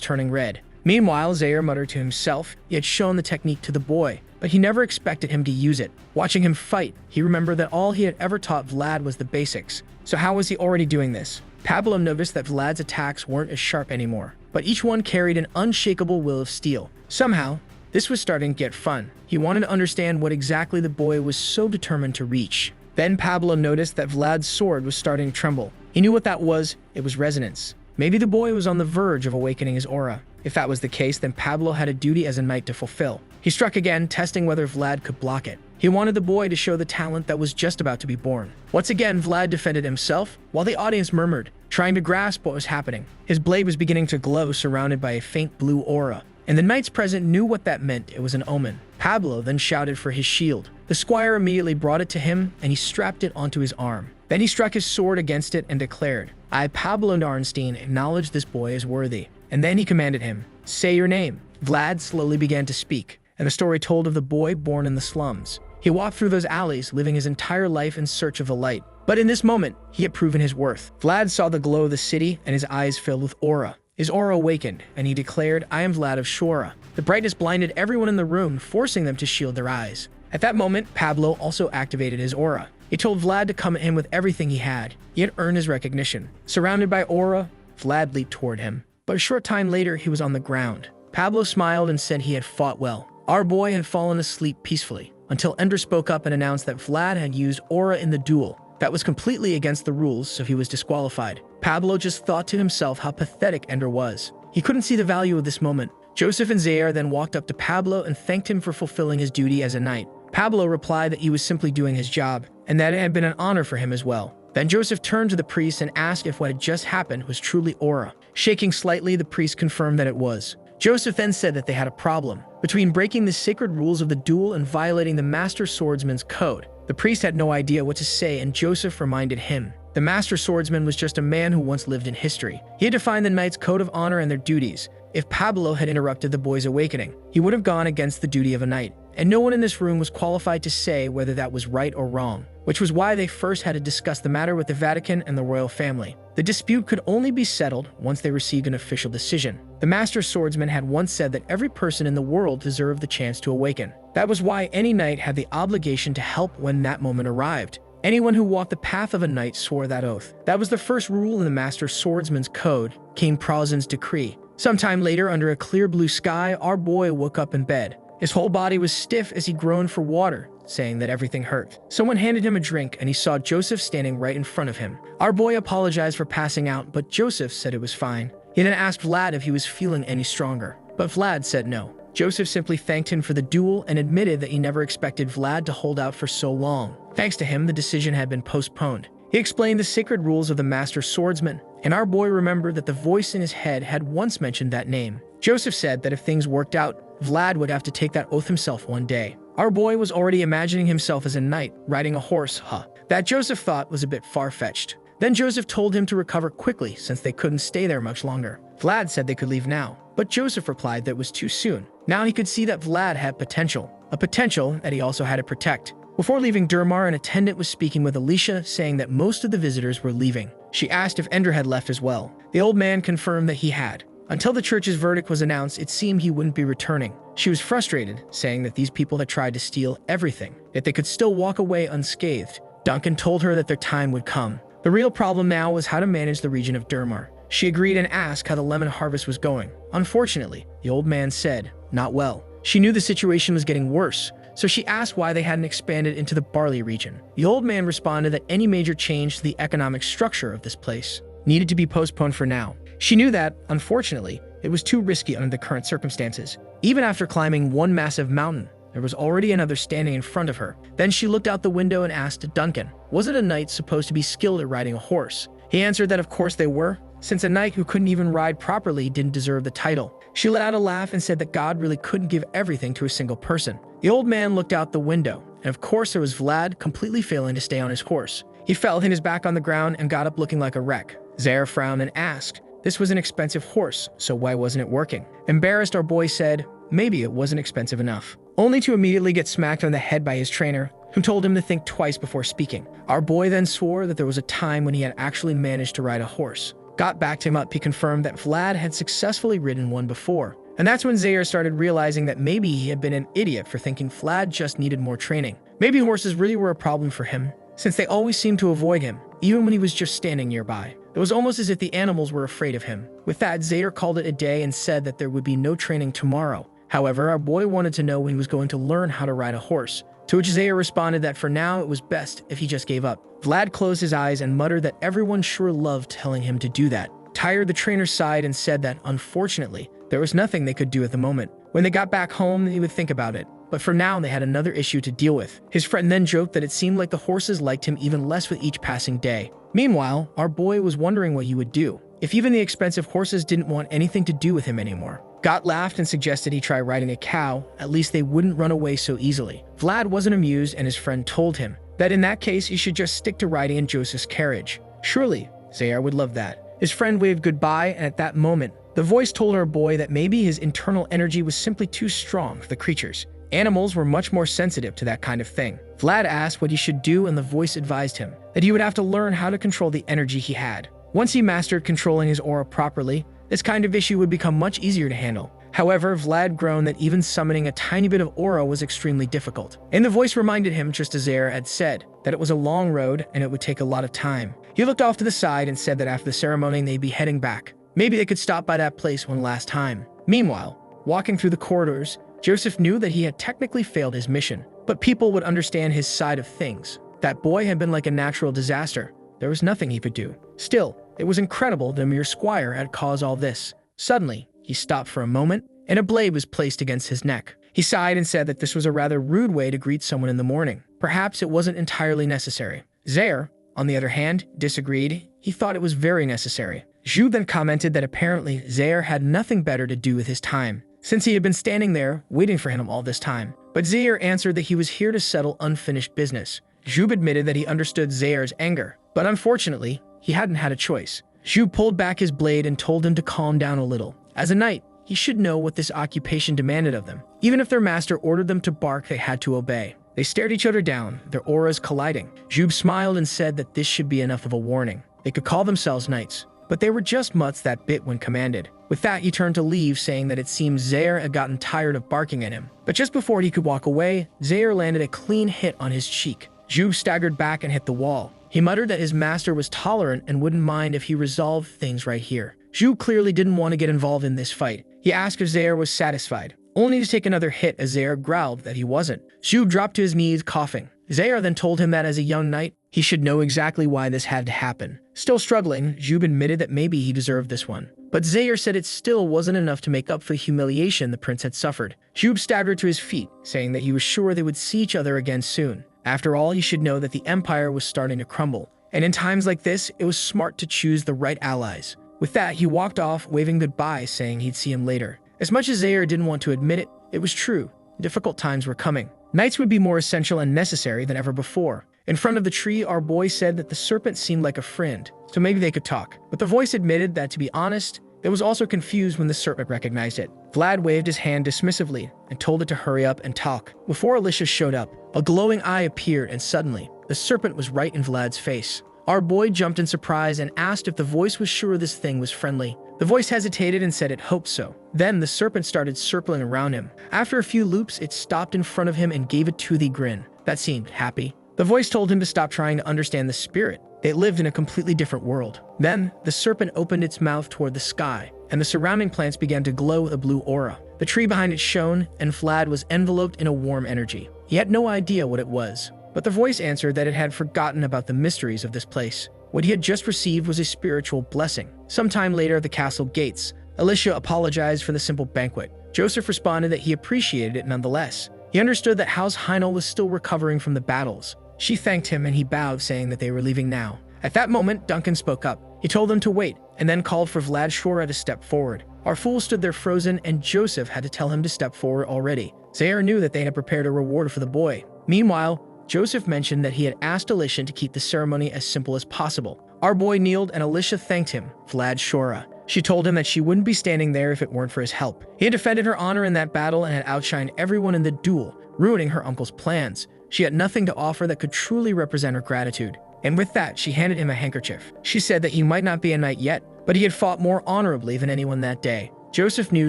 turning red. Meanwhile, Zayar muttered to himself. He had shown the technique to the boy, but he never expected him to use it. Watching him fight, he remembered that all he had ever taught Vlad was the basics. So how was he already doing this? Pablo noticed that Vlad's attacks weren't as sharp anymore, but each one carried an unshakable will of steel. Somehow, this was starting to get fun. He wanted to understand what exactly the boy was so determined to reach. Then Pablo noticed that Vlad's sword was starting to tremble. He knew what that was. It was resonance. Maybe the boy was on the verge of awakening his aura. If that was the case, then Pablo had a duty as a knight to fulfill. He struck again, testing whether Vlad could block it. He wanted the boy to show the talent that was just about to be born. Once again, Vlad defended himself, while the audience murmured, trying to grasp what was happening. His blade was beginning to glow, surrounded by a faint blue aura, and the knights present knew what that meant. It was an omen. Pablo then shouted for his shield. The squire immediately brought it to him, and he strapped it onto his arm. Then he struck his sword against it and declared, I, Pablo Narnstein, acknowledge this boy as worthy. And then he commanded him, say your name. Vlad slowly began to speak, and the story told of the boy born in the slums. He walked through those alleys, living his entire life in search of the light. But in this moment, he had proven his worth. Vlad saw the glow of the city, and his eyes filled with aura. His aura awakened, and he declared, I am Vlad of Shora. The brightness blinded everyone in the room, forcing them to shield their eyes. At that moment, Pablo also activated his aura. He told Vlad to come at him with everything he had. He had earned his recognition. Surrounded by aura, Vlad leaped toward him. But a short time later, he was on the ground. Pablo smiled and said he had fought well. Our boy had fallen asleep peacefully, until Ender spoke up and announced that Vlad had used aura in the duel. That was completely against the rules, so he was disqualified. Pablo just thought to himself how pathetic Ender was. He couldn't see the value of this moment. Joseph and Zayar then walked up to Pablo and thanked him for fulfilling his duty as a knight. Pablo replied that he was simply doing his job, and that it had been an honor for him as well. Then Joseph turned to the priest and asked if what had just happened was truly aura. Shaking slightly, the priest confirmed that it was. Joseph then said that they had a problem. Between breaking the sacred rules of the duel and violating the Master Swordsman's code, the priest had no idea what to say, and Joseph reminded him. The Master Swordsman was just a man who once lived in history. He had defined the knight's code of honor and their duties. If Pablo had interrupted the boy's awakening, he would have gone against the duty of a knight. And no one in this room was qualified to say whether that was right or wrong, which was why they first had to discuss the matter with the Vatican and the royal family. The dispute could only be settled once they received an official decision. The Master Swordsman had once said that every person in the world deserved the chance to awaken. That was why any knight had the obligation to help when that moment arrived. Anyone who walked the path of a knight swore that oath. That was the first rule in the Master Swordsman's code, King Prazin's decree. Sometime later, under a clear blue sky, our boy woke up in bed. His whole body was stiff as he groaned for water, saying that everything hurt. Someone handed him a drink, and he saw Joseph standing right in front of him. Our boy apologized for passing out, but Joseph said it was fine. He then asked Vlad if he was feeling any stronger, but Vlad said no. Joseph simply thanked him for the duel and admitted that he never expected Vlad to hold out for so long. Thanks to him, the decision had been postponed. He explained the sacred rules of the Master Swordsman, and our boy remembered that the voice in his head had once mentioned that name. Joseph said that if things worked out, Vlad would have to take that oath himself one day. Our boy was already imagining himself as a knight, riding a horse, that Joseph thought was a bit far-fetched. Then Joseph told him to recover quickly since they couldn't stay there much longer. Vlad said they could leave now, but Joseph replied that it was too soon. Now he could see that Vlad had potential, a potential that he also had to protect. Before leaving Durmar, an attendant was speaking with Alicia, saying that most of the visitors were leaving. She asked if Ender had left as well. The old man confirmed that he had. Until the church's verdict was announced, it seemed he wouldn't be returning. She was frustrated, saying that these people had tried to steal everything, yet they could still walk away unscathed. Duncan told her that their time would come. The real problem now was how to manage the region of Durmar. She agreed and asked how the lemon harvest was going. Unfortunately, the old man said, "Not well." She knew the situation was getting worse, so she asked why they hadn't expanded into the barley region. The old man responded that any major change to the economic structure of this place needed to be postponed for now. She knew that, unfortunately, it was too risky under the current circumstances. Even after climbing one massive mountain, there was already another standing in front of her. Then she looked out the window and asked Duncan, wasn't a knight supposed to be skilled at riding a horse? He answered that of course they were, since a knight who couldn't even ride properly didn't deserve the title. She let out a laugh and said that God really couldn't give everything to a single person. The old man looked out the window, and of course there was Vlad completely failing to stay on his horse. He fell, hit his back on the ground, and got up looking like a wreck. Zaire frowned and asked, "This was an expensive horse, so why wasn't it working?" Embarrassed, our boy said, "Maybe it wasn't expensive enough," only to immediately get smacked on the head by his trainer, who told him to think twice before speaking. Our boy then swore that there was a time when he had actually managed to ride a horse. Got backed him up, he confirmed that Vlad had successfully ridden one before. And that's when Zaire started realizing that maybe he had been an idiot for thinking Vlad just needed more training. Maybe horses really were a problem for him, since they always seemed to avoid him, even when he was just standing nearby. It was almost as if the animals were afraid of him. With that, Zaire called it a day and said that there would be no training tomorrow. However, our boy wanted to know when he was going to learn how to ride a horse, to which Zaire responded that for now it was best if he just gave up. Vlad closed his eyes and muttered that everyone sure loved telling him to do that. Tired, the trainer sighed and said that, unfortunately, there was nothing they could do at the moment. When they got back home, he would think about it. But for now, they had another issue to deal with. His friend then joked that it seemed like the horses liked him even less with each passing day. Meanwhile, our boy was wondering what he would do if even the expensive horses didn't want anything to do with him anymore. Got laughed and suggested he try riding a cow, at least they wouldn't run away so easily. Vlad wasn't amused, and his friend told him that in that case he should just stick to riding in Joseph's carriage. Surely, Zaire would love that. His friend waved goodbye, and at that moment, the voice told our boy that maybe his internal energy was simply too strong for the creatures. Animals were much more sensitive to that kind of thing. Vlad asked what he should do, and the voice advised him that he would have to learn how to control the energy he had. Once he mastered controlling his aura properly, this kind of issue would become much easier to handle. However, Vlad groaned that even summoning a tiny bit of aura was extremely difficult. And the voice reminded him, just as Zaire had said, that it was a long road and it would take a lot of time. He looked off to the side and said that after the ceremony they'd be heading back. Maybe they could stop by that place one last time. Meanwhile, walking through the corridors, Joseph knew that he had technically failed his mission, but people would understand his side of things. That boy had been like a natural disaster. There was nothing he could do. Still, it was incredible the mere squire had caused all this. Suddenly, he stopped for a moment, and a blade was placed against his neck. He sighed and said that this was a rather rude way to greet someone in the morning. Perhaps it wasn't entirely necessary. Zaire, on the other hand, disagreed. He thought it was very necessary. Zhu then commented that apparently Zaire had nothing better to do with his time, since he had been standing there waiting for him all this time. But Zaire answered that he was here to settle unfinished business. Zhu admitted that he understood Zaire's anger, but unfortunately, he hadn't had a choice. Zhu pulled back his blade and told him to calm down a little. As a knight, he should know what this occupation demanded of them. Even if their master ordered them to bark, they had to obey. They stared each other down, their auras colliding. Zhu smiled and said that this should be enough of a warning. They could call themselves knights, but they were just mutts that bit when commanded. With that, he turned to leave, saying that it seemed Zaire had gotten tired of barking at him. But just before he could walk away, Zaire landed a clean hit on his cheek. Zhu staggered back and hit the wall. He muttered that his master was tolerant and wouldn't mind if he resolved things right here. Zhu clearly didn't want to get involved in this fight. He asked if Zaire was satisfied, only to take another hit as Zaire growled that he wasn't. Zhu dropped to his knees, coughing. Zaire then told him that as a young knight, he should know exactly why this had to happen. Still struggling, Zhu admitted that maybe he deserved this one. But Zaire said it still wasn't enough to make up for the humiliation the prince had suffered. Zhu staggered to his feet, saying that he was sure they would see each other again soon. After all, he should know that the empire was starting to crumble. And in times like this, it was smart to choose the right allies. With that, he walked off, waving goodbye, saying he'd see him later. As much as Zaire didn't want to admit it, it was true. Difficult times were coming. Knights would be more essential and necessary than ever before. In front of the tree, our boy said that the serpent seemed like a friend, so maybe they could talk. But the voice admitted that, to be honest, it was also confused when the serpent recognized it. Vlad waved his hand dismissively and told it to hurry up and talk. Before Alicia showed up, a glowing eye appeared, and suddenly, the serpent was right in Vlad's face. Our boy jumped in surprise and asked if the voice was sure this thing was friendly. The voice hesitated and said it hoped so. Then the serpent started circling around him. After a few loops, it stopped in front of him and gave a toothy grin that seemed happy. The voice told him to stop trying to understand the spirit. They lived in a completely different world. Then, the serpent opened its mouth toward the sky, and the surrounding plants began to glow with a blue aura. The tree behind it shone, and Vlad was enveloped in a warm energy. He had no idea what it was, but the voice answered that it had forgotten about the mysteries of this place. What he had just received was a spiritual blessing. Sometime later at the castle gates, Alicia apologized for the simple banquet. Joseph responded that he appreciated it nonetheless. He understood that House Heinel was still recovering from the battles. She thanked him and he bowed, saying that they were leaving now. At that moment, Duncan spoke up. He told them to wait, and then called for Vlad Shora to step forward. Our fool stood there frozen, and Joseph had to tell him to step forward already. Zaire knew that they had prepared a reward for the boy. Meanwhile, Joseph mentioned that he had asked Alicia to keep the ceremony as simple as possible. Our boy kneeled and Alicia thanked him, Vlad Shora. She told him that she wouldn't be standing there if it weren't for his help. He had defended her honor in that battle and had outshined everyone in the duel, ruining her uncle's plans. She had nothing to offer that could truly represent her gratitude. And with that, she handed him a handkerchief. She said that he might not be a knight yet, but he had fought more honorably than anyone that day. Joseph knew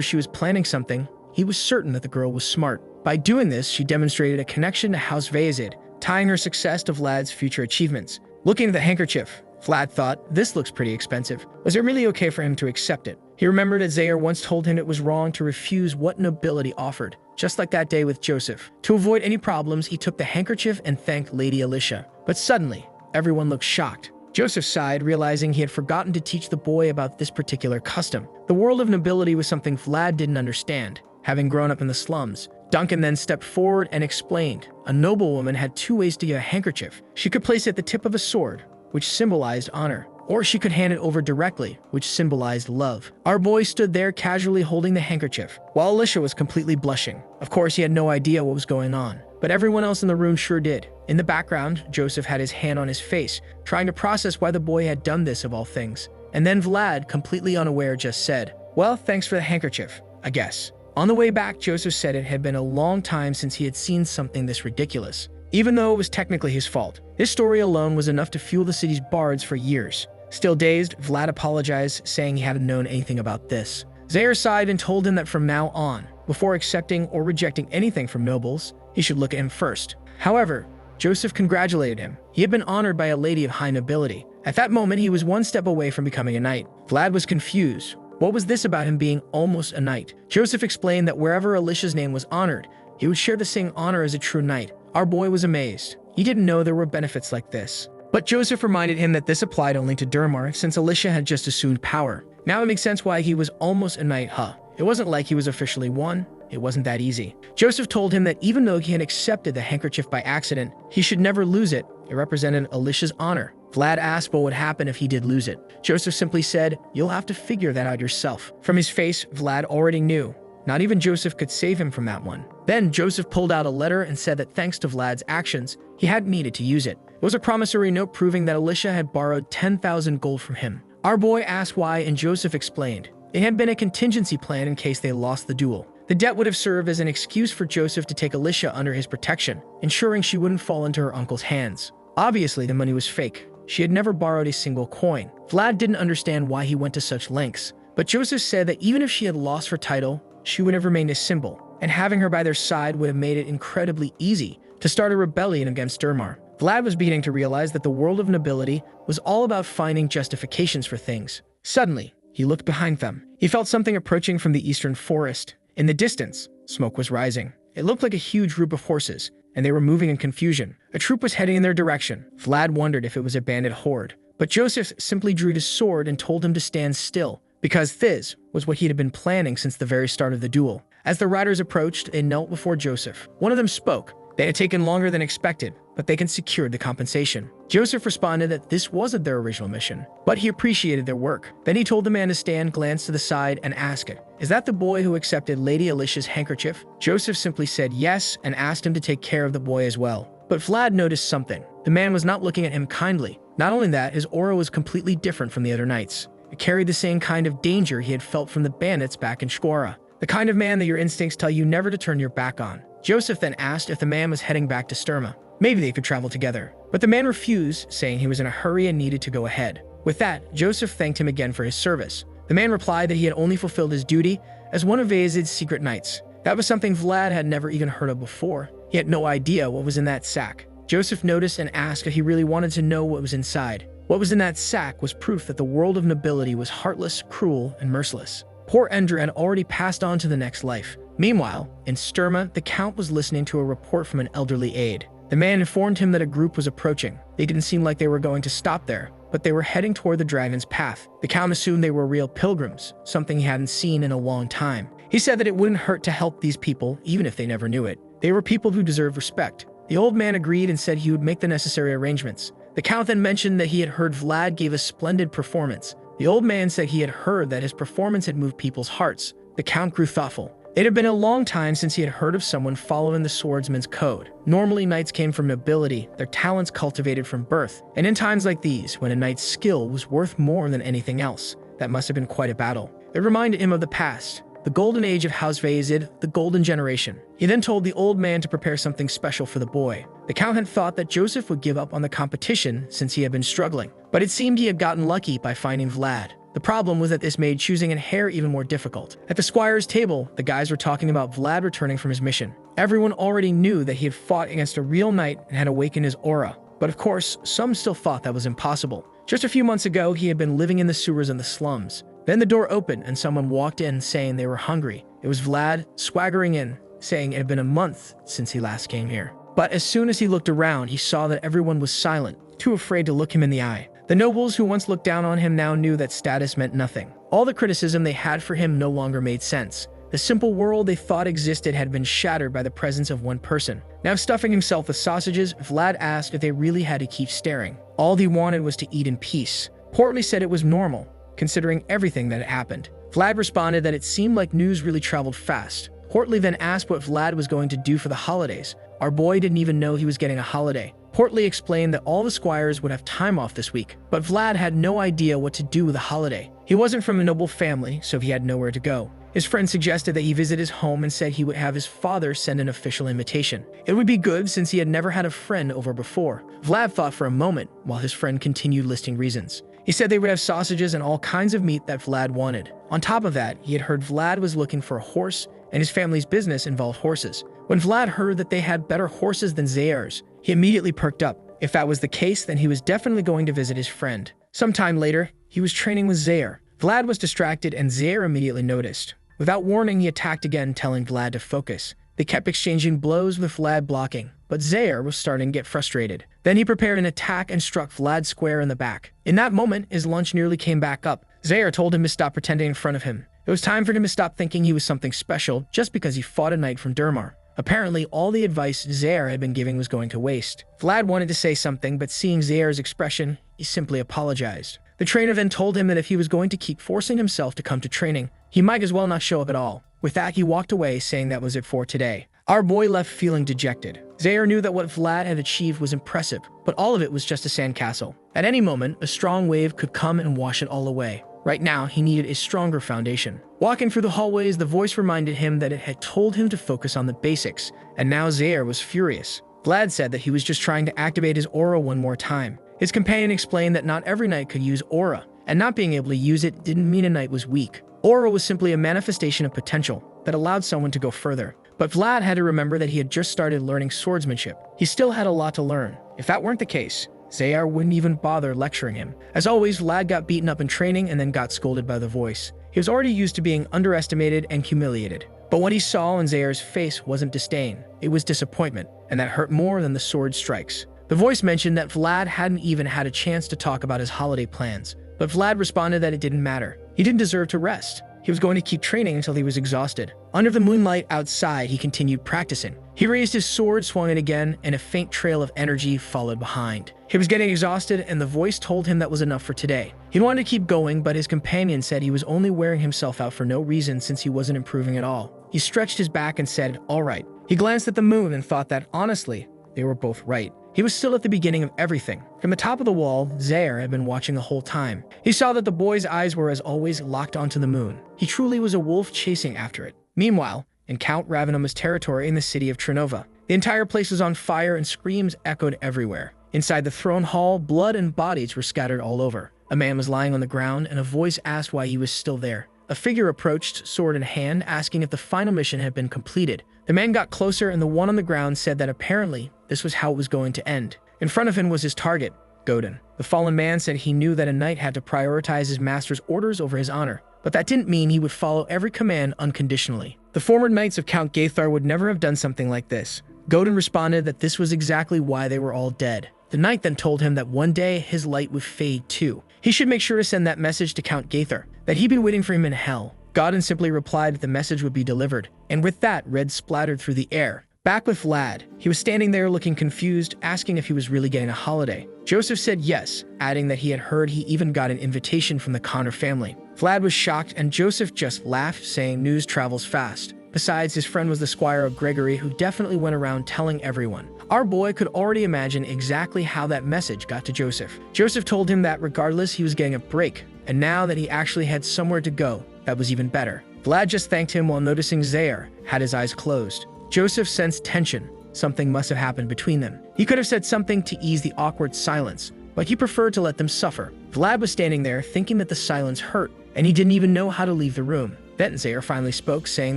she was planning something. He was certain that the girl was smart. By doing this, she demonstrated a connection to House Vazid, tying her success to Vlad's future achievements. Looking at the handkerchief, Vlad thought, this looks pretty expensive. Was it really okay for him to accept it? He remembered that Zaire once told him it was wrong to refuse what nobility offered, just like that day with Joseph. To avoid any problems, he took the handkerchief and thanked Lady Alicia. But suddenly, everyone looked shocked. Joseph sighed, realizing he had forgotten to teach the boy about this particular custom. The world of nobility was something Vlad didn't understand, having grown up in the slums. Duncan then stepped forward and explained. A noblewoman had two ways to get a handkerchief. She could place it at the tip of a sword, which symbolized honor, or she could hand it over directly, which symbolized love. Our boy stood there casually holding the handkerchief, while Alicia was completely blushing. Of course, he had no idea what was going on, but everyone else in the room sure did. In the background, Joseph had his hand on his face, trying to process why the boy had done this of all things. And then Vlad, completely unaware, just said, "Well, thanks for the handkerchief, I guess." On the way back, Joseph said it had been a long time since he had seen something this ridiculous. Even though it was technically his fault, this story alone was enough to fuel the city's bards for years. Still dazed, Vlad apologized, saying he hadn't known anything about this. Zaire sighed and told him that from now on, before accepting or rejecting anything from nobles, he should look at him first. However, Joseph congratulated him. He had been honored by a lady of high nobility. At that moment, he was one step away from becoming a knight. Vlad was confused. What was this about him being almost a knight? Joseph explained that wherever Alicia's name was honored, he would share the same honor as a true knight. Our boy was amazed. He didn't know there were benefits like this. But Joseph reminded him that this applied only to Durmar, since Alicia had just assumed power. Now it makes sense why he was almost a knight, huh? It wasn't like he was officially one. It wasn't that easy. Joseph told him that even though he had accepted the handkerchief by accident, he should never lose it. It represented Alicia's honor. Vlad asked what would happen if he did lose it. Joseph simply said, "You'll have to figure that out yourself." From his face, Vlad already knew. Not even Joseph could save him from that one. Then Joseph pulled out a letter and said that thanks to Vlad's actions, he hadn't needed to use it. It was a promissory note proving that Alicia had borrowed 10,000 gold from him. Our boy asked why, and Joseph explained. It had been a contingency plan in case they lost the duel. The debt would have served as an excuse for Joseph to take Alicia under his protection, ensuring she wouldn't fall into her uncle's hands. Obviously, the money was fake. She had never borrowed a single coin. Vlad didn't understand why he went to such lengths, but Joseph said that even if she had lost her title, she would have remained a symbol, and having her by their side would have made it incredibly easy to start a rebellion against Durmar. Vlad was beginning to realize that the world of nobility was all about finding justifications for things. Suddenly, he looked behind them. He felt something approaching from the eastern forest. In the distance, smoke was rising. It looked like a huge group of horses, and they were moving in confusion. A troop was heading in their direction. Vlad wondered if it was a bandit horde, but Joseph simply drew his sword and told him to stand still, because this was what he had been planning since the very start of the duel. As the riders approached, they knelt before Joseph. One of them spoke. They had taken longer than expected, but they can secure the compensation. Joseph responded that this wasn't their original mission, but he appreciated their work. Then he told the man to stand, glanced to the side, and asked it, "Is that the boy who accepted Lady Alicia's handkerchief?" Joseph simply said yes and asked him to take care of the boy as well. But Vlad noticed something. The man was not looking at him kindly. Not only that, his aura was completely different from the other knights. It carried the same kind of danger he had felt from the bandits back in Shkora. The kind of man that your instincts tell you never to turn your back on. Joseph then asked if the man was heading back to Sturma. Maybe they could travel together. But the man refused, saying he was in a hurry and needed to go ahead. With that, Joseph thanked him again for his service. The man replied that he had only fulfilled his duty as one of Ayazid's secret knights. That was something Vlad had never even heard of before. He had no idea what was in that sack. Joseph noticed and asked if he really wanted to know what was inside. What was in that sack was proof that the world of nobility was heartless, cruel, and merciless. Poor Ender had already passed on to the next life. Meanwhile, in Sturma, the Count was listening to a report from an elderly aide. The man informed him that a group was approaching. They didn't seem like they were going to stop there, but they were heading toward the dragon's path. The Count assumed they were real pilgrims, something he hadn't seen in a long time. He said that it wouldn't hurt to help these people, even if they never knew it. They were people who deserved respect. The old man agreed and said he would make the necessary arrangements. The Count then mentioned that he had heard Vlad gave a splendid performance. The old man said he had heard that his performance had moved people's hearts. The Count grew thoughtful. It had been a long time since he had heard of someone following the swordsman's code. Normally, knights came from nobility, their talents cultivated from birth. And in times like these, when a knight's skill was worth more than anything else, that must have been quite a battle. It reminded him of the past, the golden age of House Ayazid, the golden generation. He then told the old man to prepare something special for the boy. The Count had thought that Joseph would give up on the competition since he had been struggling, but it seemed he had gotten lucky by finding Vlad. The problem was that this made choosing an heir even more difficult. At the squire's table, the guys were talking about Vlad returning from his mission. Everyone already knew that he had fought against a real knight and had awakened his aura. But of course, some still thought that was impossible. Just a few months ago, he had been living in the sewers and the slums. Then the door opened and someone walked in saying they were hungry. It was Vlad, swaggering in, saying it had been a month since he last came here. But as soon as he looked around, he saw that everyone was silent, too afraid to look him in the eye. The nobles who once looked down on him now knew that status meant nothing. All the criticism they had for him no longer made sense. The simple world they thought existed had been shattered by the presence of one person. Now stuffing himself with sausages, Vlad asked if they really had to keep staring. All he wanted was to eat in peace. Portly said it was normal, considering everything that had happened. Vlad responded that it seemed like news really traveled fast. Portly then asked what Vlad was going to do for the holidays. Our boy didn't even know he was getting a holiday. Portly explained that all the squires would have time off this week, but Vlad had no idea what to do with the holiday. He wasn't from a noble family, so he had nowhere to go. His friend suggested that he visit his home and said he would have his father send an official invitation. It would be good since he had never had a friend over before. Vlad thought for a moment, while his friend continued listing reasons. He said they would have sausages and all kinds of meat that Vlad wanted. On top of that, he had heard Vlad was looking for a horse, and his family's business involved horses. When Vlad heard that they had better horses than Zayar's, he immediately perked up. If that was the case, then he was definitely going to visit his friend. Sometime later, he was training with Zayar. Vlad was distracted and Zayar immediately noticed. Without warning, he attacked again, telling Vlad to focus. They kept exchanging blows with Vlad blocking, but Zayar was starting to get frustrated. Then he prepared an attack and struck Vlad square in the back. In that moment, his lunch nearly came back up. Zayar told him to stop pretending in front of him. It was time for him to stop thinking he was something special just because he fought a knight from Durmar. Apparently, all the advice Zayar had been giving was going to waste. Vlad wanted to say something, but seeing Zayar's expression, he simply apologized. The trainer then told him that if he was going to keep forcing himself to come to training, he might as well not show up at all. With that, he walked away, saying that was it for today. Our boy left feeling dejected. Zayar knew that what Vlad had achieved was impressive, but all of it was just a sandcastle. At any moment, a strong wave could come and wash it all away. Right now, he needed a stronger foundation. Walking through the hallways, the voice reminded him that it had told him to focus on the basics, and now Zayar was furious. Vlad said that he was just trying to activate his aura one more time. His companion explained that not every knight could use aura, and not being able to use it didn't mean a knight was weak. Aura was simply a manifestation of potential that allowed someone to go further. But Vlad had to remember that he had just started learning swordsmanship. He still had a lot to learn. If that weren't the case, Zayar wouldn't even bother lecturing him. As always, Vlad got beaten up in training and then got scolded by the voice. He was already used to being underestimated and humiliated. But what he saw in Zayar's face wasn't disdain. It was disappointment, and that hurt more than the sword strikes. The voice mentioned that Vlad hadn't even had a chance to talk about his holiday plans. But Vlad responded that it didn't matter. He didn't deserve to rest. He was going to keep training until he was exhausted. Under the moonlight outside, he continued practicing. He raised his sword, swung it again, and a faint trail of energy followed behind. He was getting exhausted, and the voice told him that was enough for today. He wanted to keep going, but his companion said he was only wearing himself out for no reason since he wasn't improving at all. He stretched his back and said, "All right." He glanced at the moon and thought that, honestly, They were both right. He was still at the beginning of everything. From the top of the wall, Zaire had been watching the whole time. He saw that the boy's eyes were, as always, locked onto the moon. He truly was a wolf chasing after it. Meanwhile, in Count Ravenoma's territory in the city of Trinova, the entire place was on fire and screams echoed everywhere. Inside the throne hall, blood and bodies were scattered all over. A man was lying on the ground, and a voice asked why he was still there. A figure approached, sword in hand, asking if the final mission had been completed. The man got closer, and the one on the ground said that apparently this was how it was going to end. In front of him was his target, Godin. The fallen man said he knew that a knight had to prioritize his master's orders over his honor, but that didn't mean he would follow every command unconditionally. The former knights of Count Gaithar would never have done something like this. Godin responded that this was exactly why they were all dead. The knight then told him that one day his light would fade too. He should make sure to send that message to Count Gaithar, that he'd be waiting for him in hell. Godin simply replied that the message would be delivered, and with that, red splattered through the air. Back with Vlad, he was standing there looking confused, asking if he was really getting a holiday. Joseph said yes, adding that he had heard he even got an invitation from the Connor family. Vlad was shocked, and Joseph just laughed, saying news travels fast. Besides, his friend was the squire of Gregory, who definitely went around telling everyone. Our boy could already imagine exactly how that message got to Joseph. Joseph told him that regardless, he was getting a break, and now that he actually had somewhere to go, that was even better. Vlad just thanked him while noticing Zaire had his eyes closed. Joseph sensed tension. Something must have happened between them. He could have said something to ease the awkward silence, but he preferred to let them suffer. Vlad was standing there thinking that the silence hurt, and he didn't even know how to leave the room. Then Zaire finally spoke, saying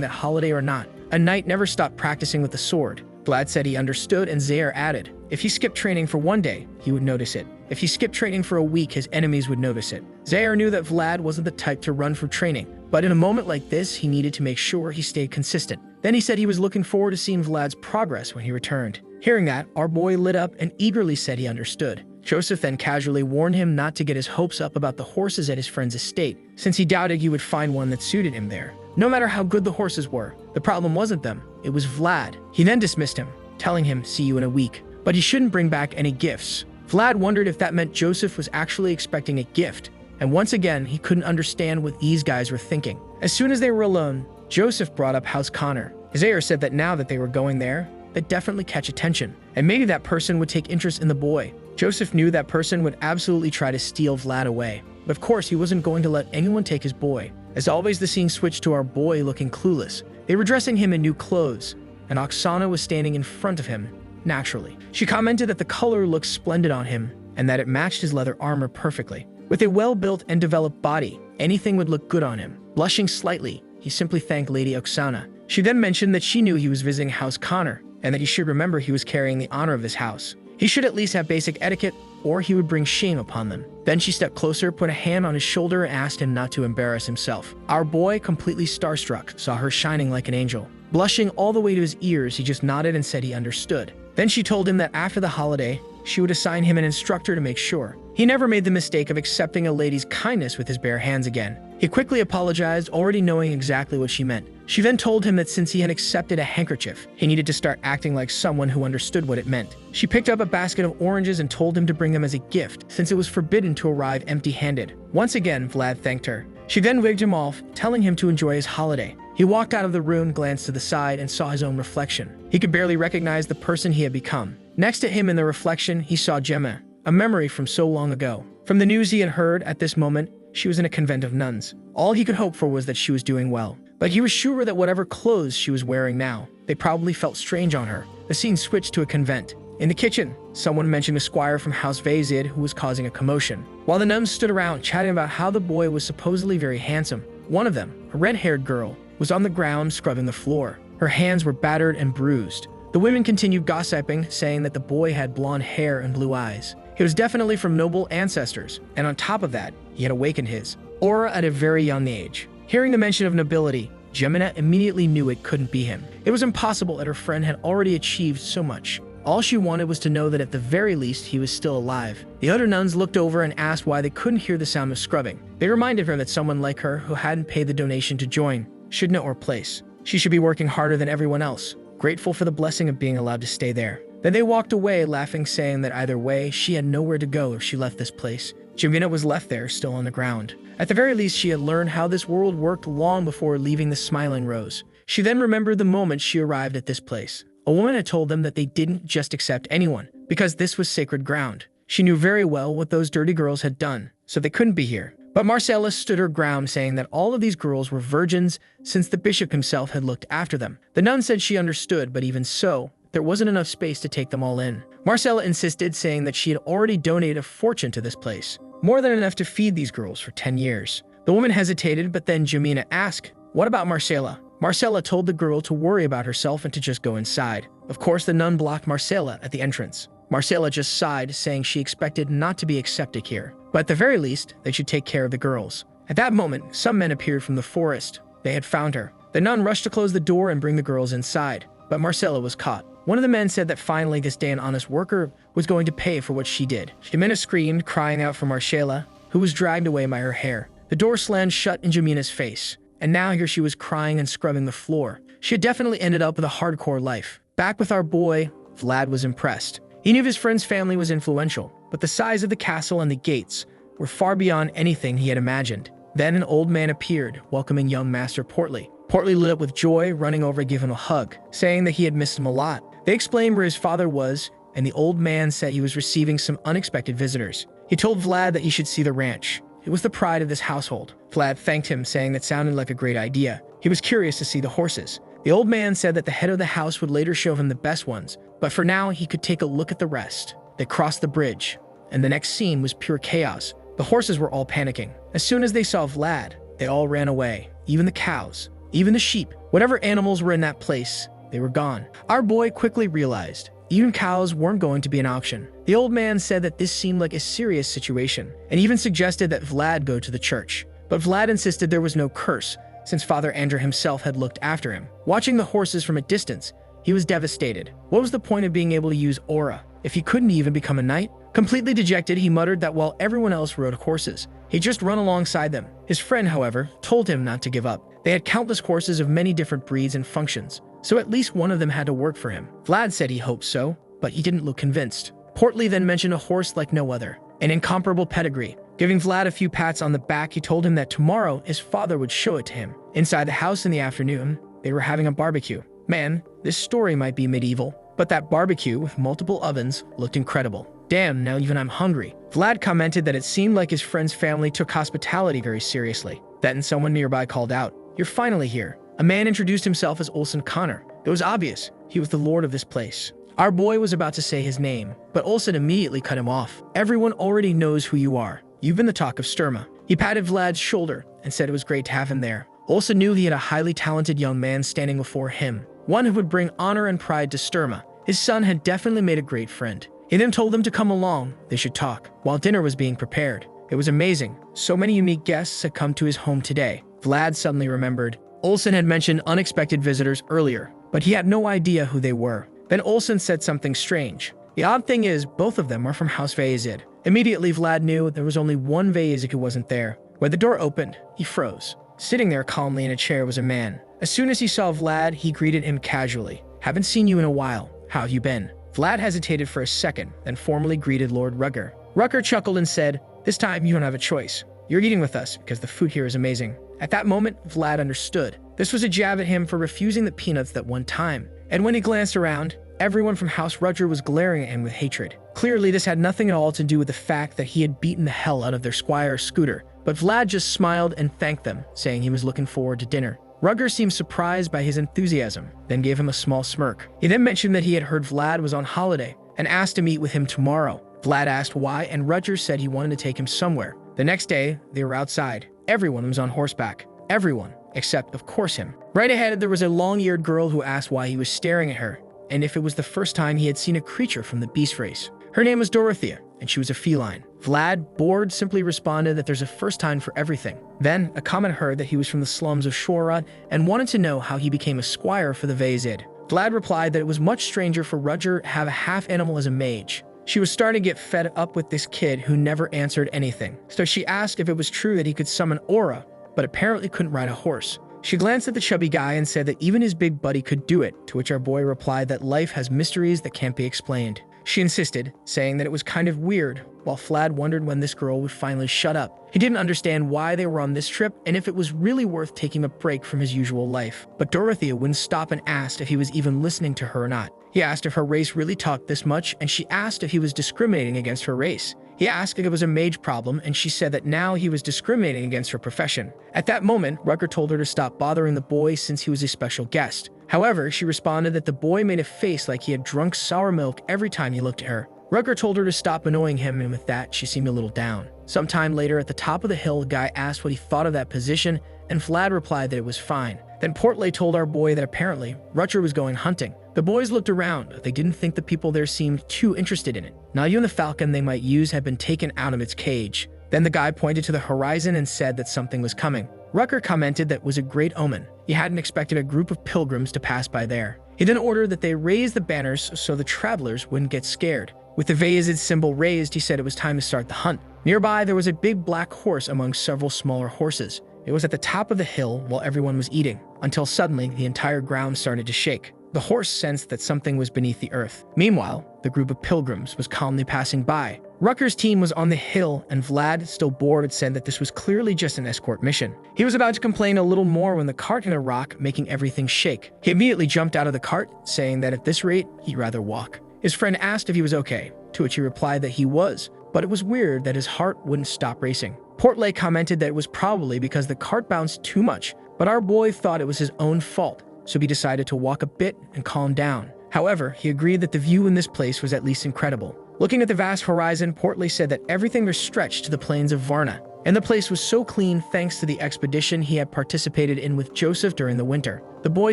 that holiday or not, a knight never stopped practicing with the sword. Vlad said he understood, and Zaire added, if he skipped training for one day, he would notice it. If he skipped training for a week, his enemies would notice it. Zaire knew that Vlad wasn't the type to run from training, but in a moment like this, he needed to make sure he stayed consistent. Then he said he was looking forward to seeing Vlad's progress when he returned. Hearing that, our boy lit up and eagerly said he understood. Joseph then casually warned him not to get his hopes up about the horses at his friend's estate, since he doubted he would find one that suited him there. No matter how good the horses were, the problem wasn't them, it was Vlad. He then dismissed him, telling him, see you in a week. But he shouldn't bring back any gifts. Vlad wondered if that meant Joseph was actually expecting a gift, and once again, he couldn't understand what these guys were thinking. As soon as they were alone, Joseph brought up House Connor. Zaire said that now that they were going there, they'd definitely catch attention, and maybe that person would take interest in the boy. Joseph knew that person would absolutely try to steal Vlad away, but of course he wasn't going to let anyone take his boy. As always, the scene switched to our boy looking clueless. They were dressing him in new clothes, and Oksana was standing in front of him, naturally. She commented that the color looked splendid on him, and that it matched his leather armor perfectly. With a well-built and developed body, anything would look good on him. Blushing slightly, he simply thanked Lady Oksana. She then mentioned that she knew he was visiting House Connor, and that he should remember he was carrying the honor of this house. He should at least have basic etiquette, or he would bring shame upon them. Then she stepped closer, put a hand on his shoulder, and asked him not to embarrass himself. Our boy, completely starstruck, saw her shining like an angel. Blushing all the way to his ears, he just nodded and said he understood. Then she told him that after the holiday, she would assign him an instructor to make sure he never made the mistake of accepting a lady's kindness with his bare hands again. He quickly apologized, already knowing exactly what she meant. She then told him that since he had accepted a handkerchief, he needed to start acting like someone who understood what it meant. She picked up a basket of oranges and told him to bring them as a gift, since it was forbidden to arrive empty-handed. Once again, Vlad thanked her. She then wigged him off, telling him to enjoy his holiday. He walked out of the room, glanced to the side, and saw his own reflection. He could barely recognize the person he had become. Next to him in the reflection, he saw Gemma, a memory from so long ago. From the news he had heard, at this moment, she was in a convent of nuns. All he could hope for was that she was doing well. But he was sure that whatever clothes she was wearing now, they probably felt strange on her. The scene switched to a convent. In the kitchen, someone mentioned a squire from House Vazid who was causing a commotion. While the nuns stood around chatting about how the boy was supposedly very handsome, one of them, a red-haired girl, was on the ground scrubbing the floor. Her hands were battered and bruised. The women continued gossiping, saying that the boy had blonde hair and blue eyes. He was definitely from noble ancestors, and on top of that, he had awakened his aura at a very young age. Hearing the mention of nobility, Gemina immediately knew it couldn't be him. It was impossible that her friend had already achieved so much. All she wanted was to know that at the very least he was still alive. The other nuns looked over and asked why they couldn't hear the sound of scrubbing. They reminded her that someone like her, who hadn't paid the donation to join, should know her place. She should be working harder than everyone else, grateful for the blessing of being allowed to stay there. Then they walked away, laughing, saying that either way, she had nowhere to go if she left this place. Gemina was left there, still on the ground. At the very least, she had learned how this world worked long before leaving the Smiling Rose. She then remembered the moment she arrived at this place. A woman had told them that they didn't just accept anyone, because this was sacred ground. She knew very well what those dirty girls had done, so they couldn't be here. But Marcella stood her ground, saying that all of these girls were virgins since the bishop himself had looked after them. The nun said she understood, but even so, there wasn't enough space to take them all in. Marcella insisted, saying that she had already donated a fortune to this place, more than enough to feed these girls for 10 years. The woman hesitated, but then Jamina asked, "What about Marcella?" Marcella told the girl to worry about herself and to just go inside. Of course, the nun blocked Marcella at the entrance. Marcella just sighed, saying she expected not to be accepted here, but at the very least, they should take care of the girls. At that moment, some men appeared from the forest. They had found her. The nun rushed to close the door and bring the girls inside, but Marcella was caught. One of the men said that finally this day an honest worker was going to pay for what she did. Jamina screamed, crying out for Marcella, who was dragged away by her hair. The door slammed shut in Jamina's face, and now here she was crying and scrubbing the floor. She had definitely ended up with a hardcore life. Back with our boy, Vlad was impressed. He knew his friend's family was influential, but the size of the castle and the gates were far beyond anything he had imagined. Then an old man appeared, welcoming young Master Portly. Portly lit up with joy, running over to give him a hug, saying that he had missed him a lot. They explained where his father was, and the old man said he was receiving some unexpected visitors. He told Vlad that he should see the ranch. It was the pride of this household. Vlad thanked him, saying that sounded like a great idea. He was curious to see the horses. The old man said that the head of the house would later show him the best ones, but for now he could take a look at the rest. They crossed the bridge, and the next scene was pure chaos. The horses were all panicking. As soon as they saw Vlad, they all ran away. Even the cows, even the sheep, whatever animals were in that place, they were gone. Our boy quickly realized even cows weren't going to be an option. The old man said that this seemed like a serious situation, and even suggested that Vlad go to the church. But Vlad insisted there was no curse, since Father Andrew himself had looked after him. Watching the horses from a distance, he was devastated. What was the point of being able to use aura if he couldn't even become a knight? Completely dejected, he muttered that while everyone else rode horses, he'd just run alongside them. His friend, however, told him not to give up. They had countless horses of many different breeds and functions, so at least one of them had to work for him. Vlad said he hoped so, but he didn't look convinced. Portly then mentioned a horse like no other, an incomparable pedigree. Giving Vlad a few pats on the back, he told him that tomorrow his father would show it to him. Inside the house in the afternoon, they were having a barbecue. Man, this story might be medieval, but that barbecue with multiple ovens looked incredible. Damn, now even I'm hungry. Vlad commented that it seemed like his friend's family took hospitality very seriously. Then someone nearby called out, "You're finally here." A man introduced himself as Olsen Connor. It was obvious he was the lord of this place. Our boy was about to say his name, but Olsen immediately cut him off. "Everyone already knows who you are. You've been the talk of Sturma." He patted Vlad's shoulder and said it was great to have him there. Olsen knew he had a highly talented young man standing before him, one who would bring honor and pride to Sturma. His son had definitely made a great friend. He then told them to come along, they should talk, while dinner was being prepared. It was amazing. So many unique guests had come to his home today. Vlad suddenly remembered. Olsen had mentioned unexpected visitors earlier, but he had no idea who they were. Then Olsen said something strange. The odd thing is, both of them are from House Vayazid. Immediately, Vlad knew there was only one Vayazid who wasn't there. When the door opened, he froze. Sitting there calmly in a chair was a man. As soon as he saw Vlad, he greeted him casually. "Haven't seen you in a while. How have you been?" Vlad hesitated for a second, then formally greeted Lord Rugger. Rugger chuckled and said, "This time you don't have a choice. You're eating with us because the food here is amazing." At that moment, Vlad understood. This was a jab at him for refusing the peanuts that one time. And when he glanced around, everyone from House Rugger was glaring at him with hatred. Clearly, this had nothing at all to do with the fact that he had beaten the hell out of their squire Scooter. But Vlad just smiled and thanked them, saying he was looking forward to dinner. Rugger seemed surprised by his enthusiasm, then gave him a small smirk. He then mentioned that he had heard Vlad was on holiday and asked to meet with him tomorrow. Vlad asked why, and Rugger said he wanted to take him somewhere. The next day, they were outside. Everyone was on horseback. Everyone, except, of course, him. Right ahead, there was a long-eared girl who asked why he was staring at her, and if it was the first time he had seen a creature from the beast race. Her name was Dorothea, and she was a feline. Vlad, bored, simply responded that there's a first time for everything. Then, a comment heard that he was from the slums of Shorad and wanted to know how he became a squire for the Vayazid. Vlad replied that it was much stranger for Rudger to have a half-animal as a mage. She was starting to get fed up with this kid who never answered anything, so she asked if it was true that he could summon aura, but apparently couldn't ride a horse. She glanced at the chubby guy and said that even his big buddy could do it, to which our boy replied that life has mysteries that can't be explained. She insisted, saying that it was kind of weird, while Vlad wondered when this girl would finally shut up. He didn't understand why they were on this trip and if it was really worth taking a break from his usual life. But Dorothea wouldn't stop and asked if he was even listening to her or not. He asked if her race really talked this much, and she asked if he was discriminating against her race. He asked if it was a mage problem, and she said that now he was discriminating against her profession. At that moment, Rutger told her to stop bothering the boy since he was a special guest. However, she responded that the boy made a face like he had drunk sour milk every time he looked at her. Rutger told her to stop annoying him, and with that, she seemed a little down. Sometime later, at the top of the hill, the guy asked what he thought of that position, and Vlad replied that it was fine. Then Portley told our boy that apparently Rutger was going hunting. The boys looked around. They didn't think the people there seemed too interested in it. Now you and the falcon they might use had been taken out of its cage. Then the guy pointed to the horizon and said that something was coming. Rutger commented that it was a great omen. He hadn't expected a group of pilgrims to pass by there. He then ordered that they raise the banners so the travelers wouldn't get scared. With the Vayazid symbol raised, he said it was time to start the hunt. Nearby, there was a big black horse among several smaller horses. It was at the top of the hill while everyone was eating, until suddenly the entire ground started to shake. The horse sensed that something was beneath the earth. Meanwhile, the group of pilgrims was calmly passing by. Rutger's team was on the hill, and Vlad, still bored, had said that this was clearly just an escort mission. He was about to complain a little more when the cart hit a rock, making everything shake. He immediately jumped out of the cart, saying that at this rate, he'd rather walk. His friend asked if he was okay, to which he replied that he was, but it was weird that his heart wouldn't stop racing. Portley commented that it was probably because the cart bounced too much, but our boy thought it was his own fault, so he decided to walk a bit and calm down. However, he agreed that the view in this place was at least incredible. Looking at the vast horizon, Portley said that everything was stretched to the plains of Varna, and the place was so clean thanks to the expedition he had participated in with Joseph during the winter. The boy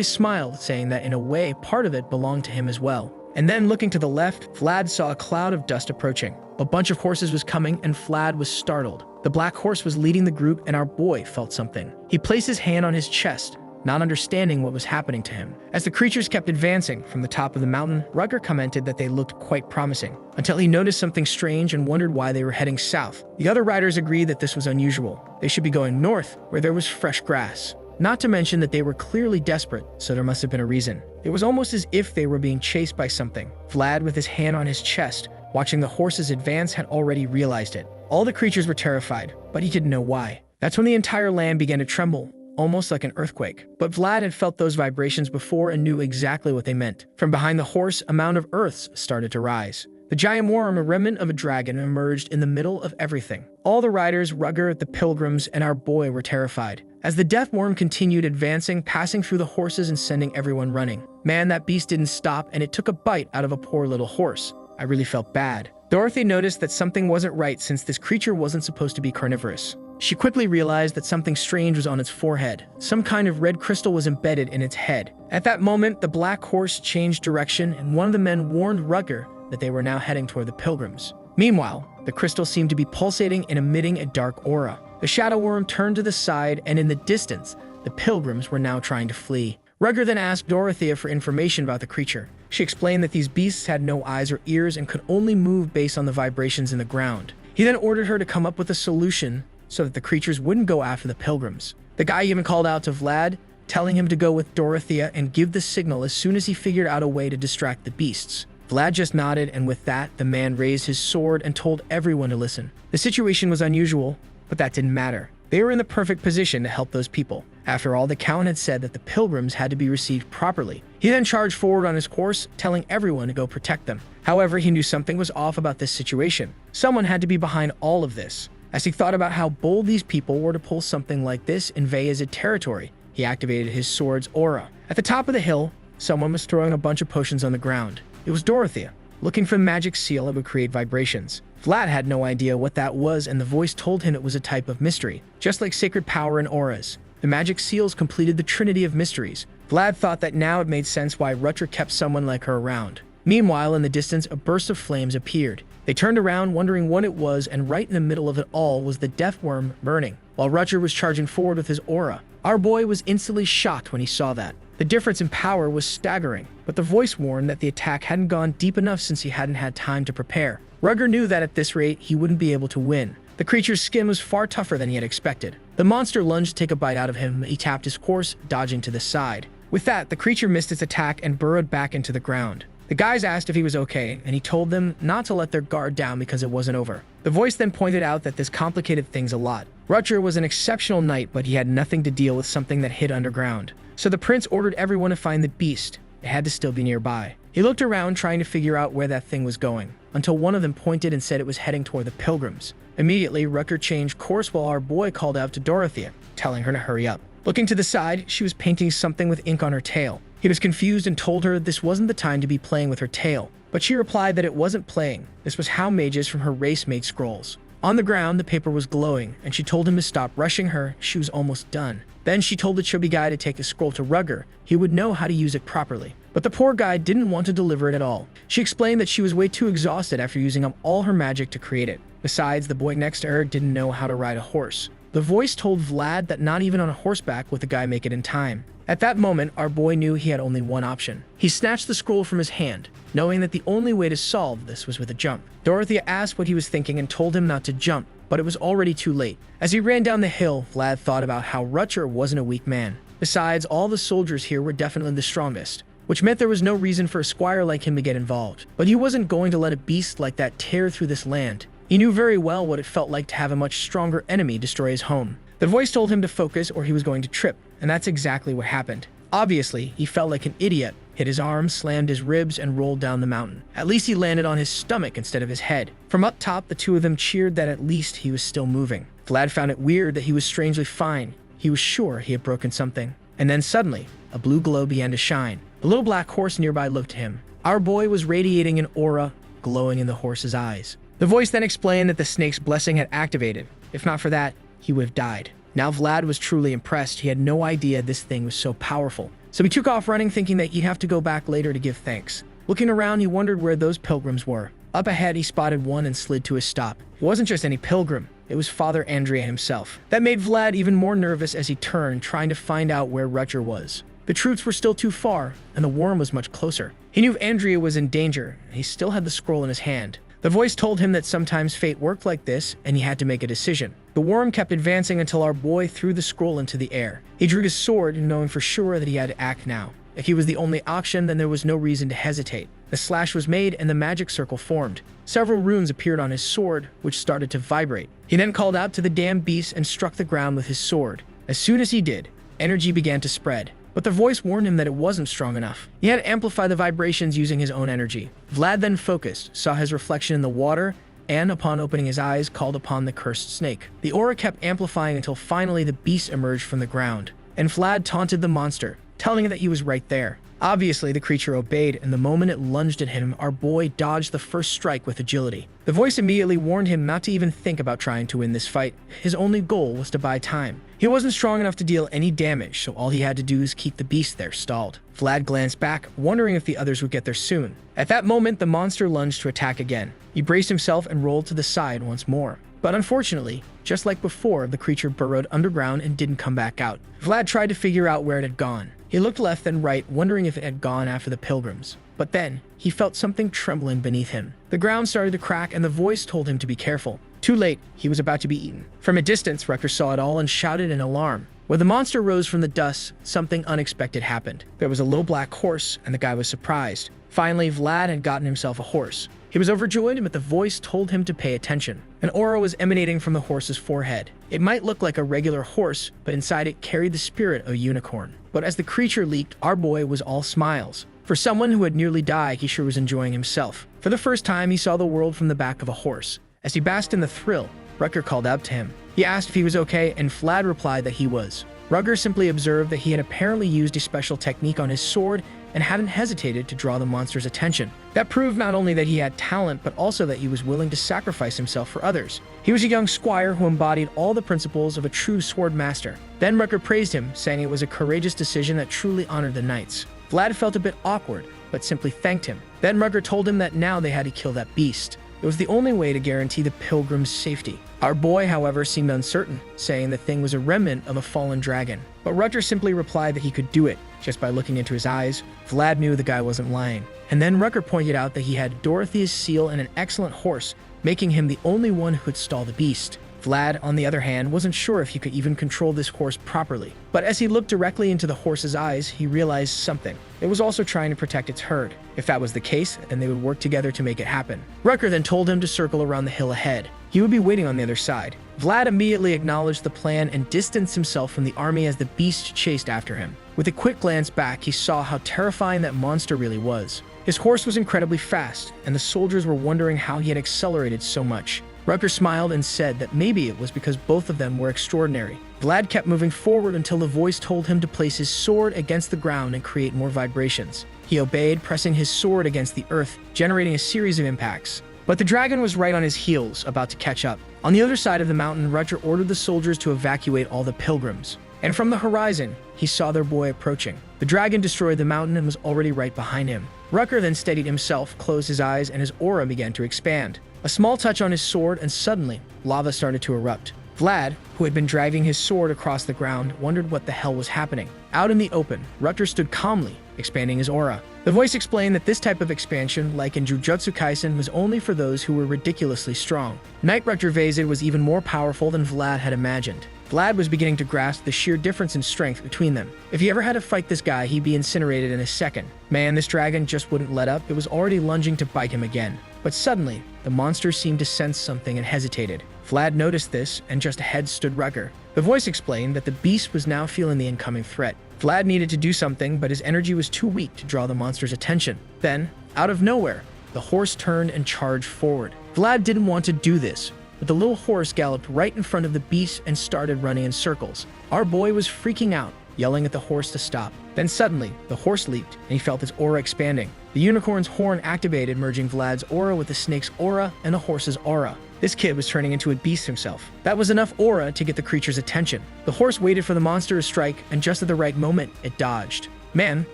smiled, saying that in a way, part of it belonged to him as well. And then looking to the left, Vlad saw a cloud of dust approaching. A bunch of horses was coming, and Vlad was startled. The black horse was leading the group, and our boy felt something. He placed his hand on his chest, not understanding what was happening to him. As the creatures kept advancing from the top of the mountain, Rutger commented that they looked quite promising, until he noticed something strange and wondered why they were heading south. The other riders agreed that this was unusual. They should be going north, where there was fresh grass. Not to mention that they were clearly desperate, so there must have been a reason. It was almost as if they were being chased by something. Vlad, with his hand on his chest, watching the horses advance, had already realized it. All the creatures were terrified, but he didn't know why. That's when the entire land began to tremble, almost like an earthquake. But Vlad had felt those vibrations before and knew exactly what they meant. From behind the horse, a mound of earths started to rise. The giant worm, a remnant of a dragon, emerged in the middle of everything. All the riders, Rutger, the pilgrims, and our boy were terrified. As the death worm continued advancing, passing through the horses and sending everyone running. Man, that beast didn't stop, and it took a bite out of a poor little horse. I really felt bad. Dorothy noticed that something wasn't right since this creature wasn't supposed to be carnivorous. She quickly realized that something strange was on its forehead. Some kind of red crystal was embedded in its head. At that moment, the black horse changed direction, and one of the men warned Rutger that they were now heading toward the pilgrims. Meanwhile, the crystal seemed to be pulsating and emitting a dark aura. The shadow worm turned to the side, and in the distance, the pilgrims were now trying to flee. Rutger then asked Dorothea for information about the creature. She explained that these beasts had no eyes or ears and could only move based on the vibrations in the ground. He then ordered her to come up with a solution so that the creatures wouldn't go after the pilgrims. The guy even called out to Vlad, telling him to go with Dorothea and give the signal as soon as he figured out a way to distract the beasts. Vlad just nodded, and with that, the man raised his sword and told everyone to listen. The situation was unusual, but that didn't matter. They were in the perfect position to help those people. After all, the Count had said that the pilgrims had to be received properly. He then charged forward on his horse, telling everyone to go protect them. However, he knew something was off about this situation. Someone had to be behind all of this. As he thought about how bold these people were to pull something like this in Vayazid territory, he activated his sword's aura. At the top of the hill, someone was throwing a bunch of potions on the ground. It was Dorothea, looking for the magic seal that would create vibrations. Vlad had no idea what that was, and the voice told him it was a type of mystery, just like sacred power and auras. The magic seals completed the trinity of mysteries. Vlad thought that now it made sense why Rutger kept someone like her around. Meanwhile, in the distance, a burst of flames appeared. They turned around, wondering what it was, and right in the middle of it all was the death worm burning, while Rutger was charging forward with his aura. Our boy was instantly shocked when he saw that. The difference in power was staggering, but the voice warned that the attack hadn't gone deep enough since he hadn't had time to prepare. Rutger knew that at this rate, he wouldn't be able to win. The creature's skin was far tougher than he had expected. The monster lunged to take a bite out of him. He tapped his course, dodging to the side. With that, the creature missed its attack and burrowed back into the ground. The guys asked if he was okay, and he told them not to let their guard down because it wasn't over. The voice then pointed out that this complicated things a lot. Rutger was an exceptional knight, but he had nothing to deal with something that hid underground. So the prince ordered everyone to find the beast. It had to still be nearby. He looked around trying to figure out where that thing was going, until one of them pointed and said it was heading toward the pilgrims. Immediately, Rutger changed course while our boy called out to Dorothea, telling her to hurry up. Looking to the side, she was painting something with ink on her tail. He was confused and told her this wasn't the time to be playing with her tail, but she replied that it wasn't playing. This was how mages from her race made scrolls. On the ground, the paper was glowing, and she told him to stop rushing her. She was almost done. Then she told the chubby guy to take the scroll to Rutger. He would know how to use it properly. But the poor guy didn't want to deliver it at all. She explained that she was way too exhausted after using up all her magic to create it. Besides, the boy next to her didn't know how to ride a horse. The voice told Vlad that not even on a horseback would the guy make it in time. At that moment, our boy knew he had only one option. He snatched the scroll from his hand, knowing that the only way to solve this was with a jump. Dorothea asked what he was thinking and told him not to jump, but it was already too late. As he ran down the hill, Vlad thought about how Rutger wasn't a weak man. Besides, all the soldiers here were definitely the strongest, which meant there was no reason for a squire like him to get involved. But he wasn't going to let a beast like that tear through this land. He knew very well what it felt like to have a much stronger enemy destroy his home. The voice told him to focus or he was going to trip, and that's exactly what happened. Obviously, he felt like an idiot, hit his arm, slammed his ribs, and rolled down the mountain. At least he landed on his stomach instead of his head. From up top, the two of them cheered that at least he was still moving. Vlad found it weird that he was strangely fine. He was sure he had broken something. And then suddenly, a blue glow began to shine. The little black horse nearby looked at him. Our boy was radiating an aura, glowing in the horse's eyes. The voice then explained that the snake's blessing had activated. If not for that, he would have died. Now Vlad was truly impressed. He had no idea this thing was so powerful. So he took off running, thinking that he'd have to go back later to give thanks. Looking around, he wondered where those pilgrims were. Up ahead, he spotted one and slid to a stop. It wasn't just any pilgrim. It was Father Andrea himself. That made Vlad even more nervous as he turned, trying to find out where Rutger was. The troops were still too far, and the worm was much closer. He knew Andrea was in danger, and he still had the scroll in his hand. The voice told him that sometimes fate worked like this, and he had to make a decision. The worm kept advancing until our boy threw the scroll into the air. He drew his sword, knowing for sure that he had to act now. If he was the only option, then there was no reason to hesitate. The slash was made, and the magic circle formed. Several runes appeared on his sword, which started to vibrate. He then called out to the damned beast and struck the ground with his sword. As soon as he did, energy began to spread. But the voice warned him that it wasn't strong enough. He had to amplify the vibrations using his own energy. Vlad then focused, saw his reflection in the water, and upon opening his eyes, called upon the cursed snake. The aura kept amplifying until finally the beast emerged from the ground. And Vlad taunted the monster, telling it that he was right there. Obviously, the creature obeyed, and the moment it lunged at him, our boy dodged the first strike with agility. The voice immediately warned him not to even think about trying to win this fight. His only goal was to buy time. He wasn't strong enough to deal any damage, so all he had to do was keep the beast there stalled. Vlad glanced back, wondering if the others would get there soon. At that moment, the monster lunged to attack again. He braced himself and rolled to the side once more. But unfortunately, just like before, the creature burrowed underground and didn't come back out. Vlad tried to figure out where it had gone. He looked left and right, wondering if it had gone after the pilgrims. But then, he felt something trembling beneath him. The ground started to crack, and the voice told him to be careful. Too late, he was about to be eaten. From a distance, Rutger saw it all and shouted in alarm. When the monster rose from the dust, something unexpected happened. There was a little black horse, and the guy was surprised. Finally, Vlad had gotten himself a horse. He was overjoyed, but the voice told him to pay attention. An aura was emanating from the horse's forehead. It might look like a regular horse, but inside it carried the spirit of a unicorn. But as the creature leaked, our boy was all smiles. For someone who had nearly died, he sure was enjoying himself. For the first time, he saw the world from the back of a horse. As he basked in the thrill, Rutger called out to him. He asked if he was okay, and Vlad replied that he was. Rutger simply observed that he had apparently used a special technique on his sword and hadn't hesitated to draw the monster's attention. That proved not only that he had talent, but also that he was willing to sacrifice himself for others. He was a young squire who embodied all the principles of a true sword master. Then Rutger praised him, saying it was a courageous decision that truly honored the knights. Vlad felt a bit awkward, but simply thanked him. Then Rutger told him that now they had to kill that beast. It was the only way to guarantee the pilgrims' safety. Our boy, however, seemed uncertain, saying the thing was a remnant of a fallen dragon. But Rutger simply replied that he could do it. Just by looking into his eyes, Vlad knew the guy wasn't lying. And then Rutger pointed out that he had Dorothea's seal and an excellent horse, making him the only one who could stall the beast. Vlad, on the other hand, wasn't sure if he could even control this horse properly. But as he looked directly into the horse's eyes, he realized something. It was also trying to protect its herd. If that was the case, then they would work together to make it happen. Rucker then told him to circle around the hill ahead. He would be waiting on the other side. Vlad immediately acknowledged the plan and distanced himself from the army as the beast chased after him. With a quick glance back, he saw how terrifying that monster really was. His horse was incredibly fast, and the soldiers were wondering how he had accelerated so much. Rucker smiled and said that maybe it was because both of them were extraordinary. Vlad kept moving forward until the voice told him to place his sword against the ground and create more vibrations. He obeyed, pressing his sword against the earth, generating a series of impacts. But the dragon was right on his heels, about to catch up. On the other side of the mountain, Rucker ordered the soldiers to evacuate all the pilgrims. And from the horizon, he saw their boy approaching. The dragon destroyed the mountain and was already right behind him. Rucker then steadied himself, closed his eyes, and his aura began to expand. A small touch on his sword, and suddenly, lava started to erupt. Vlad, who had been dragging his sword across the ground, wondered what the hell was happening. Out in the open, Rucker stood calmly, expanding his aura. The voice explained that this type of expansion, like in Jujutsu Kaisen, was only for those who were ridiculously strong. Knight Rucker Vazid was even more powerful than Vlad had imagined. Vlad was beginning to grasp the sheer difference in strength between them. If he ever had to fight this guy, he'd be incinerated in a second. Man, this dragon just wouldn't let up. It was already lunging to bite him again. But suddenly, the monster seemed to sense something and hesitated. Vlad noticed this, and just ahead stood Rucker. The voice explained that the beast was now feeling the incoming threat. Vlad needed to do something, but his energy was too weak to draw the monster's attention. Then, out of nowhere, the horse turned and charged forward. Vlad didn't want to do this, but the little horse galloped right in front of the beast and started running in circles. Our boy was freaking out, yelling at the horse to stop. Then suddenly, the horse leaped, and he felt his aura expanding. The unicorn's horn activated, merging Vlad's aura with the snake's aura and the horse's aura. This kid was turning into a beast himself. That was enough aura to get the creature's attention. The horse waited for the monster to strike, and just at the right moment, it dodged. Man,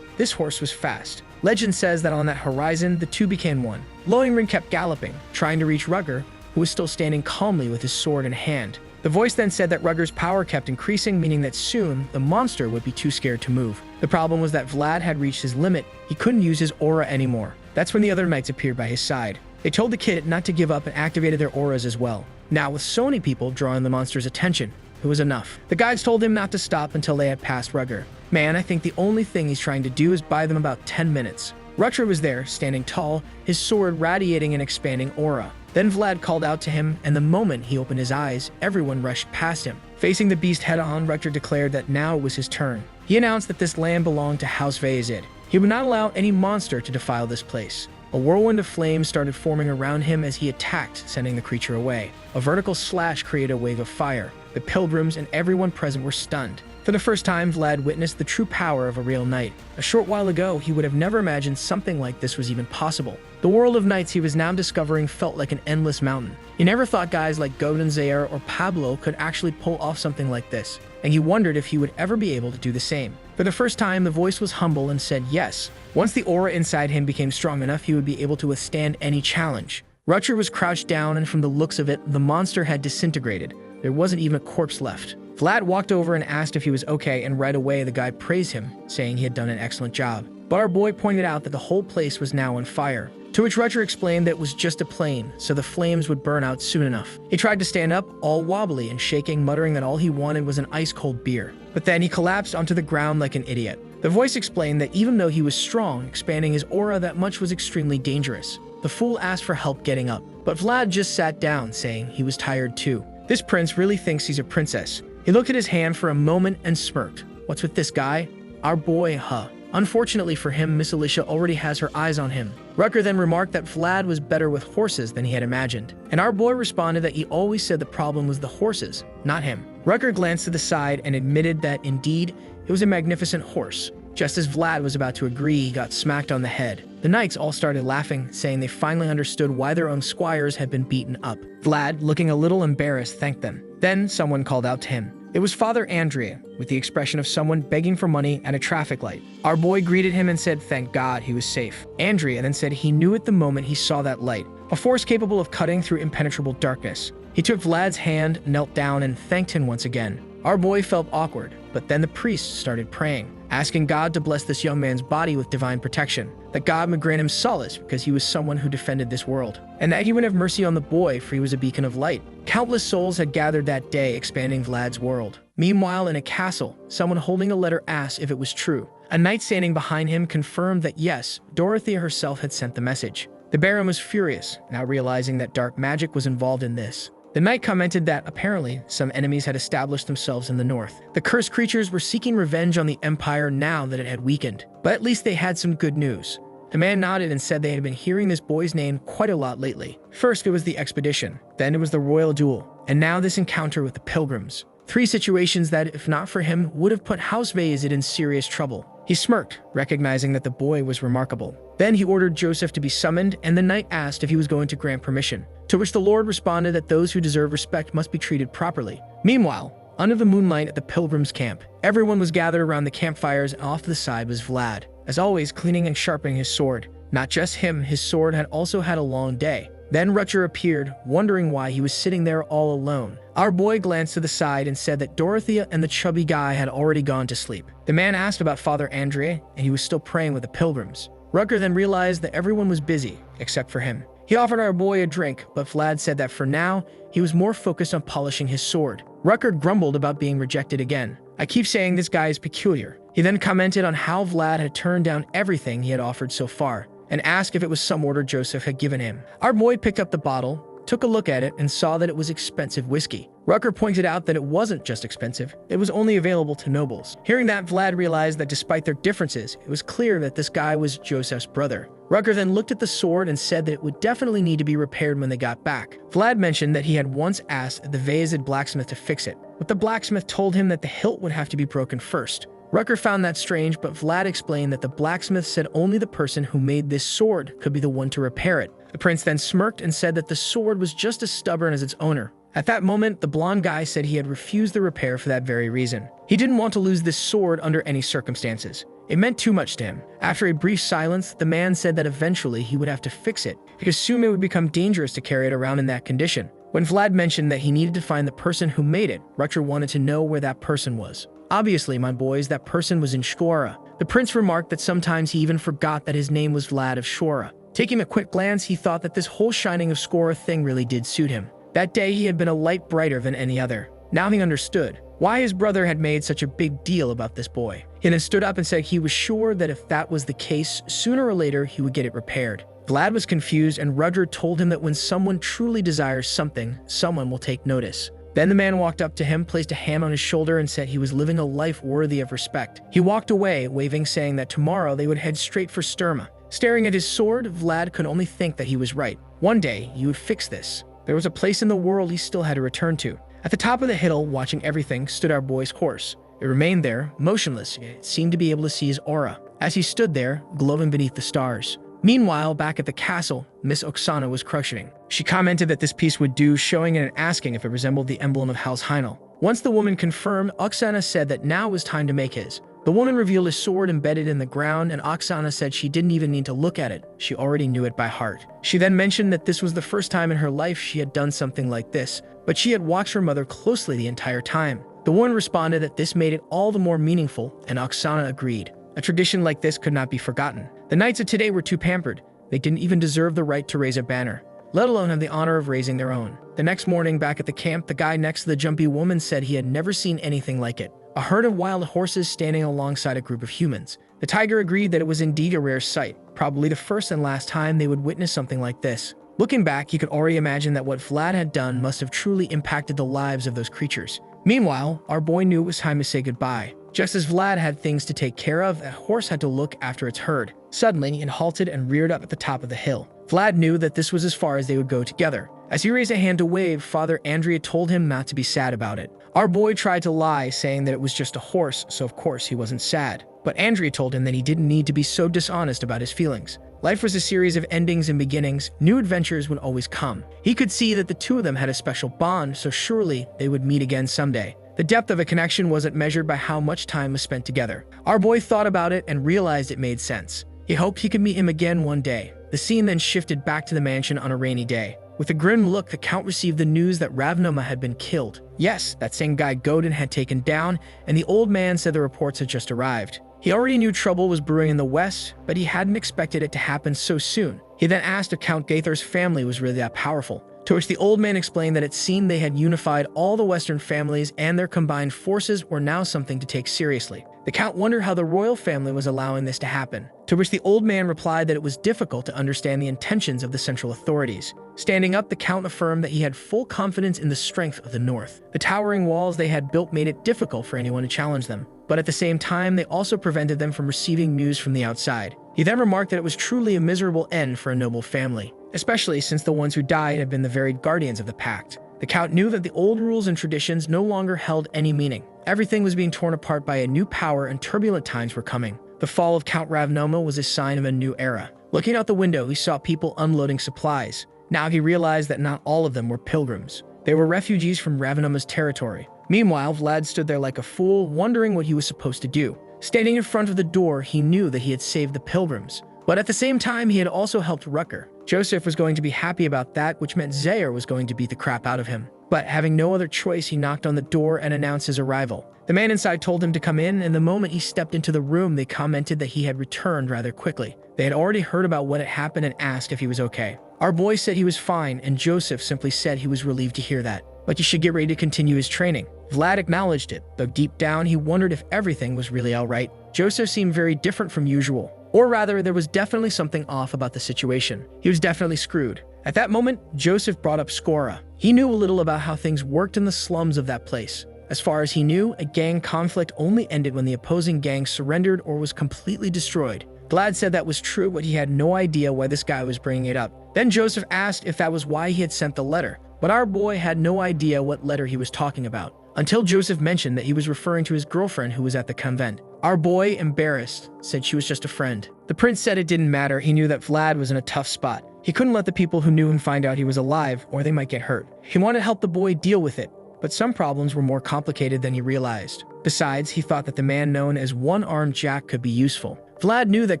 this horse was fast. Legend says that on that horizon, the two became one. Lohengrin kept galloping, trying to reach Rucker, who was still standing calmly with his sword in hand. The voice then said that Rugger's power kept increasing, meaning that soon, the monster would be too scared to move. The problem was that Vlad had reached his limit. He couldn't use his aura anymore. That's when the other knights appeared by his side. They told the kid not to give up and activated their auras as well. Now, with so many people drawing the monster's attention, it was enough. The guides told him not to stop until they had passed Rugger. Man, I think the only thing he's trying to do is buy them about 10 minutes. Rucker was there, standing tall, his sword radiating an expanding aura. Then Vlad called out to him, and the moment he opened his eyes, everyone rushed past him. Facing the beast head-on, Rucker declared that now it was his turn. He announced that this land belonged to House Vazid. He would not allow any monster to defile this place. A whirlwind of flames started forming around him as he attacked, sending the creature away. A vertical slash created a wave of fire. The pilgrims and everyone present were stunned. For the first time, Vlad witnessed the true power of a real knight. A short while ago, he would have never imagined something like this was even possible. The world of knights he was now discovering felt like an endless mountain. He never thought guys like Godin Zaire or Pablo could actually pull off something like this, and he wondered if he would ever be able to do the same. For the first time, the voice was humble and said yes. Once the aura inside him became strong enough, he would be able to withstand any challenge. Rucker was crouched down, and from the looks of it, the monster had disintegrated. There wasn't even a corpse left. Vlad walked over and asked if he was okay, and right away the guy praised him, saying he had done an excellent job. But our boy pointed out that the whole place was now on fire, to which Rucker explained that it was just a plane, so the flames would burn out soon enough. He tried to stand up, all wobbly and shaking, muttering that all he wanted was an ice-cold beer. But then he collapsed onto the ground like an idiot. The voice explained that even though he was strong, expanding his aura that much was extremely dangerous. The fool asked for help getting up, but Vlad just sat down, saying he was tired too. This prince really thinks he's a princess. He looked at his hand for a moment and smirked. What's with this guy? Our boy, huh? Unfortunately for him, Miss Alicia already has her eyes on him. Rucker then remarked that Vlad was better with horses than he had imagined. And our boy responded that he always said the problem was the horses, not him. Rucker glanced to the side and admitted that, indeed, it was a magnificent horse. Just as Vlad was about to agree, he got smacked on the head. The knights all started laughing, saying they finally understood why their own squires had been beaten up. Vlad, looking a little embarrassed, thanked them. Then someone called out to him. It was Father Andrea, with the expression of someone begging for money at a traffic light. Our boy greeted him and said thank God he was safe. Andrea then said he knew at the moment he saw that light, a force capable of cutting through impenetrable darkness. He took Vlad's hand, knelt down, and thanked him once again. Our boy felt awkward, but then the priest started praying, asking God to bless this young man's body with divine protection, that God would grant him solace because he was someone who defended this world, and that he would have mercy on the boy for he was a beacon of light. Countless souls had gathered that day, expanding Vlad's world. Meanwhile, in a castle, someone holding a letter asked if it was true. A knight standing behind him confirmed that yes, Dorothea herself had sent the message. The Baron was furious, now realizing that dark magic was involved in this. The knight commented that apparently some enemies had established themselves in the north. The cursed creatures were seeking revenge on the empire now that it had weakened, but at least they had some good news. The man nodded and said they had been hearing this boy's name quite a lot lately. First it was the expedition, then it was the royal duel, and now this encounter with the pilgrims. 3 situations that, if not for him, would have put House Bayezid in serious trouble. He smirked, recognizing that the boy was remarkable. Then he ordered Joseph to be summoned, and the knight asked if he was going to grant permission, to which the Lord responded that those who deserve respect must be treated properly. Meanwhile, under the moonlight at the pilgrims' camp, everyone was gathered around the campfires, and off to the side was Vlad, as always cleaning and sharpening his sword. Not just him, his sword had also had a long day. Then Rutger appeared, wondering why he was sitting there all alone. Our boy glanced to the side and said that Dorothea and the chubby guy had already gone to sleep. The man asked about Father Andre, and he was still praying with the pilgrims. Rutger then realized that everyone was busy, except for him. He offered our boy a drink, but Vlad said that for now, he was more focused on polishing his sword. Rutger grumbled about being rejected again. I keep saying this guy is peculiar. He then commented on how Vlad had turned down everything he had offered so far, and asked if it was some order Joseph had given him. Our boy picked up the bottle, took a look at it, and saw that it was expensive whiskey. Rutger pointed out that it wasn't just expensive, it was only available to nobles. Hearing that, Vlad realized that despite their differences, it was clear that this guy was Joseph's brother. Rutger then looked at the sword and said that it would definitely need to be repaired when they got back. Vlad mentioned that he had once asked the Bayezid blacksmith to fix it, but the blacksmith told him that the hilt would have to be broken first. Rutger found that strange, but Vlad explained that the blacksmith said only the person who made this sword could be the one to repair it. The prince then smirked and said that the sword was just as stubborn as its owner. At that moment, the blonde guy said he had refused the repair for that very reason. He didn't want to lose this sword under any circumstances. It meant too much to him. After a brief silence, the man said that eventually he would have to fix it, because soon it would become dangerous to carry it around in that condition. When Vlad mentioned that he needed to find the person who made it, Rutger wanted to know where that person was. Obviously, my boys, that person was in Shkora. The prince remarked that sometimes he even forgot that his name was Vlad of Shkora. Taking a quick glance, he thought that this whole shining of Shkora thing really did suit him. That day he had been a light brighter than any other. Now he understood why his brother had made such a big deal about this boy. He then stood up and said he was sure that if that was the case, sooner or later he would get it repaired. Vlad was confused, and Rutger told him that when someone truly desires something, someone will take notice. Then the man walked up to him, placed a hand on his shoulder, and said he was living a life worthy of respect. He walked away, waving, saying that tomorrow they would head straight for Sturma. Staring at his sword, Vlad could only think that he was right. One day, he would fix this. There was a place in the world he still had to return to. At the top of the hill, watching everything, stood our boy's horse. It remained there, motionless. It seemed to be able to see his aura, as he stood there, glowing beneath the stars. Meanwhile, back at the castle, Miss Oksana was crushing. She commented that this piece would do, showing it and asking if it resembled the emblem of House Heinel. Once the woman confirmed, Oksana said that now was time to make his. The woman revealed his sword embedded in the ground, and Oksana said she didn't even need to look at it. She already knew it by heart. She then mentioned that this was the first time in her life she had done something like this, but she had watched her mother closely the entire time. The woman responded that this made it all the more meaningful, and Oksana agreed. A tradition like this could not be forgotten. The knights of today were too pampered. They didn't even deserve the right to raise a banner, let alone have the honor of raising their own. The next morning, back at the camp, the guy next to the jumpy woman said he had never seen anything like it. A herd of wild horses standing alongside a group of humans. The tiger agreed that it was indeed a rare sight, probably the first and last time they would witness something like this. Looking back, he could already imagine that what Vlad had done must have truly impacted the lives of those creatures. Meanwhile, our boy knew it was time to say goodbye. Just as Vlad had things to take care of, a horse had to look after its herd. Suddenly, it halted and reared up at the top of the hill. Vlad knew that this was as far as they would go together. As he raised a hand to wave, Father Andrea told him not to be sad about it. Our boy tried to lie, saying that it was just a horse, so of course he wasn't sad. But Andrea told him that he didn't need to be so dishonest about his feelings. Life was a series of endings and beginnings. New adventures would always come. He could see that the two of them had a special bond, so surely they would meet again someday. The depth of a connection wasn't measured by how much time was spent together. Our boy thought about it and realized it made sense. He hoped he could meet him again one day. The scene then shifted back to the mansion on a rainy day. With a grim look, the Count received the news that Ravnoma had been killed. Yes, that same guy Godin had taken down, and the old man said the reports had just arrived. He already knew trouble was brewing in the west, but he hadn't expected it to happen so soon. He then asked if Count Gaither's family was really that powerful, to which the old man explained that it seemed they had unified all the western families and their combined forces were now something to take seriously. The Count wondered how the royal family was allowing this to happen, to which the old man replied that it was difficult to understand the intentions of the central authorities. Standing up, the Count affirmed that he had full confidence in the strength of the North. The towering walls they had built made it difficult for anyone to challenge them, but at the same time, they also prevented them from receiving news from the outside. He then remarked that it was truly a miserable end for a noble family, especially since the ones who died had been the very guardians of the pact. The Count knew that the old rules and traditions no longer held any meaning. Everything was being torn apart by a new power and turbulent times were coming. The fall of Count Ravnoma was a sign of a new era. Looking out the window, he saw people unloading supplies. Now he realized that not all of them were pilgrims. They were refugees from Ravnoma's territory. Meanwhile, Vlad stood there like a fool, wondering what he was supposed to do. Standing in front of the door, he knew that he had saved the pilgrims. But at the same time, he had also helped Rucker. Joseph was going to be happy about that, which meant Zaire was going to beat the crap out of him. But having no other choice, he knocked on the door and announced his arrival. The man inside told him to come in, and the moment he stepped into the room, they commented that he had returned rather quickly. They had already heard about what had happened and asked if he was okay. Our boy said he was fine, and Joseph simply said he was relieved to hear that. But he should get ready to continue his training. Vlad acknowledged it, though deep down he wondered if everything was really all right. Joseph seemed very different from usual. Or rather, there was definitely something off about the situation. He was definitely screwed. At that moment, Joseph brought up Skora. He knew a little about how things worked in the slums of that place. As far as he knew, a gang conflict only ended when the opposing gang surrendered or was completely destroyed. Vlad said that was true, but he had no idea why this guy was bringing it up. Then Joseph asked if that was why he had sent the letter, but our boy had no idea what letter he was talking about, until Joseph mentioned that he was referring to his girlfriend who was at the convent. Our boy, embarrassed, said she was just a friend. The prince said it didn't matter. He knew that Vlad was in a tough spot. He couldn't let the people who knew him find out he was alive, or they might get hurt. He wanted to help the boy deal with it, but some problems were more complicated than he realized. Besides, he thought that the man known as One-Armed Jack could be useful. Vlad knew that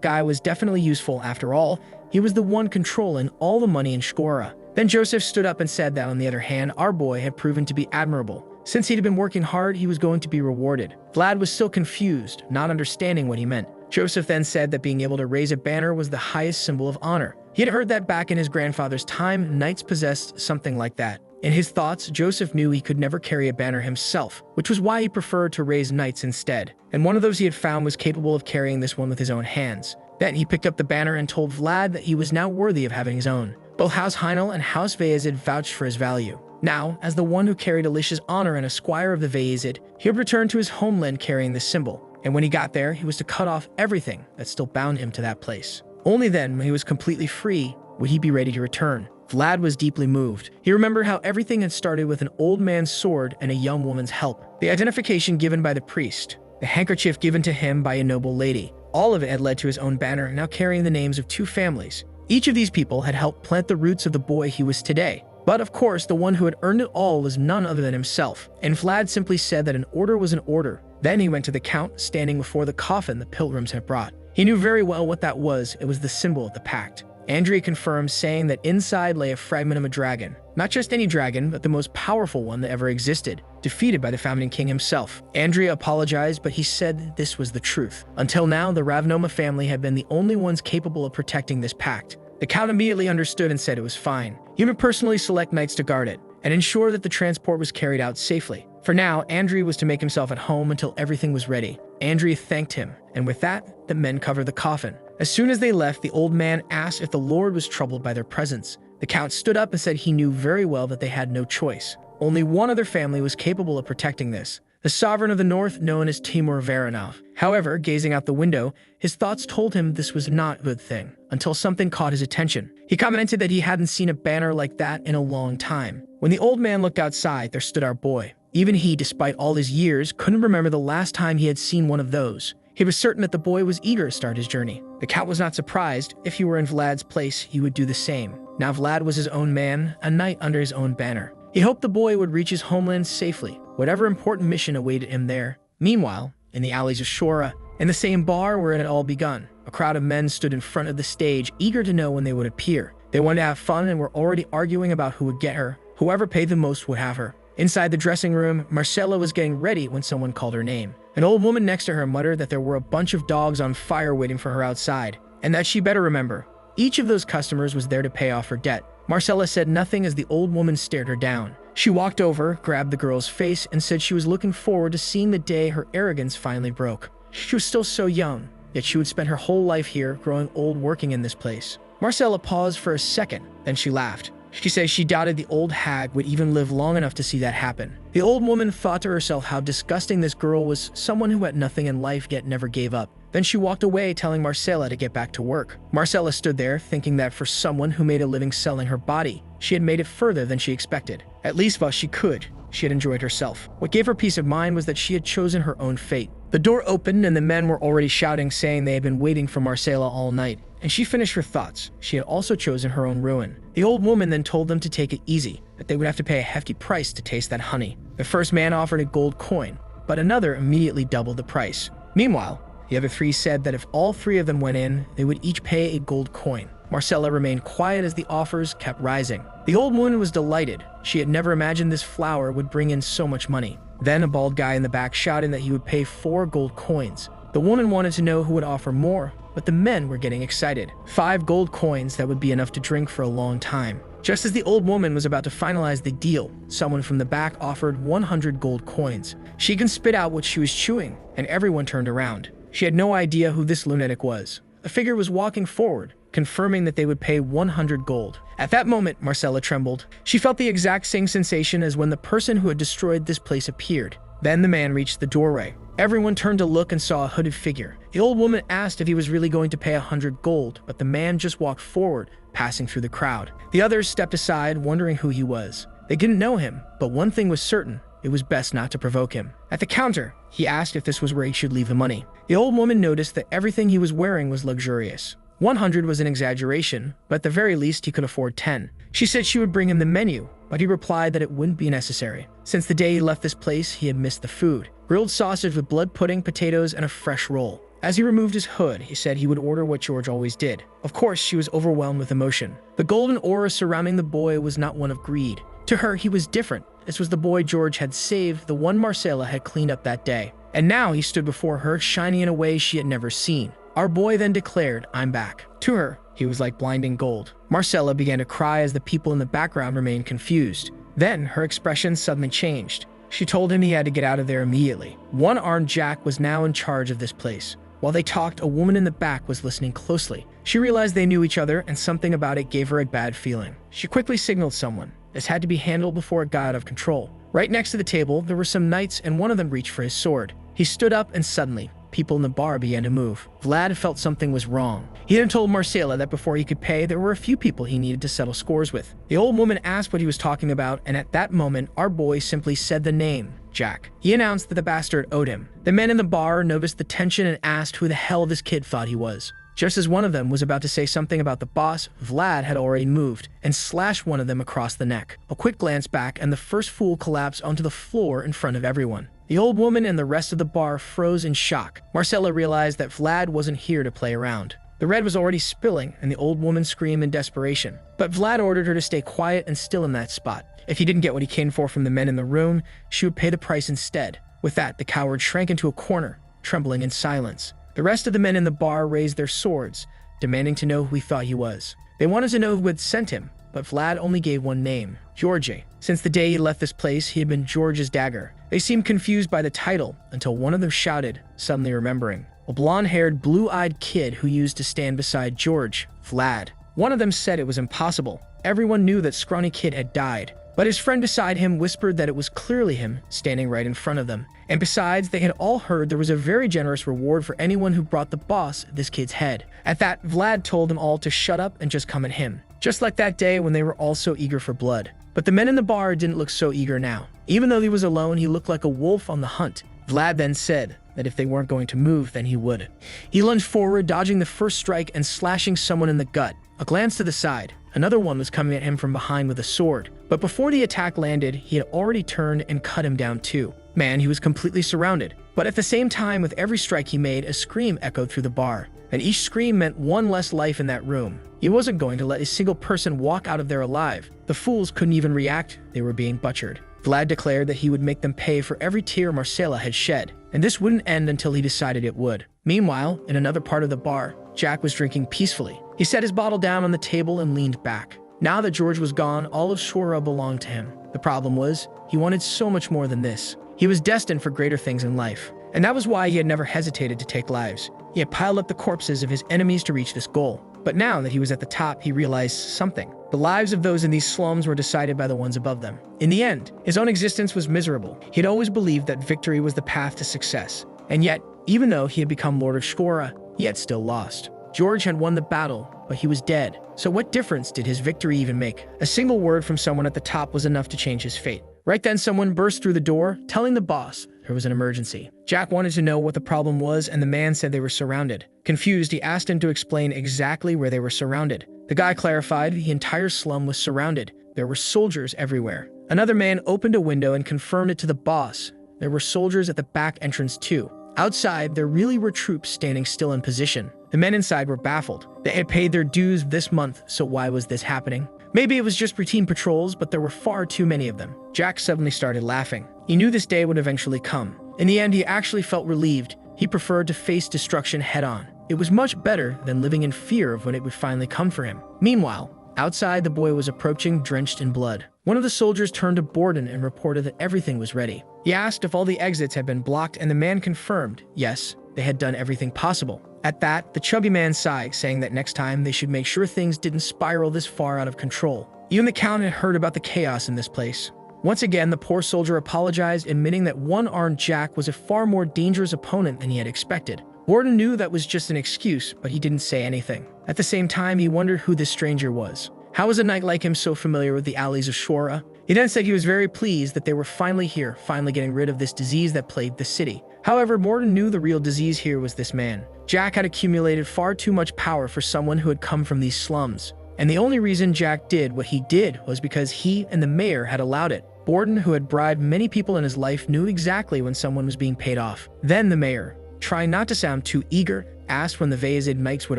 guy was definitely useful. After all, he was the one controlling all the money in Skora. Then Joseph stood up and said that, on the other hand, our boy had proven to be admirable. Since he'd been working hard, he was going to be rewarded. Vlad was still confused, not understanding what he meant. Joseph then said that being able to raise a banner was the highest symbol of honor. He had heard that back in his grandfather's time, knights possessed something like that. In his thoughts, Joseph knew he could never carry a banner himself, which was why he preferred to raise knights instead. And one of those he had found was capable of carrying this one with his own hands. Then he picked up the banner and told Vlad that he was now worthy of having his own. Both House Heinel and House Vayezid vouched for his value. Now, as the one who carried Alicia's honor and a squire of the Vayezid, he would return to his homeland carrying this symbol. And when he got there, he was to cut off everything that still bound him to that place. Only then, when he was completely free, would he be ready to return. Vlad was deeply moved. He remembered how everything had started with an old man's sword and a young woman's help. The identification given by the priest, the handkerchief given to him by a noble lady. All of it had led to his own banner, now carrying the names of 2 families. Each of these people had helped plant the roots of the boy he was today. But of course, the one who had earned it all was none other than himself. And Vlad simply said that an order was an order. Then he went to the Count, standing before the coffin the pilgrims had brought. He knew very well what that was. It was the symbol of the pact. Andrea confirmed, saying that inside lay a fragment of a dragon. Not just any dragon, but the most powerful one that ever existed, defeated by the founding king himself. Andrea apologized, but he said this was the truth. Until now, the Ravnoma family had been the only ones capable of protecting this pact. The Count immediately understood and said it was fine. He would personally select knights to guard it, and ensure that the transport was carried out safely. For now, Andrea was to make himself at home until everything was ready. Andrea thanked him, and with that, the men covered the coffin. As soon as they left, the old man asked if the Lord was troubled by their presence. The Count stood up and said he knew very well that they had no choice. Only one other family was capable of protecting this, the sovereign of the north known as Timur Varanov. However, gazing out the window, his thoughts told him this was not a good thing, until something caught his attention. He commented that he hadn't seen a banner like that in a long time. When the old man looked outside, there stood our boy. Even he, despite all his years, couldn't remember the last time he had seen one of those. He was certain that the boy was eager to start his journey. The Count was not surprised. If he were in Vlad's place, he would do the same. Now Vlad was his own man, a knight under his own banner. He hoped the boy would reach his homeland safely, whatever important mission awaited him there. Meanwhile, in the alleys of Shora, in the same bar where it had all begun, a crowd of men stood in front of the stage, eager to know when they would appear. They wanted to have fun and were already arguing about who would get her. Whoever paid the most would have her. Inside the dressing room, Marcella was getting ready when someone called her name. An old woman next to her muttered that there were a bunch of dogs on fire waiting for her outside, and that she better remember. Each of those customers was there to pay off her debt. Marcella said nothing as the old woman stared her down. She walked over, grabbed the girl's face, and said she was looking forward to seeing the day her arrogance finally broke. She was still so young, yet she would spend her whole life here, growing old working in this place. Marcella paused for a second, then she laughed. She said she doubted the old hag would even live long enough to see that happen. The old woman thought to herself how disgusting this girl was, someone who had nothing in life yet never gave up. Then she walked away, telling Marcella to get back to work. Marcella stood there, thinking that for someone who made a living selling her body, she had made it further than she expected. At least while she could, she had enjoyed herself. What gave her peace of mind was that she had chosen her own fate. The door opened and the men were already shouting, saying they had been waiting for Marcella all night. And she finished her thoughts. She had also chosen her own ruin. The old woman then told them to take it easy, that they would have to pay a hefty price to taste that honey. The first man offered a gold coin, but another immediately doubled the price. Meanwhile, the other three said that if all three of them went in, they would each pay a gold coin. Marcella remained quiet as the offers kept rising. The old woman was delighted. She had never imagined this flower would bring in so much money. Then a bald guy in the back shouted that he would pay 4 gold coins. The woman wanted to know who would offer more, but the men were getting excited. 5 gold coins, that would be enough to drink for a long time. Just as the old woman was about to finalize the deal, someone from the back offered 100 gold coins. She can spit out what she was chewing, and everyone turned around. She had no idea who this lunatic was. A figure was walking forward, confirming that they would pay 100 gold. At that moment, Marcella trembled. She felt the exact same sensation as when the person who had destroyed this place appeared. Then the man reached the doorway. Everyone turned to look and saw a hooded figure. The old woman asked if he was really going to pay 100 gold, but the man just walked forward, passing through the crowd. The others stepped aside, wondering who he was. They didn't know him, but one thing was certain. It was best not to provoke him. At the counter, he asked if this was where he should leave the money. The old woman noticed that everything he was wearing was luxurious. 100 was an exaggeration, but at the very least he could afford 10. She said she would bring him the menu, but he replied that it wouldn't be necessary. Since the day he left this place, he had missed the food. Grilled sausage with blood pudding, potatoes, and a fresh roll. As he removed his hood, he said he would order what George always did. Of course, she was overwhelmed with emotion. The golden aura surrounding the boy was not one of greed. To her, he was different. This was the boy George had saved, the one Marcella had cleaned up that day. And now he stood before her, shining in a way she had never seen. Our boy then declared, "I'm back." To her, he was like blinding gold. Marcella began to cry as the people in the background remained confused. Then her expression suddenly changed. She told him he had to get out of there immediately. One-armed Jack was now in charge of this place. While they talked, a woman in the back was listening closely. She realized they knew each other, and something about it gave her a bad feeling. She quickly signaled someone. This had to be handled before it got out of control. Right next to the table, there were some knights, and one of them reached for his sword. He stood up, and suddenly, people in the bar began to move. Vlad felt something was wrong. He then told Marcella that before he could pay, there were a few people he needed to settle scores with. The old woman asked what he was talking about, and at that moment, our boy simply said the name, Jack. He announced that the bastard owed him. The men in the bar noticed the tension and asked who the hell this kid thought he was. Just as one of them was about to say something about the boss, Vlad had already moved and slashed one of them across the neck. A quick glance back, and the first fool collapsed onto the floor in front of everyone. The old woman and the rest of the bar froze in shock. Marcella realized that Vlad wasn't here to play around. The red was already spilling, and the old woman screamed in desperation. But Vlad ordered her to stay quiet and still in that spot. If he didn't get what he came for from the men in the room, she would pay the price instead. With that, the coward shrank into a corner, trembling in silence. The rest of the men in the bar raised their swords, demanding to know who he thought he was. They wanted to know who had sent him, but Vlad only gave one name, George. Since the day he left this place, he had been George's dagger. They seemed confused by the title until one of them shouted, suddenly remembering. A blonde-haired, blue-eyed kid who used to stand beside George, Vlad. One of them said it was impossible. Everyone knew that scrawny kid had died, but his friend beside him whispered that it was clearly him standing right in front of them. And besides, they had all heard there was a very generous reward for anyone who brought the boss this kid's head. At that, Vlad told them all to shut up and just come at him. Just like that day when they were all so eager for blood. But the men in the bar didn't look so eager now. Even though he was alone, he looked like a wolf on the hunt. Vlad then said that if they weren't going to move, then he would. He lunged forward, dodging the first strike and slashing someone in the gut. A glance to the side. Another one was coming at him from behind with a sword. But before the attack landed, he had already turned and cut him down too. Man, he was completely surrounded. But at the same time, with every strike he made, a scream echoed through the bar. And each scream meant one less life in that room. He wasn't going to let a single person walk out of there alive. The fools couldn't even react. They were being butchered. Vlad declared that he would make them pay for every tear Marcela had shed, and this wouldn't end until he decided it would. Meanwhile, in another part of the bar, Jack was drinking peacefully. He set his bottle down on the table and leaned back. Now that George was gone, all of Shura belonged to him. The problem was, he wanted so much more than this. He was destined for greater things in life, and that was why he had never hesitated to take lives. He had piled up the corpses of his enemies to reach this goal. But now that he was at the top, he realized something. The lives of those in these slums were decided by the ones above them. In the end, his own existence was miserable. He had always believed that victory was the path to success. And yet, even though he had become Lord of Shura, he had still lost. George had won the battle, but he was dead. So what difference did his victory even make? A single word from someone at the top was enough to change his fate. Right then, someone burst through the door, telling the boss there was an emergency. Jack wanted to know what the problem was, and the man said they were surrounded. Confused, he asked him to explain exactly where they were surrounded. The guy clarified the entire slum was surrounded. There were soldiers everywhere. Another man opened a window and confirmed it to the boss. There were soldiers at the back entrance too. Outside, there really were troops standing still in position. The men inside were baffled. They had paid their dues this month, so why was this happening? Maybe it was just routine patrols, but there were far too many of them. Jack suddenly started laughing. He knew this day would eventually come. In the end, he actually felt relieved. He preferred to face destruction head-on. It was much better than living in fear of when it would finally come for him. Meanwhile, outside, the boy was approaching, drenched in blood. One of the soldiers turned to Borden and reported that everything was ready. He asked if all the exits had been blocked, and the man confirmed, yes, they had done everything possible. At that, the chubby man sighed, saying that next time they should make sure things didn't spiral this far out of control. Even the Count had heard about the chaos in this place. Once again, the poor soldier apologized, admitting that one-armed Jack was a far more dangerous opponent than he had expected. Borden knew that was just an excuse, but he didn't say anything. At the same time, he wondered who this stranger was. How was a knight like him so familiar with the alleys of Shura? He then said he was very pleased that they were finally here, finally getting rid of this disease that plagued the city. However, Borden knew the real disease here was this man. Jack had accumulated far too much power for someone who had come from these slums. And the only reason Jack did what he did was because he and the mayor had allowed it. Borden, who had bribed many people in his life, knew exactly when someone was being paid off. Then the mayor, trying not to sound too eager, asked when the Vayazid knights would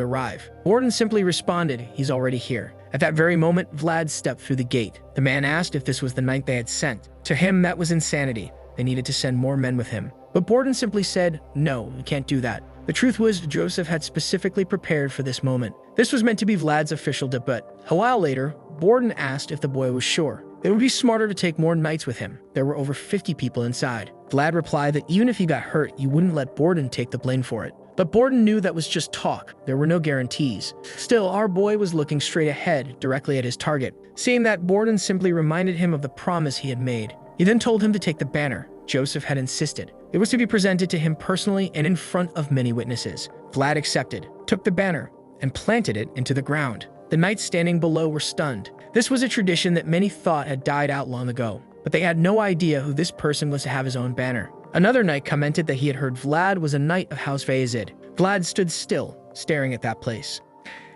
arrive. Borden simply responded, he's already here. At that very moment, Vlad stepped through the gate. The man asked if this was the knight they had sent. To him, that was insanity. They needed to send more men with him. But Borden simply said, no, we can't do that. The truth was, Joseph had specifically prepared for this moment. This was meant to be Vlad's official debut. A while later, Borden asked if the boy was sure. It would be smarter to take more knights with him. There were over 50 people inside. Vlad replied that even if he got hurt, he wouldn't let Borden take the blame for it. But Borden knew that was just talk. There were no guarantees. Still, our boy was looking straight ahead, directly at his target. Seeing that, Borden simply reminded him of the promise he had made. He then told him to take the banner. Joseph had insisted. It was to be presented to him personally and in front of many witnesses. Vlad accepted, took the banner, and planted it into the ground. The knights standing below were stunned. This was a tradition that many thought had died out long ago, but they had no idea who this person was to have his own banner. Another knight commented that he had heard Vlad was a knight of House Vayazid. Vlad stood still, staring at that place.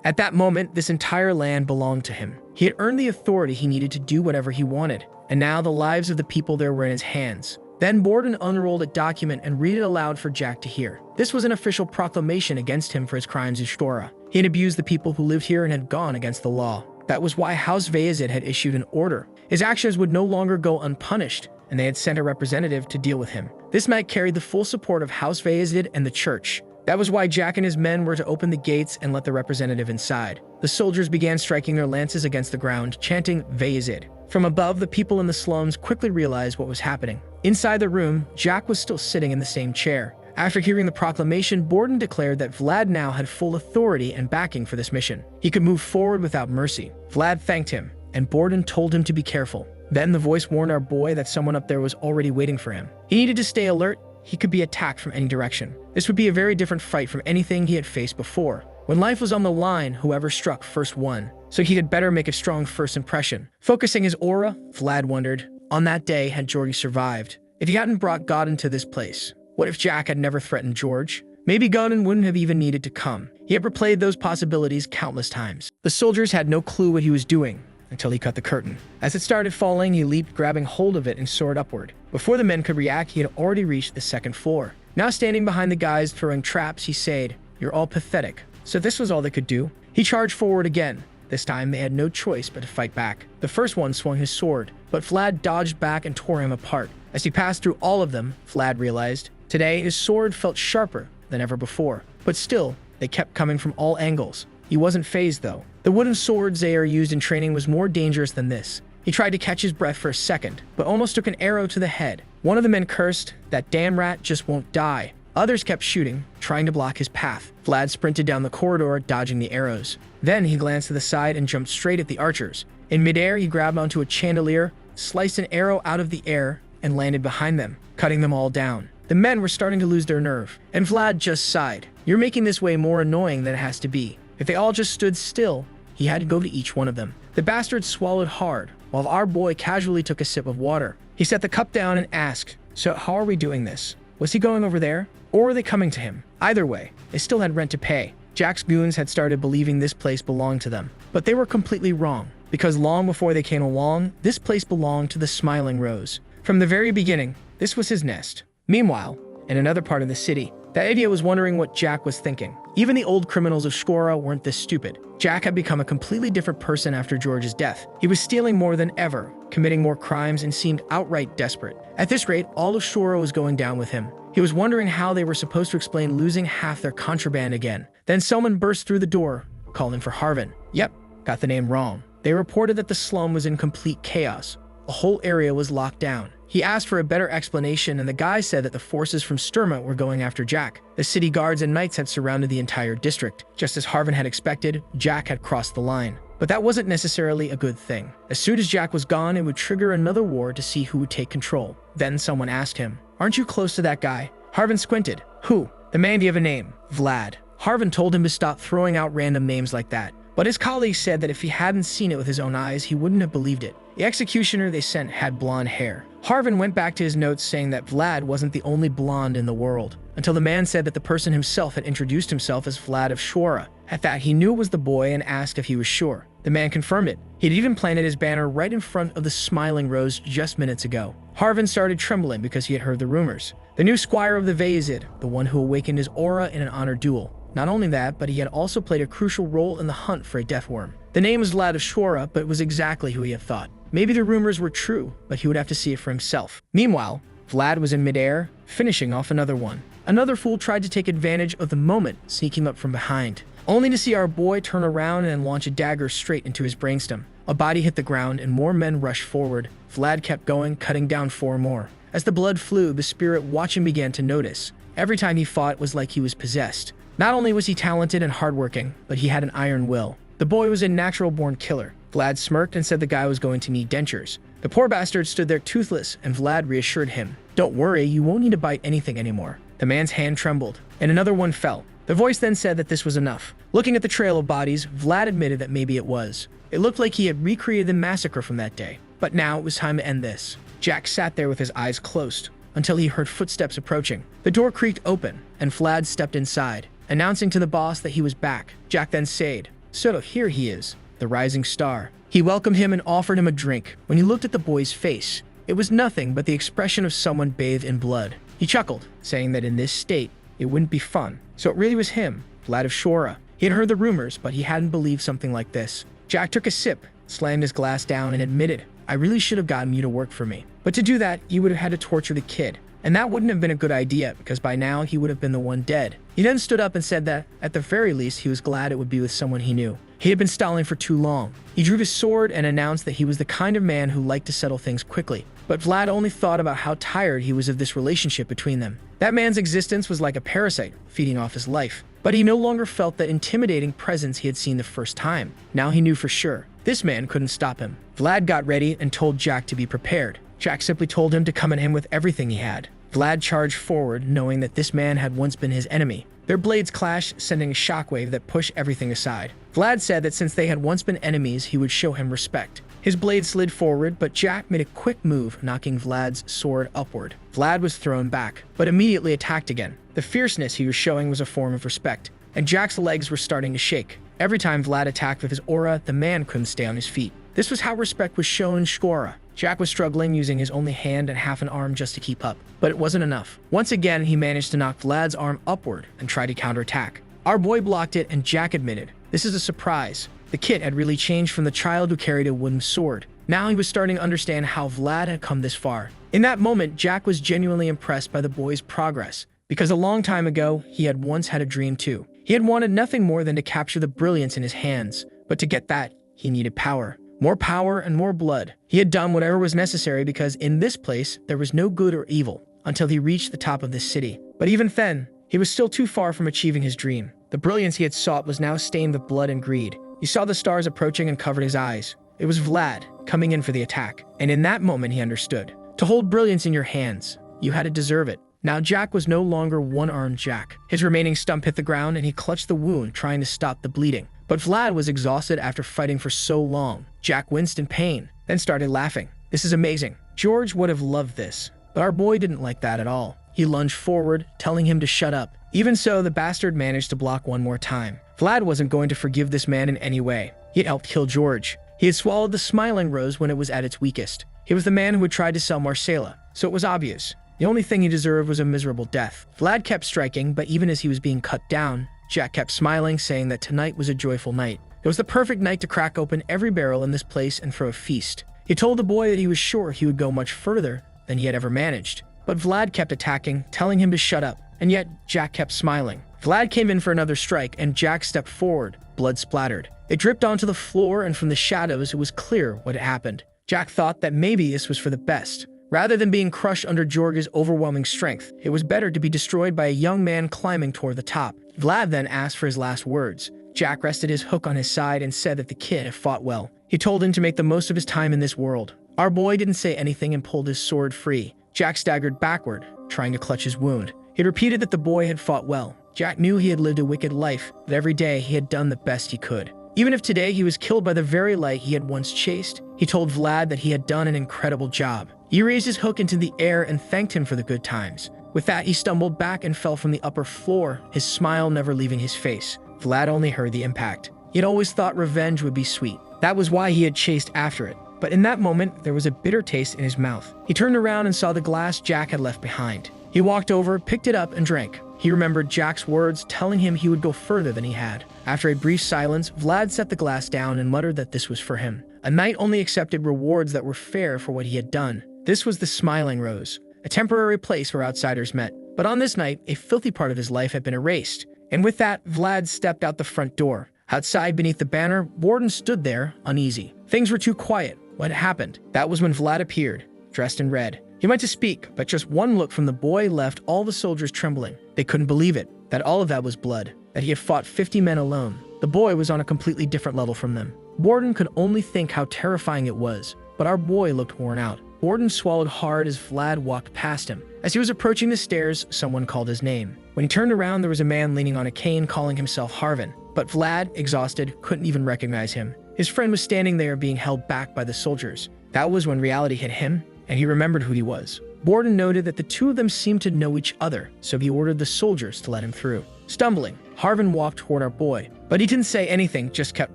At that moment, this entire land belonged to him. He had earned the authority he needed to do whatever he wanted, and now the lives of the people there were in his hands. Then Borden unrolled a document and read it aloud for Jack to hear. This was an official proclamation against him for his crimes in Shura. He had abused the people who lived here and had gone against the law. That was why House Vayazid had issued an order. His actions would no longer go unpunished, and they had sent a representative to deal with him. This knight carried the full support of House Vayazid and the church. That was why Jack and his men were to open the gates and let the representative inside. The soldiers began striking their lances against the ground, chanting Vayazid. From above, the people in the slums quickly realized what was happening. Inside the room, Jack was still sitting in the same chair. After hearing the proclamation, Borden declared that Vlad now had full authority and backing for this mission. He could move forward without mercy. Vlad thanked him, and Borden told him to be careful. Then the voice warned our boy that someone up there was already waiting for him. He needed to stay alert. He could be attacked from any direction. This would be a very different fight from anything he had faced before. When life was on the line, whoever struck first won. So he had better make a strong first impression. Focusing his aura, Vlad wondered, on that day had Georgie survived? If he hadn't brought God into this place, what if Jack had never threatened George? Maybe Godin wouldn't have even needed to come. He had replayed those possibilities countless times. The soldiers had no clue what he was doing until he cut the curtain. As it started falling, he leaped, grabbing hold of it and soared upward. Before the men could react, he had already reached the second floor. Now standing behind the guys throwing traps, he said, "You're all pathetic." So this was all they could do? He charged forward again. This time they had no choice but to fight back. The first one swung his sword, but Vlad dodged back and tore him apart. As he passed through all of them, Vlad realized, today his sword felt sharper than ever before. But still, they kept coming from all angles. He wasn't fazed though. The wooden sword Zaire used in training was more dangerous than this. He tried to catch his breath for a second, but almost took an arrow to the head. One of the men cursed, "That damn rat just won't die." Others kept shooting, trying to block his path. Vlad sprinted down the corridor, dodging the arrows. Then he glanced to the side and jumped straight at the archers. In midair, he grabbed onto a chandelier, sliced an arrow out of the air, and landed behind them, cutting them all down. The men were starting to lose their nerve, and Vlad just sighed. "You're making this way more annoying than it has to be." If they all just stood still, he had to go to each one of them. The bastard swallowed hard, while our boy casually took a sip of water. He set the cup down and asked, "So how are we doing this? Was he going over there? Or were they coming to him?" Either way, they still had rent to pay. Jack's goons had started believing this place belonged to them. But they were completely wrong, because long before they came along, this place belonged to the Smiling Rose. From the very beginning, this was his nest. Meanwhile, in another part of the city, that idiot was wondering what Jack was thinking. Even the old criminals of Shkora weren't this stupid. Jack had become a completely different person after George's death. He was stealing more than ever, committing more crimes, and seemed outright desperate. At this rate, all of Shkora was going down with him. He was wondering how they were supposed to explain losing half their contraband again. Then someone burst through the door, calling for Harvin. Yep, got the name wrong. They reported that the slum was in complete chaos. The whole area was locked down. He asked for a better explanation, and the guy said that the forces from Sturma were going after Jack. The city guards and knights had surrounded the entire district. Just as Harvin had expected, Jack had crossed the line. But that wasn't necessarily a good thing. As soon as Jack was gone, it would trigger another war to see who would take control. Then someone asked him, "Aren't you close to that guy?" Harvin squinted. "Who?" "The man. Do you have a name?" "Vlad." Harvin told him to stop throwing out random names like that. But his colleague said that if he hadn't seen it with his own eyes, he wouldn't have believed it. The executioner they sent had blonde hair. Harvin went back to his notes saying that Vlad wasn't the only blonde in the world, until the man said that the person himself had introduced himself as Vlad of Shkora. At that, he knew it was the boy and asked if he was sure. The man confirmed it. He'd even planted his banner right in front of the Smiling Rose just minutes ago. Harvin started trembling because he had heard the rumors. The new squire of the Vezid, the one who awakened his aura in an honor duel. Not only that, but he had also played a crucial role in the hunt for a death worm. The name was Vlad of Shkora, but it was exactly who he had thought. Maybe the rumors were true, but he would have to see it for himself. Meanwhile, Vlad was in midair, finishing off another one. Another fool tried to take advantage of the moment, sneaking up from behind, only to see our boy turn around and launch a dagger straight into his brainstem. A body hit the ground and more men rushed forward. Vlad kept going, cutting down 4 more. As the blood flew, the spirit watching began to notice. Every time he fought, it was like he was possessed. Not only was he talented and hardworking, but he had an iron will. The boy was a natural-born killer. Vlad smirked and said the guy was going to need dentures. The poor bastard stood there toothless, and Vlad reassured him. "Don't worry, you won't need to bite anything anymore." The man's hand trembled, and another one fell. The voice then said that this was enough. Looking at the trail of bodies, Vlad admitted that maybe it was. It looked like he had recreated the massacre from that day. But now it was time to end this. Jack sat there with his eyes closed, until he heard footsteps approaching. The door creaked open, and Vlad stepped inside, announcing to the boss that he was back. Jack then said, "So here he is, the rising star." He welcomed him and offered him a drink. When he looked at the boy's face, it was nothing but the expression of someone bathed in blood. He chuckled, saying that in this state, it wouldn't be fun. So it really was him, Vlad of Shkora. He had heard the rumors, but he hadn't believed something like this. Jack took a sip, slammed his glass down, and admitted, "I really should have gotten you to work for me. But to do that, you would have had to torture the kid. And that wouldn't have been a good idea, because by now he would have been the one dead." He then stood up and said that, at the very least, he was glad it would be with someone he knew. He had been stalling for too long. He drew his sword and announced that he was the kind of man who liked to settle things quickly. But Vlad only thought about how tired he was of this relationship between them. That man's existence was like a parasite, feeding off his life. But he no longer felt that intimidating presence he had seen the first time. Now he knew for sure. This man couldn't stop him. Vlad got ready and told Jack to be prepared. Jack simply told him to come at him with everything he had. Vlad charged forward, knowing that this man had once been his enemy. Their blades clashed, sending a shockwave that pushed everything aside. Vlad said that since they had once been enemies, he would show him respect. His blade slid forward, but Jack made a quick move, knocking Vlad's sword upward. Vlad was thrown back, but immediately attacked again. The fierceness he was showing was a form of respect, and Jack's legs were starting to shake. Every time Vlad attacked with his aura, the man couldn't stay on his feet. This was how respect was shown in Shkora. Jack was struggling, using his only hand and half an arm just to keep up. But it wasn't enough. Once again, he managed to knock Vlad's arm upward and tried to counterattack. Our boy blocked it, and Jack admitted, "This is a surprise." The kid had really changed from the child who carried a wooden sword. Now he was starting to understand how Vlad had come this far. In that moment, Jack was genuinely impressed by the boy's progress, because a long time ago, he had once had a dream too. He had wanted nothing more than to capture the brilliance in his hands, but to get that, he needed power. More power and more blood. He had done whatever was necessary because in this place, there was no good or evil until he reached the top of this city. But even then, he was still too far from achieving his dream. The brilliance he had sought was now stained with blood and greed. He saw the stars approaching and covered his eyes. It was Vlad coming in for the attack. And in that moment, he understood. To hold brilliance in your hands, you had to deserve it. Now Jack was no longer one-armed Jack. His remaining stump hit the ground and he clutched the wound, trying to stop the bleeding. But Vlad was exhausted after fighting for so long. Jack winced in pain, then started laughing. "This is amazing. George would have loved this." But our boy didn't like that at all. He lunged forward, telling him to shut up. Even so, the bastard managed to block one more time. Vlad wasn't going to forgive this man in any way. He had helped kill George. He had swallowed the smiling rose when it was at its weakest. He was the man who had tried to sell Marcella, so it was obvious. The only thing he deserved was a miserable death. Vlad kept striking, but even as he was being cut down, Jack kept smiling, saying that tonight was a joyful night. It was the perfect night to crack open every barrel in this place and throw a feast. He told the boy that he was sure he would go much further than he had ever managed. But Vlad kept attacking, telling him to shut up, and yet Jack kept smiling. Vlad came in for another strike, and Jack stepped forward. Blood splattered. It dripped onto the floor, and from the shadows, it was clear what had happened. Jack thought that maybe this was for the best. Rather than being crushed under George's overwhelming strength, it was better to be destroyed by a young man climbing toward the top. Vlad then asked for his last words. Jack rested his hook on his side and said that the kid had fought well. He told him to make the most of his time in this world. Our boy didn't say anything and pulled his sword free. Jack staggered backward, trying to clutch his wound. He repeated that the boy had fought well. Jack knew he had lived a wicked life, but every day he had done the best he could. Even if today he was killed by the very light he had once chased, he told Vlad that he had done an incredible job. He raised his hook into the air and thanked him for the good times. With that, he stumbled back and fell from the upper floor, his smile never leaving his face. Vlad only heard the impact. He had always thought revenge would be sweet. That was why he had chased after it. But in that moment, there was a bitter taste in his mouth. He turned around and saw the glass Jack had left behind. He walked over, picked it up, and drank. He remembered Jack's words telling him he would go further than he had. After a brief silence, Vlad set the glass down and muttered that this was for him. A knight only accepted rewards that were fair for what he had done. This was the Smiling Rose, a temporary place where outsiders met. But on this night, a filthy part of his life had been erased. And with that, Vlad stepped out the front door. Outside, beneath the banner, Borden stood there, uneasy. Things were too quiet. What had happened? That was when Vlad appeared, dressed in red. He went to speak, but just one look from the boy left all the soldiers trembling. They couldn't believe it, that all of that was blood, that he had fought 50 men alone. The boy was on a completely different level from them. Borden could only think how terrifying it was, but our boy looked worn out. Borden swallowed hard as Vlad walked past him. As he was approaching the stairs, someone called his name. When he turned around, there was a man leaning on a cane calling himself Harvin. But Vlad, exhausted, couldn't even recognize him. His friend was standing there being held back by the soldiers. That was when reality hit him, and he remembered who he was. Borden noted that the two of them seemed to know each other, so he ordered the soldiers to let him through. Stumbling, Harvin walked toward our boy, but he didn't say anything, just kept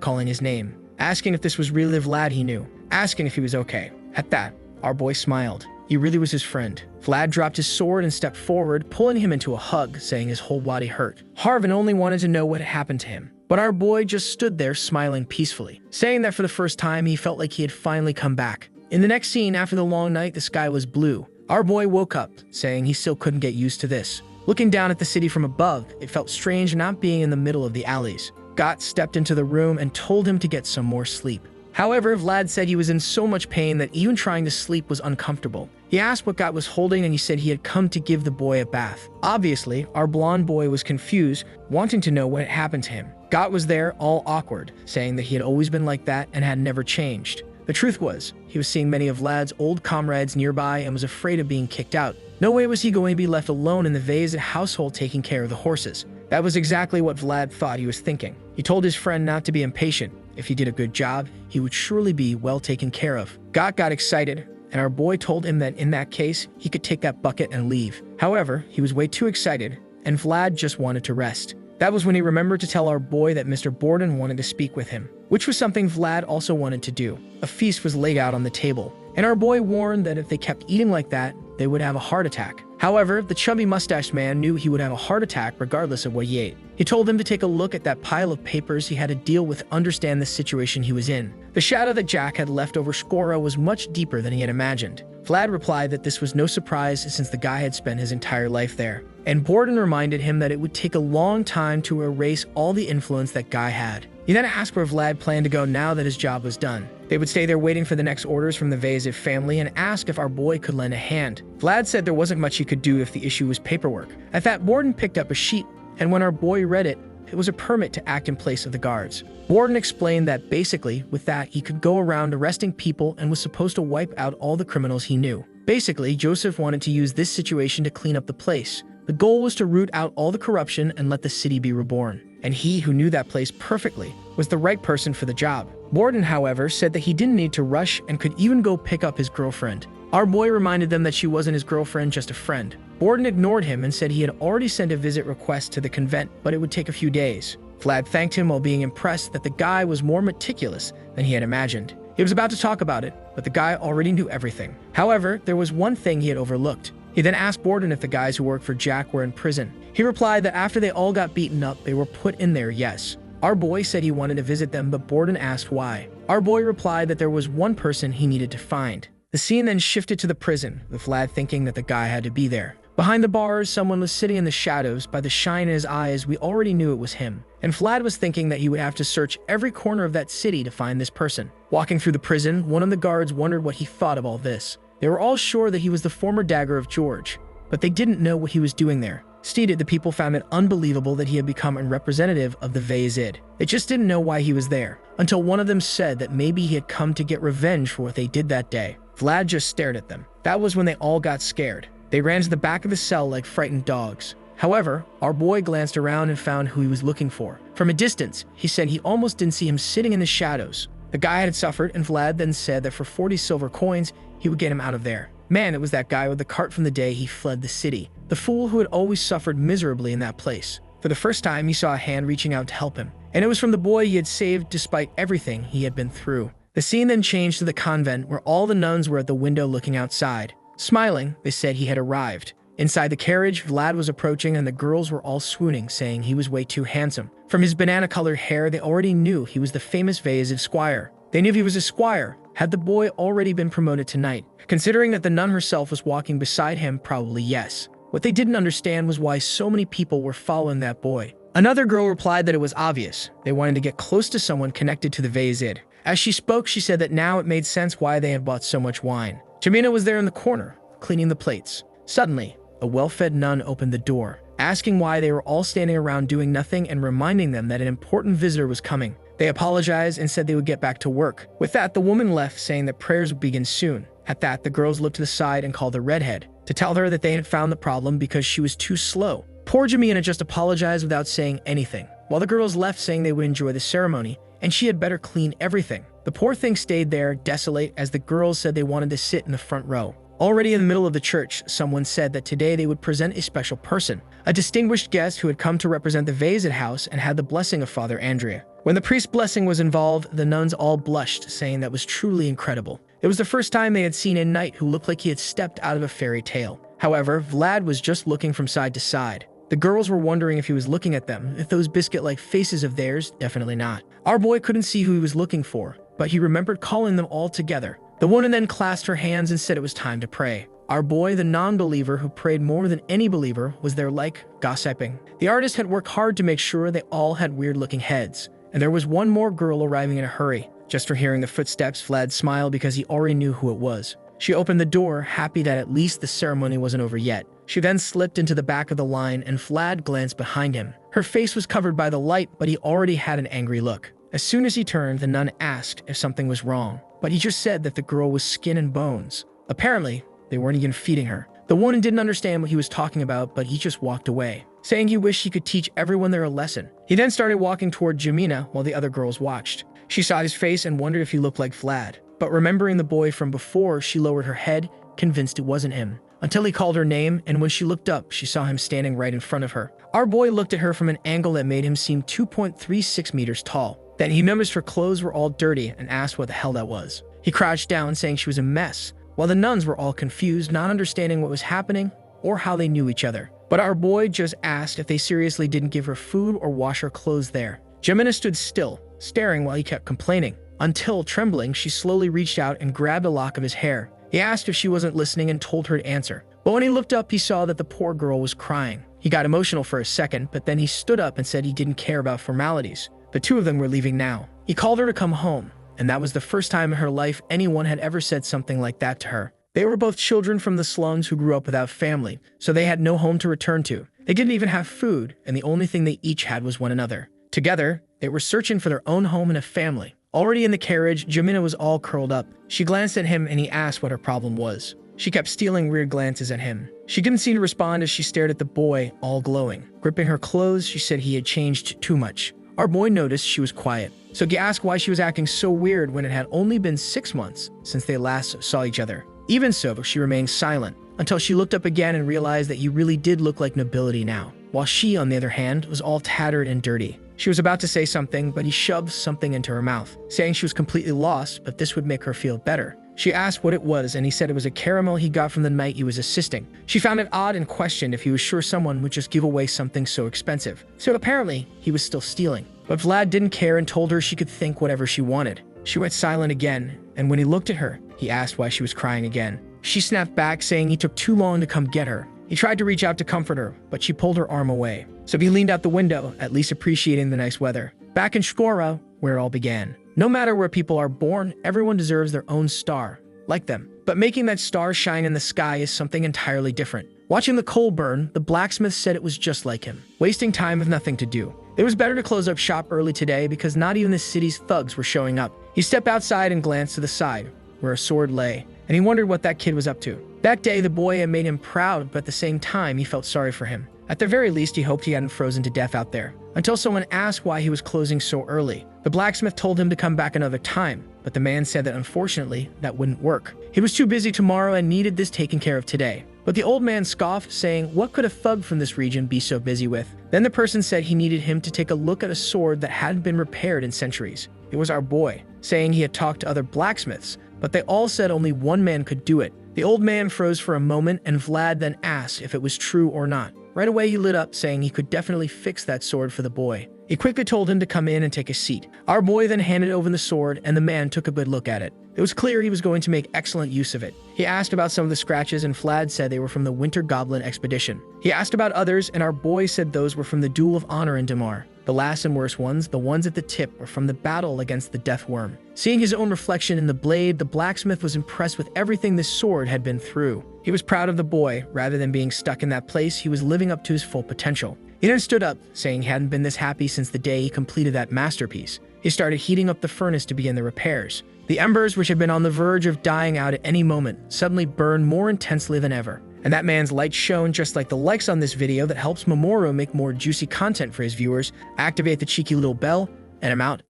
calling his name, asking if this was really the Vlad he knew, asking if he was okay. At that, our boy smiled. He really was his friend. Vlad dropped his sword and stepped forward, pulling him into a hug, saying his whole body hurt. Harvin only wanted to know what had happened to him, but our boy just stood there smiling peacefully, saying that for the first time he felt like he had finally come back. In the next scene, after the long night, the sky was blue. Our boy woke up, saying he still couldn't get used to this. Looking down at the city from above, it felt strange not being in the middle of the alleys. Gott stepped into the room and told him to get some more sleep. However, Vlad said he was in so much pain that even trying to sleep was uncomfortable. He asked what Gott was holding, and he said he had come to give the boy a bath. Obviously, our blonde boy was confused, wanting to know what had happened to him. Gott was there, all awkward, saying that he had always been like that and had never changed. The truth was, he was seeing many of Vlad's old comrades nearby and was afraid of being kicked out. No way was he going to be left alone in the Vazed household taking care of the horses. That was exactly what Vlad thought he was thinking. He told his friend not to be impatient. If he did a good job, he would surely be well taken care of. Gott got excited, and our boy told him that in that case, he could take that bucket and leave. However, he was way too excited, and Vlad just wanted to rest. That was when he remembered to tell our boy that Mr. Borden wanted to speak with him, which was something Vlad also wanted to do. A feast was laid out on the table, and our boy warned that if they kept eating like that, they would have a heart attack. However, the chubby mustached man knew he would have a heart attack regardless of what he ate. He told him to take a look at that pile of papers he had to deal with, understand the situation he was in. The shadow that Jack had left over Skora was much deeper than he had imagined. Vlad replied that this was no surprise since the guy had spent his entire life there. And Borden reminded him that it would take a long time to erase all the influence that guy had. He then asked where Vlad planned to go now that his job was done. They would stay there waiting for the next orders from the Vaesiv family and ask if our boy could lend a hand. Vlad said there wasn't much he could do if the issue was paperwork. At that, Borden picked up a sheet, and when our boy read it, it was a permit to act in place of the guards. Borden explained that basically, with that, he could go around arresting people and was supposed to wipe out all the criminals he knew. Basically, Joseph wanted to use this situation to clean up the place. The goal was to root out all the corruption and let the city be reborn. And he, who knew that place perfectly, was the right person for the job. Borden, however, said that he didn't need to rush and could even go pick up his girlfriend. Our boy reminded them that she wasn't his girlfriend, just a friend. Borden ignored him and said he had already sent a visit request to the convent, but it would take a few days. Vlad thanked him while being impressed that the guy was more meticulous than he had imagined. He was about to talk about it, but the guy already knew everything. However, there was one thing he had overlooked. He then asked Borden if the guys who worked for Jack were in prison. He replied that after they all got beaten up, they were put in there, yes. Our boy said he wanted to visit them, but Borden asked why. Our boy replied that there was one person he needed to find. The scene then shifted to the prison, with Vlad thinking that the guy had to be there. Behind the bars, someone was sitting in the shadows. By the shine in his eyes, we already knew it was him. And Vlad was thinking that he would have to search every corner of that city to find this person. Walking through the prison, one of the guards wondered what he thought of all this. They were all sure that he was the former dagger of George, but they didn't know what he was doing there. Stated, the people found it unbelievable that he had become a representative of the Vaesiv. They just didn't know why he was there, until one of them said that maybe he had come to get revenge for what they did that day. Vlad just stared at them. That was when they all got scared. They ran to the back of the cell like frightened dogs. However, our boy glanced around and found who he was looking for. From a distance, he said he almost didn't see him sitting in the shadows. The guy had suffered, and Vlad then said that for 40 silver coins, he would get him out of there. Man, it was that guy with the cart from the day he fled the city. The fool who had always suffered miserably in that place. For the first time, he saw a hand reaching out to help him. And it was from the boy he had saved despite everything he had been through. The scene then changed to the convent, where all the nuns were at the window looking outside. Smiling, they said he had arrived. Inside the carriage, Vlad was approaching and the girls were all swooning, saying he was way too handsome. From his banana-colored hair, they already knew he was the famous Vaesiv squire. They knew he was a squire. Had the boy already been promoted tonight? Considering that the nun herself was walking beside him, probably yes. What they didn't understand was why so many people were following that boy. Another girl replied that it was obvious. They wanted to get close to someone connected to the Vaesiv. As she spoke, she said that now it made sense why they had bought so much wine. Jamina was there in the corner, cleaning the plates. Suddenly, a well-fed nun opened the door, asking why they were all standing around doing nothing and reminding them that an important visitor was coming. They apologized and said they would get back to work. With that, the woman left, saying that prayers would begin soon. At that, the girls looked to the side and called the redhead to tell her that they had found the problem because she was too slow. Poor Jamina just apologized without saying anything, while the girls left saying they would enjoy the ceremony and she had better clean everything. The poor thing stayed there, desolate, as the girls said they wanted to sit in the front row. Already in the middle of the church, someone said that today they would present a special person, a distinguished guest who had come to represent the Vaesiv house and had the blessing of Father Andrea. When the priest's blessing was involved, the nuns all blushed, saying that was truly incredible. It was the first time they had seen a knight who looked like he had stepped out of a fairy tale. However, Vlad was just looking from side to side. The girls were wondering if he was looking at them, if those biscuit-like faces of theirs, definitely not. Our boy couldn't see who he was looking for, but he remembered calling them all together. The woman then clasped her hands and said it was time to pray. Our boy, the non-believer who prayed more than any believer, was there like gossiping. The artist had worked hard to make sure they all had weird-looking heads, and there was one more girl arriving in a hurry. Just for hearing the footsteps, Vlad smiled because he already knew who it was. She opened the door, happy that at least the ceremony wasn't over yet. She then slipped into the back of the line, and Vlad glanced behind him. Her face was covered by the light, but he already had an angry look. As soon as he turned, the nun asked if something was wrong, but he just said that the girl was skin and bones. Apparently, they weren't even feeding her. The woman didn't understand what he was talking about, but he just walked away, saying he wished he could teach everyone there a lesson. He then started walking toward Jamina while the other girls watched. She saw his face and wondered if he looked like Vlad, but remembering the boy from before, she lowered her head, convinced it wasn't him. Until he called her name, and when she looked up, she saw him standing right in front of her. Our boy looked at her from an angle that made him seem 2.36 meters tall. Then he noticed her clothes were all dirty and asked what the hell that was. He crouched down, saying she was a mess, while the nuns were all confused, not understanding what was happening or how they knew each other. But our boy just asked if they seriously didn't give her food or wash her clothes there. Jemina stood still, staring while he kept complaining, until, trembling, she slowly reached out and grabbed a lock of his hair. He asked if she wasn't listening and told her to answer. But when he looked up, he saw that the poor girl was crying. He got emotional for a second, but then he stood up and said he didn't care about formalities. The two of them were leaving now. He called her to come home, and that was the first time in her life anyone had ever said something like that to her. They were both children from the slums who grew up without family, so they had no home to return to. They didn't even have food, and the only thing they each had was one another. Together, they were searching for their own home and a family. Already in the carriage, Jemina was all curled up. She glanced at him and he asked what her problem was. She kept stealing weird glances at him. She didn't seem to respond as she stared at the boy, all glowing. Gripping her clothes, she said he had changed too much. Our boy noticed she was quiet, so he asked why she was acting so weird when it had only been 6 months since they last saw each other. Even so, she remained silent, until she looked up again and realized that he really did look like nobility now, while she, on the other hand, was all tattered and dirty. She was about to say something, but he shoved something into her mouth, saying she was completely lost, but this would make her feel better. She asked what it was, and he said it was a caramel he got from the night he was assisting. She found it odd and questioned if he was sure someone would just give away something so expensive. So apparently, he was still stealing. But Vlad didn't care and told her she could think whatever she wanted. She went silent again, and when he looked at her, he asked why she was crying again. She snapped back, saying he took too long to come get her. He tried to reach out to comfort her, but she pulled her arm away. So he leaned out the window, at least appreciating the nice weather. Back in Shkora, where it all began. No matter where people are born, everyone deserves their own star, like them. But making that star shine in the sky is something entirely different. Watching the coal burn, the blacksmith said it was just like him, wasting time with nothing to do. It was better to close up shop early today because not even the city's thugs were showing up. He stepped outside and glanced to the side, where a sword lay, and he wondered what that kid was up to. That day, the boy had made him proud, but at the same time, he felt sorry for him. At the very least, he hoped he hadn't frozen to death out there. Until someone asked why he was closing so early. The blacksmith told him to come back another time, but the man said that unfortunately, that wouldn't work. He was too busy tomorrow and needed this taken care of today. But the old man scoffed, saying, what could a thug from this region be so busy with? Then the person said he needed him to take a look at a sword that hadn't been repaired in centuries. It was our boy, saying he had talked to other blacksmiths, but they all said only one man could do it. The old man froze for a moment, and Vlad then asked if it was true or not. Right away, he lit up, saying he could definitely fix that sword for the boy. He quickly told him to come in and take a seat. Our boy then handed over the sword, and the man took a good look at it. It was clear he was going to make excellent use of it. He asked about some of the scratches, and Vlad said they were from the Winter Goblin expedition. He asked about others, and our boy said those were from the Duel of Honor in Damar. The last and worst ones, the ones at the tip, were from the battle against the Death Worm. Seeing his own reflection in the blade, the blacksmith was impressed with everything this sword had been through. He was proud of the boy. Rather than being stuck in that place, he was living up to his full potential. He then stood up, saying he hadn't been this happy since the day he completed that masterpiece. He started heating up the furnace to begin the repairs. The embers, which had been on the verge of dying out at any moment, suddenly burned more intensely than ever. And that man's light shone just like the likes on this video that helps Mamoru make more juicy content for his viewers. Activate the cheeky little bell, and I'm out.